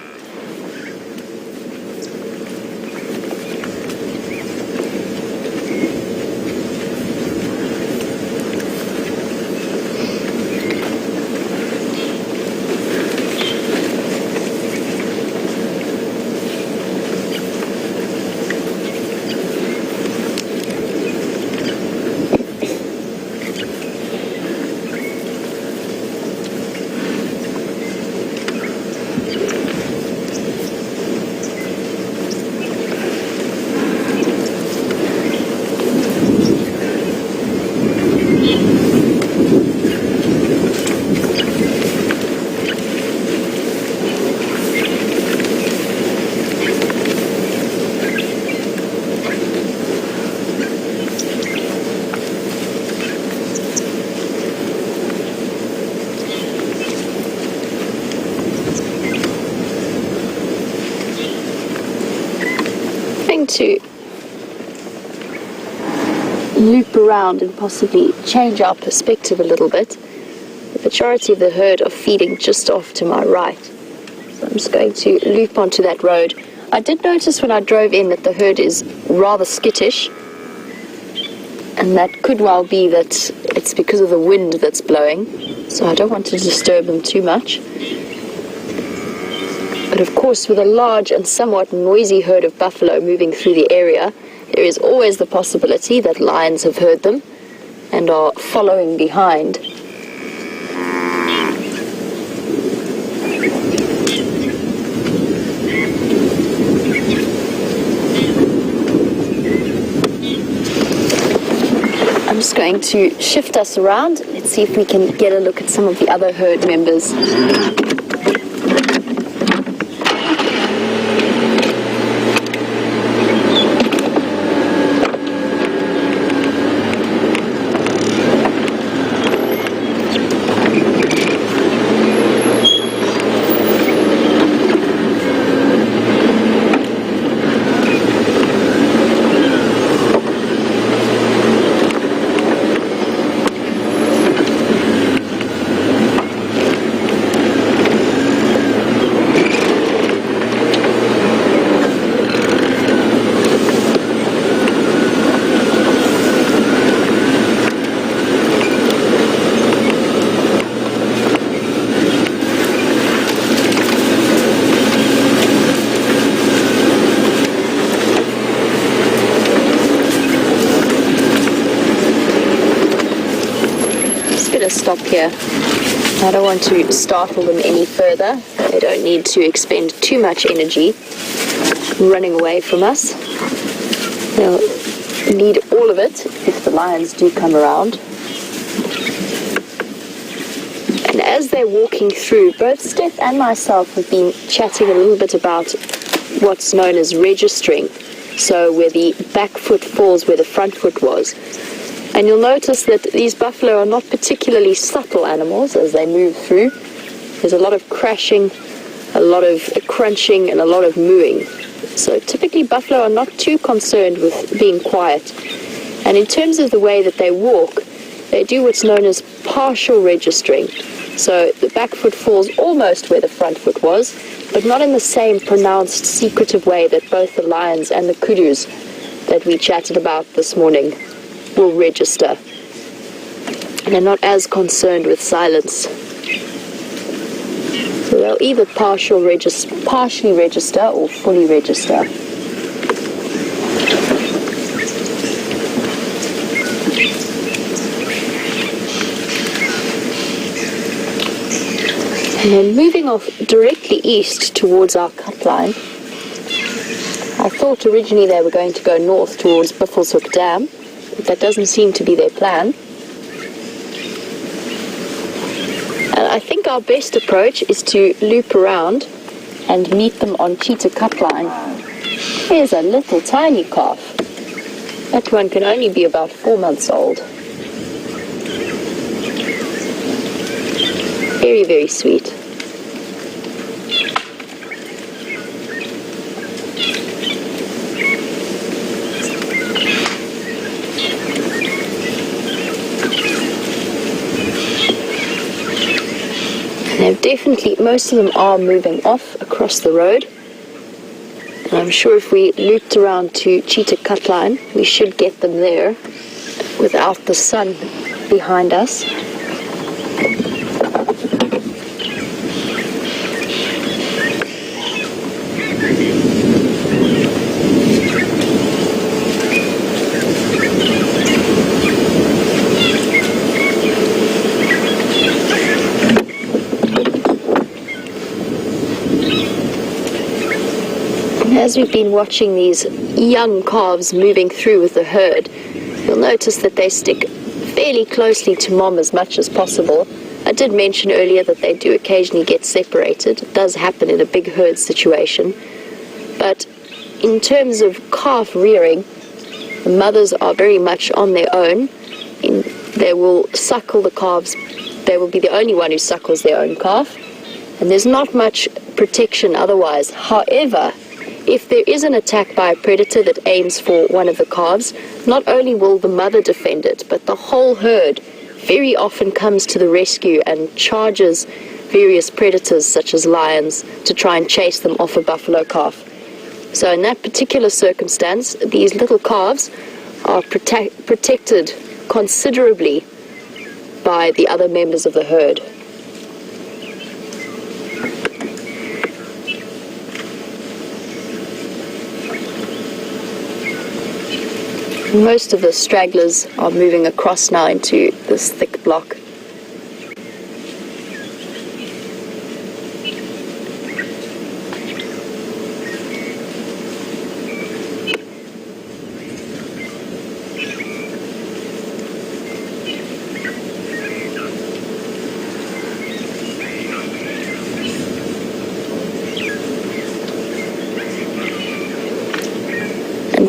To loop around and possibly change our perspective a little bit. The majority of the herd are feeding just off to my right, so I'm just going to loop onto that road. I did notice when I drove in that the herd is rather skittish, and that could well be that it's because of the wind that's blowing, so I don't want to disturb them too much. But of course, with a large and somewhat noisy herd of buffalo moving through the area, there is always the possibility that lions have heard them and are following behind. I'm just going to shift us around. Let's see if we can get a look at some of the other herd members. Stop here. I don't want to startle them any further. They don't need to expend too much energy running away from us. They'll need all of it if the lions do come around. And as they're walking through, both Stef and myself have been chatting a little bit about what's known as registering. So where the back foot falls where the front foot was. And you'll notice that these buffalo are not particularly subtle animals as they move through. There's a lot of crashing, a lot of crunching, and a lot of mooing. So typically buffalo are not too concerned with being quiet. And in terms of the way that they walk, they do what's known as partial registering. So the back foot falls almost where the front foot was, but not in the same pronounced secretive way that both the lions and the kudus that we chatted about this morning will register, and they're not as concerned with silence. So they'll either partially register or fully register. And then moving off directly east towards our cut line. I thought originally they were going to go north towards Buffelshoek Dam, but that doesn't seem to be their plan. And I think our best approach is to loop around and meet them on Cheetah Cut Line. Here's a little tiny calf. That one can only be about 4 months old. Very, very sweet. They've definitely, most of them are moving off across the road. And I'm sure if we looped around to Cheetah Cut Line, we should get them there without the sun behind us. As we've been watching these young calves moving through with the herd, you'll notice that they stick fairly closely to mom as much as possible. I did mention earlier that they do occasionally get separated. It does happen in a big herd situation. But in terms of calf rearing, the mothers are very much on their own. They will suckle the calves. They will be the only one who suckles their own calf. And there's not much protection otherwise. However, if there is an attack by a predator that aims for one of the calves, not only will the mother defend it, but the whole herd very often comes to the rescue and charges various predators such as lions to try and chase them off a buffalo calf. So in that particular circumstance, these little calves are protected considerably by the other members of the herd. Most of the stragglers are moving across now into this thick block.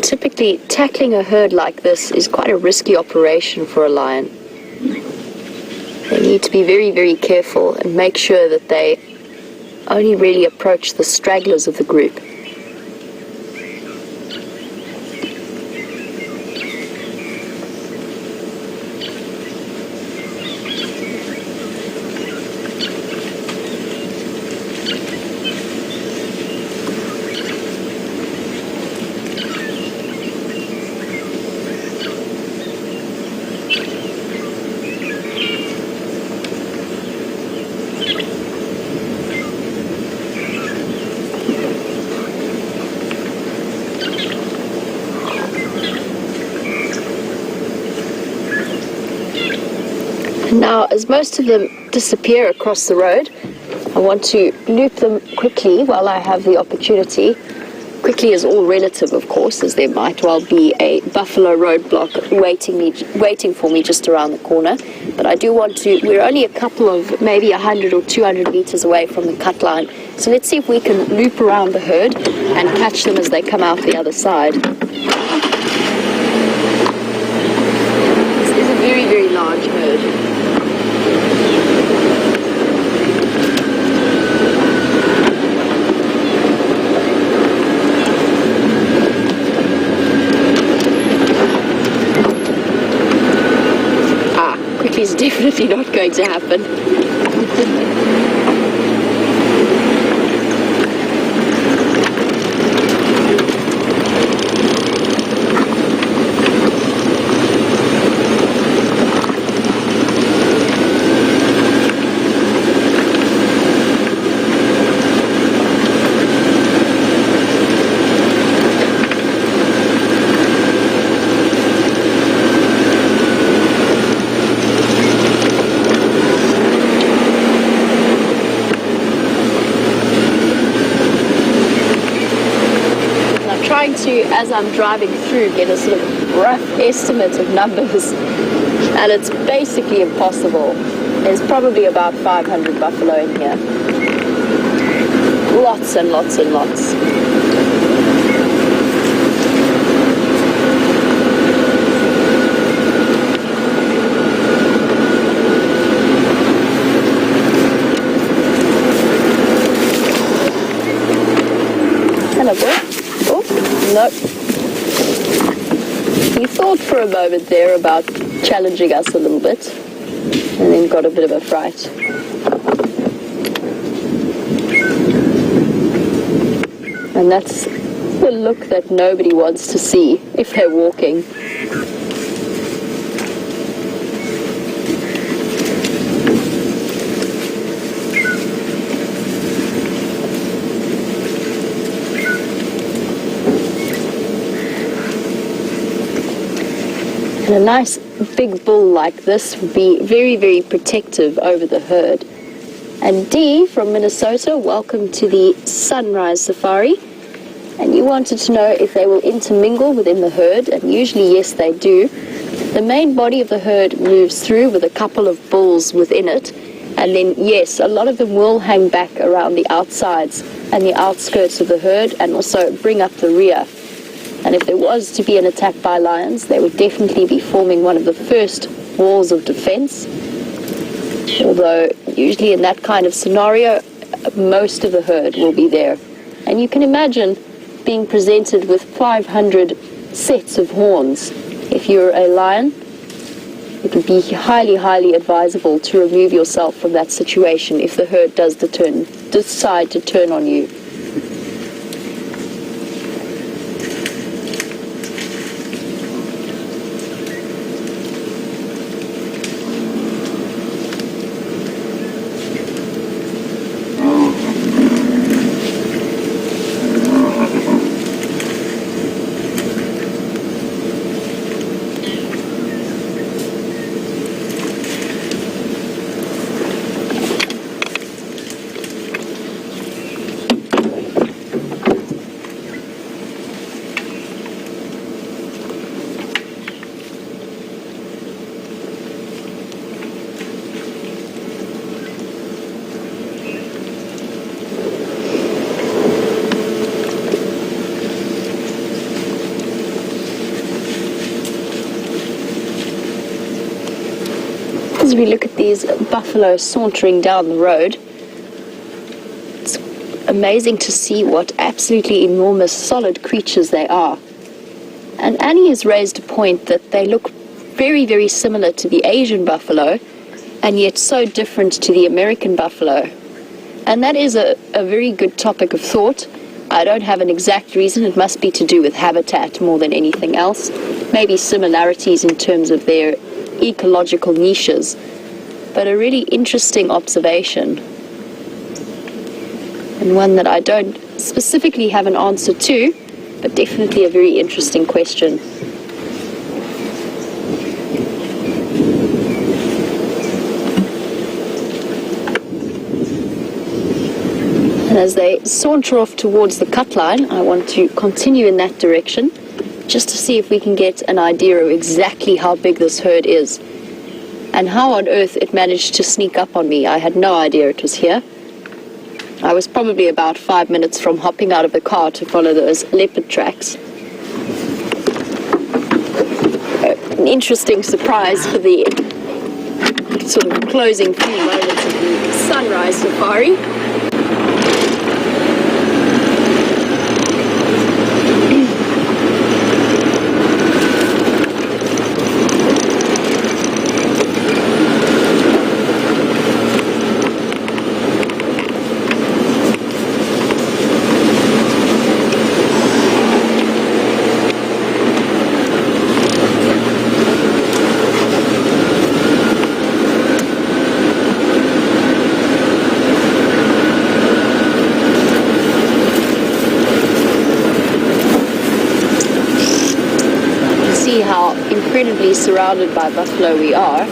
Typically, tackling a herd like this is quite a risky operation for a lion. They need to be very, very careful and make sure that they only really approach the stragglers of the group. Now, as most of them disappear across the road, I want to loop them quickly while I have the opportunity. Quickly is all relative, of course, as there might well be a buffalo roadblock waiting for me just around the corner. But I do want to, we're only a couple of maybe 100 or 200 meters away from the cut line. So let's see if we can loop around the herd and catch them as they come out the other side. This is a very, very large herd. Is definitely not going to happen. as I'm driving through, get a sort of rough estimate of numbers, and it's basically impossible. There's probably about 500 buffalo in here. Lots and lots and lots. Hello, boy. Oh, no. You thought for a moment there about challenging us a little bit, and then got a bit of a fright. And that's the look that nobody wants to see if they're walking. And a nice big bull like this would be very, very protective over the herd. And Dee from Minnesota, welcome to the Sunrise Safari. And you wanted to know if they will intermingle within the herd, and usually yes they do. The main body of the herd moves through with a couple of bulls within it, and then yes, a lot of them will hang back around the outsides and the outskirts of the herd, and also bring up the rear. And if there was to be an attack by lions, they would definitely be forming one of the first walls of defense. Although usually in that kind of scenario, most of the herd will be there. And you can imagine being presented with 500 sets of horns. If you're a lion, it would be highly, highly advisable to remove yourself from that situation if the herd does decide to turn on you. As we look at these buffalo sauntering down the road, it's amazing to see what absolutely enormous solid creatures they are. And Annie has raised a point that they look very, very similar to the Asian buffalo, and yet so different to the American buffalo. And that is a very good topic of thought. I don't have an exact reason. It must be to do with habitat more than anything else. Maybe similarities in terms of their ecological niches, but a really interesting observation, and one that I don't specifically have an answer to, but definitely a very interesting question. And as they saunter off towards the cut line, I want to continue in that direction, just to see if we can get an idea of exactly how big this herd is, and how on earth it managed to sneak up on me. I had no idea it was here. I was probably about 5 minutes from hopping out of the car to follow those leopard tracks. An interesting surprise for the sort of closing few moments of the Sunrise Safari. Incredibly surrounded by buffalo we are.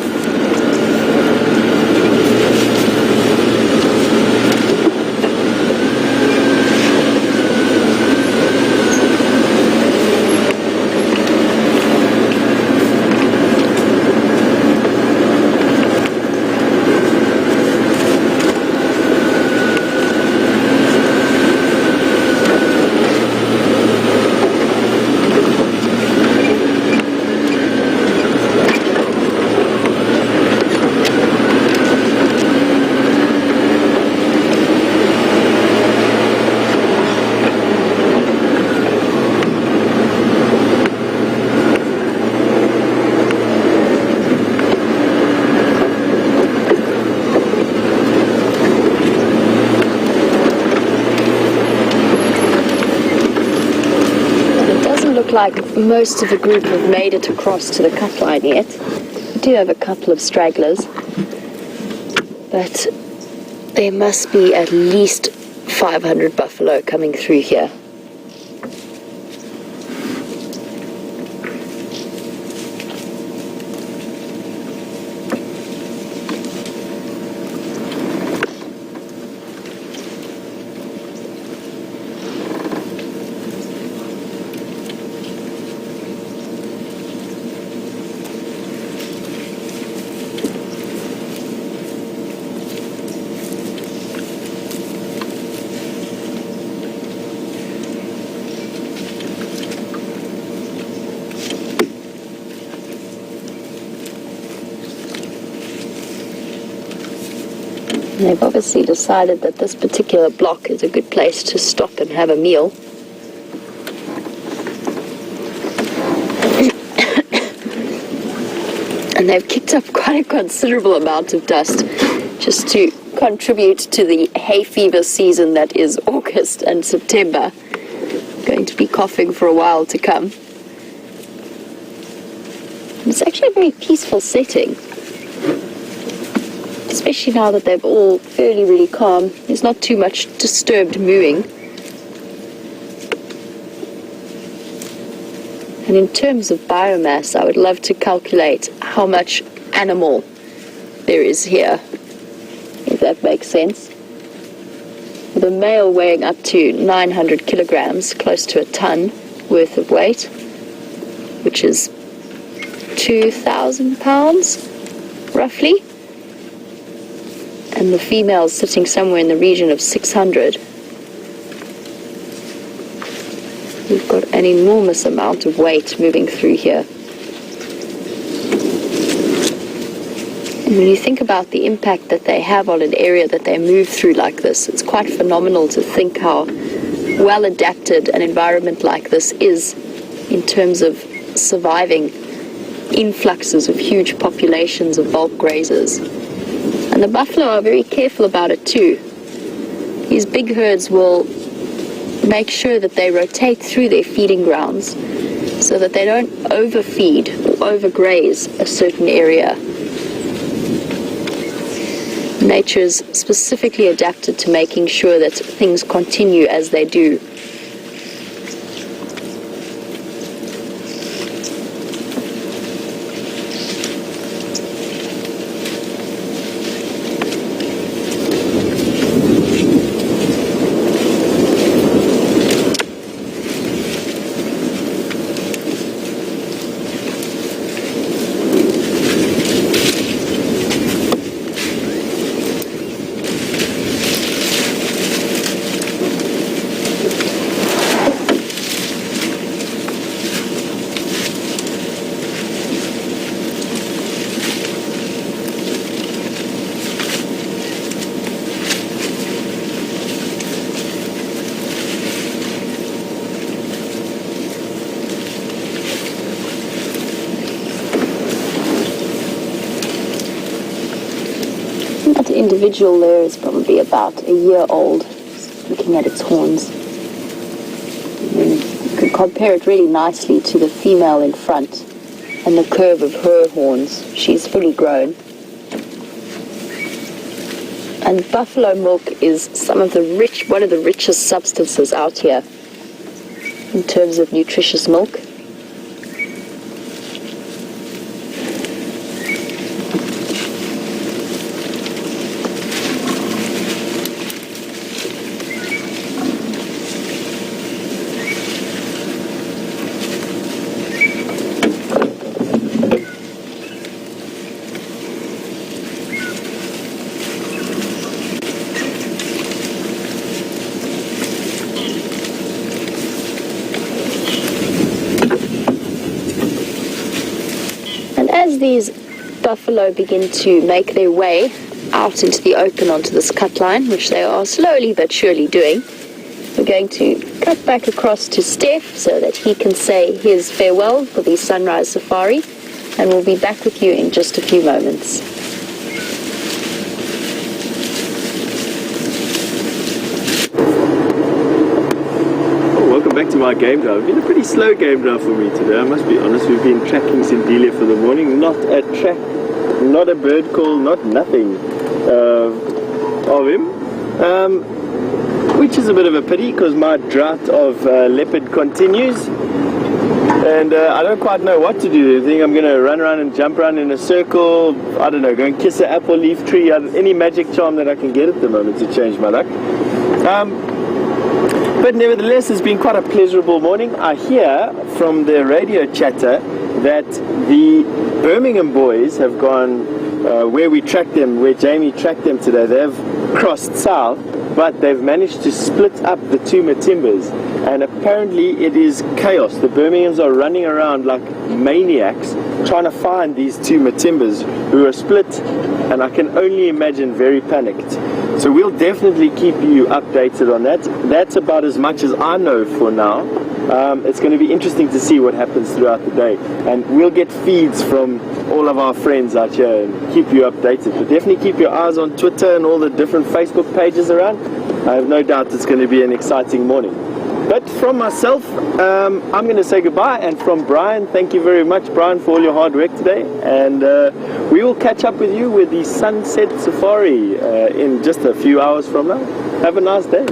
most of the group have made it across to the cut line yet. We do have a couple of stragglers, but there must be at least 500 buffalo coming through here. And they've obviously decided that this particular block is a good place to stop and have a meal. And they've kicked up quite a considerable amount of dust just to contribute to the hay fever season that is August and September. Going to be coughing for a while to come. It's actually a very peaceful setting, especially now that they've all fairly really calm. There's not too much disturbed mooing. And in terms of biomass, I would love to calculate how much animal there is here, if that makes sense. With a male weighing up to 900 kilograms, close to a ton worth of weight, which is 2,000 pounds, roughly. And the female's sitting somewhere in the region of 600. We've got an enormous amount of weight moving through here. And when you think about the impact that they have on an area that they move through like this, it's quite phenomenal to think how well adapted an environment like this is in terms of surviving influxes of huge populations of bulk grazers. And the buffalo are very careful about it too. These big herds will make sure that they rotate through their feeding grounds so that they don't overfeed or overgraze a certain area. Nature's specifically adapted to making sure that things continue as they do. Individual there is probably about a year old, just looking at its horns. And you can compare it really nicely to the female in front and the curve of her horns. She's fully grown. And buffalo milk is one of the richest substances out here in terms of nutritious milk. As these buffalo begin to make their way out into the open onto this cut line, which they are slowly but surely doing, we're going to cut back across to Stef so that he can say his farewell for the sunrise safari, and we'll be back with you in just a few moments. back to my game drive. It's been a pretty slow game drive for me today, I must be honest. We've been tracking Sindilia for the morning. Not a track, not a bird call, not nothing of him. Which is a bit of a pity because my drought of leopard continues. And I don't quite know what to do. I think I'm going to run around and jump around in a circle. I don't know, go and kiss an apple leaf tree. Any magic charm that I can get at the moment to change my luck. But nevertheless, it's been quite a pleasurable morning. I hear from the radio chatter that the Birmingham Boys have gone where we tracked them, where Jamie tracked them today. They've crossed south, but they've managed to split up the two Matimbas. And apparently it is chaos. The Birminghams are running around like maniacs trying to find these two Matimbas who are split, and I can only imagine very panicked. So we'll definitely keep you updated on that. That's about as much as I know for now. It's going to be interesting to see what happens throughout the day, and we'll get feeds from all of our friends out here and keep you updated. But definitely keep your eyes on Twitter and all the different Facebook pages around. I have no doubt it's going to be an exciting morning. But from myself, I'm going to say goodbye, and from Bryan, thank you very much, Bryan, for all your hard work today, and we will catch up with you with the Sunset Safari in just a few hours from now. Have a nice day.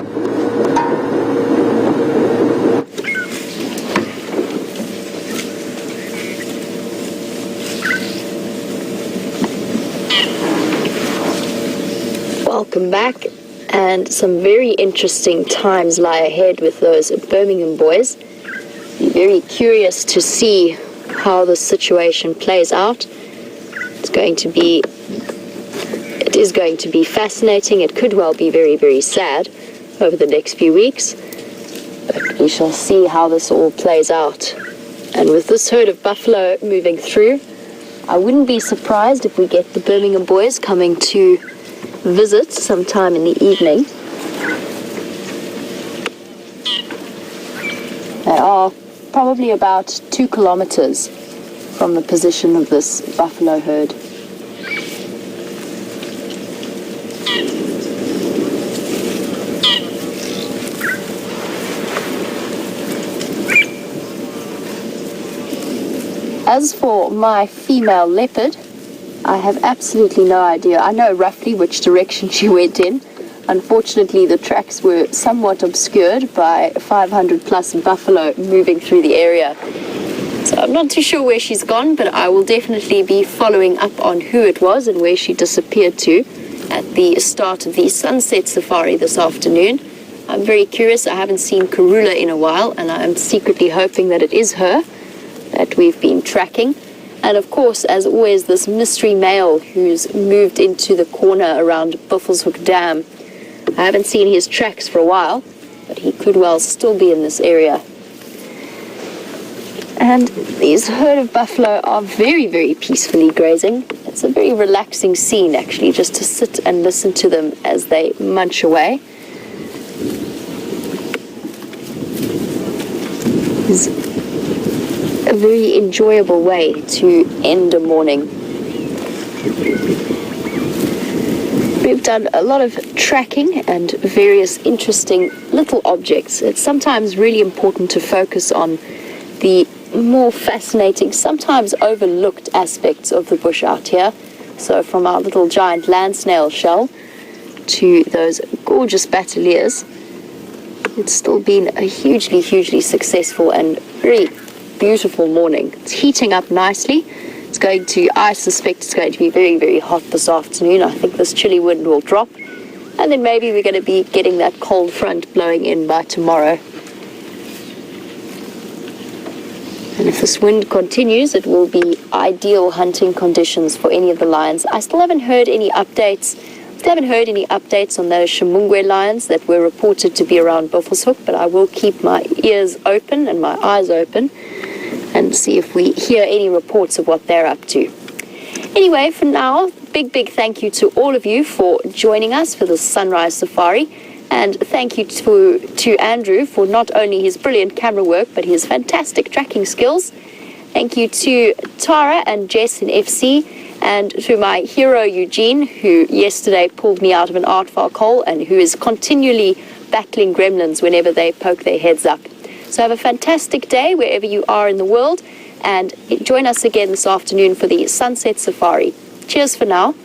Welcome back, and some very interesting times lie ahead with those Birmingham boys. Be very curious to see how the situation plays out. It is going to be fascinating. It could well be very, very sad over the next few weeks, but we shall see how this all plays out. And with this herd of buffalo moving through, I wouldn't be surprised if we get the Birmingham boys coming to visit sometime in the evening. They are probably about 2 kilometers from the position of this buffalo herd. As for my female leopard, I have absolutely no idea. I know roughly which direction she went in. Unfortunately, the tracks were somewhat obscured by 500 plus buffalo moving through the area. So I'm not too sure where she's gone, but I will definitely be following up on who it was and where she disappeared to at the start of the Sunset Safari this afternoon. I'm very curious. I haven't seen Karula in a while, and I'm secretly hoping that it is her that we've been tracking. And of course, as always, this mystery male who's moved into the corner around Buffelshoek Dam. I haven't seen his tracks for a while, but he could well still be in this area. And these herd of buffalo are very, very peacefully grazing. It's a very relaxing scene, actually, just to sit and listen to them as they munch away. It's a very enjoyable way to end a morning. We've done a lot of tracking and various interesting little objects. It's sometimes really important to focus on the more fascinating, sometimes overlooked aspects of the bush out here. So from our little giant land snail shell to those gorgeous bateleurs, it's still been a hugely, hugely successful and very beautiful morning. It's heating up nicely. I suspect it's going to be very, very hot this afternoon. I think this chilly wind will drop, and then maybe we're going to be getting that cold front blowing in by tomorrow. And if this wind continues, it will be ideal hunting conditions for any of the lions. I still haven't heard any updates. On those Shimungwe lions that were reported to be around Buffelshoek, but I will keep my ears open and my eyes open and see if we hear any reports of what they're up to. Anyway, for now, big thank you to all of you for joining us for the Sunrise Safari, and thank you to Andrew for not only his brilliant camera work, but his fantastic tracking skills. Thank you to Tara and Jess in FC, and to my hero Eugene, who yesterday pulled me out of an aardvark hole and who is continually battling gremlins whenever they poke their heads up. So have a fantastic day wherever you are in the world, and join us again this afternoon for the Sunset Safari. Cheers for now.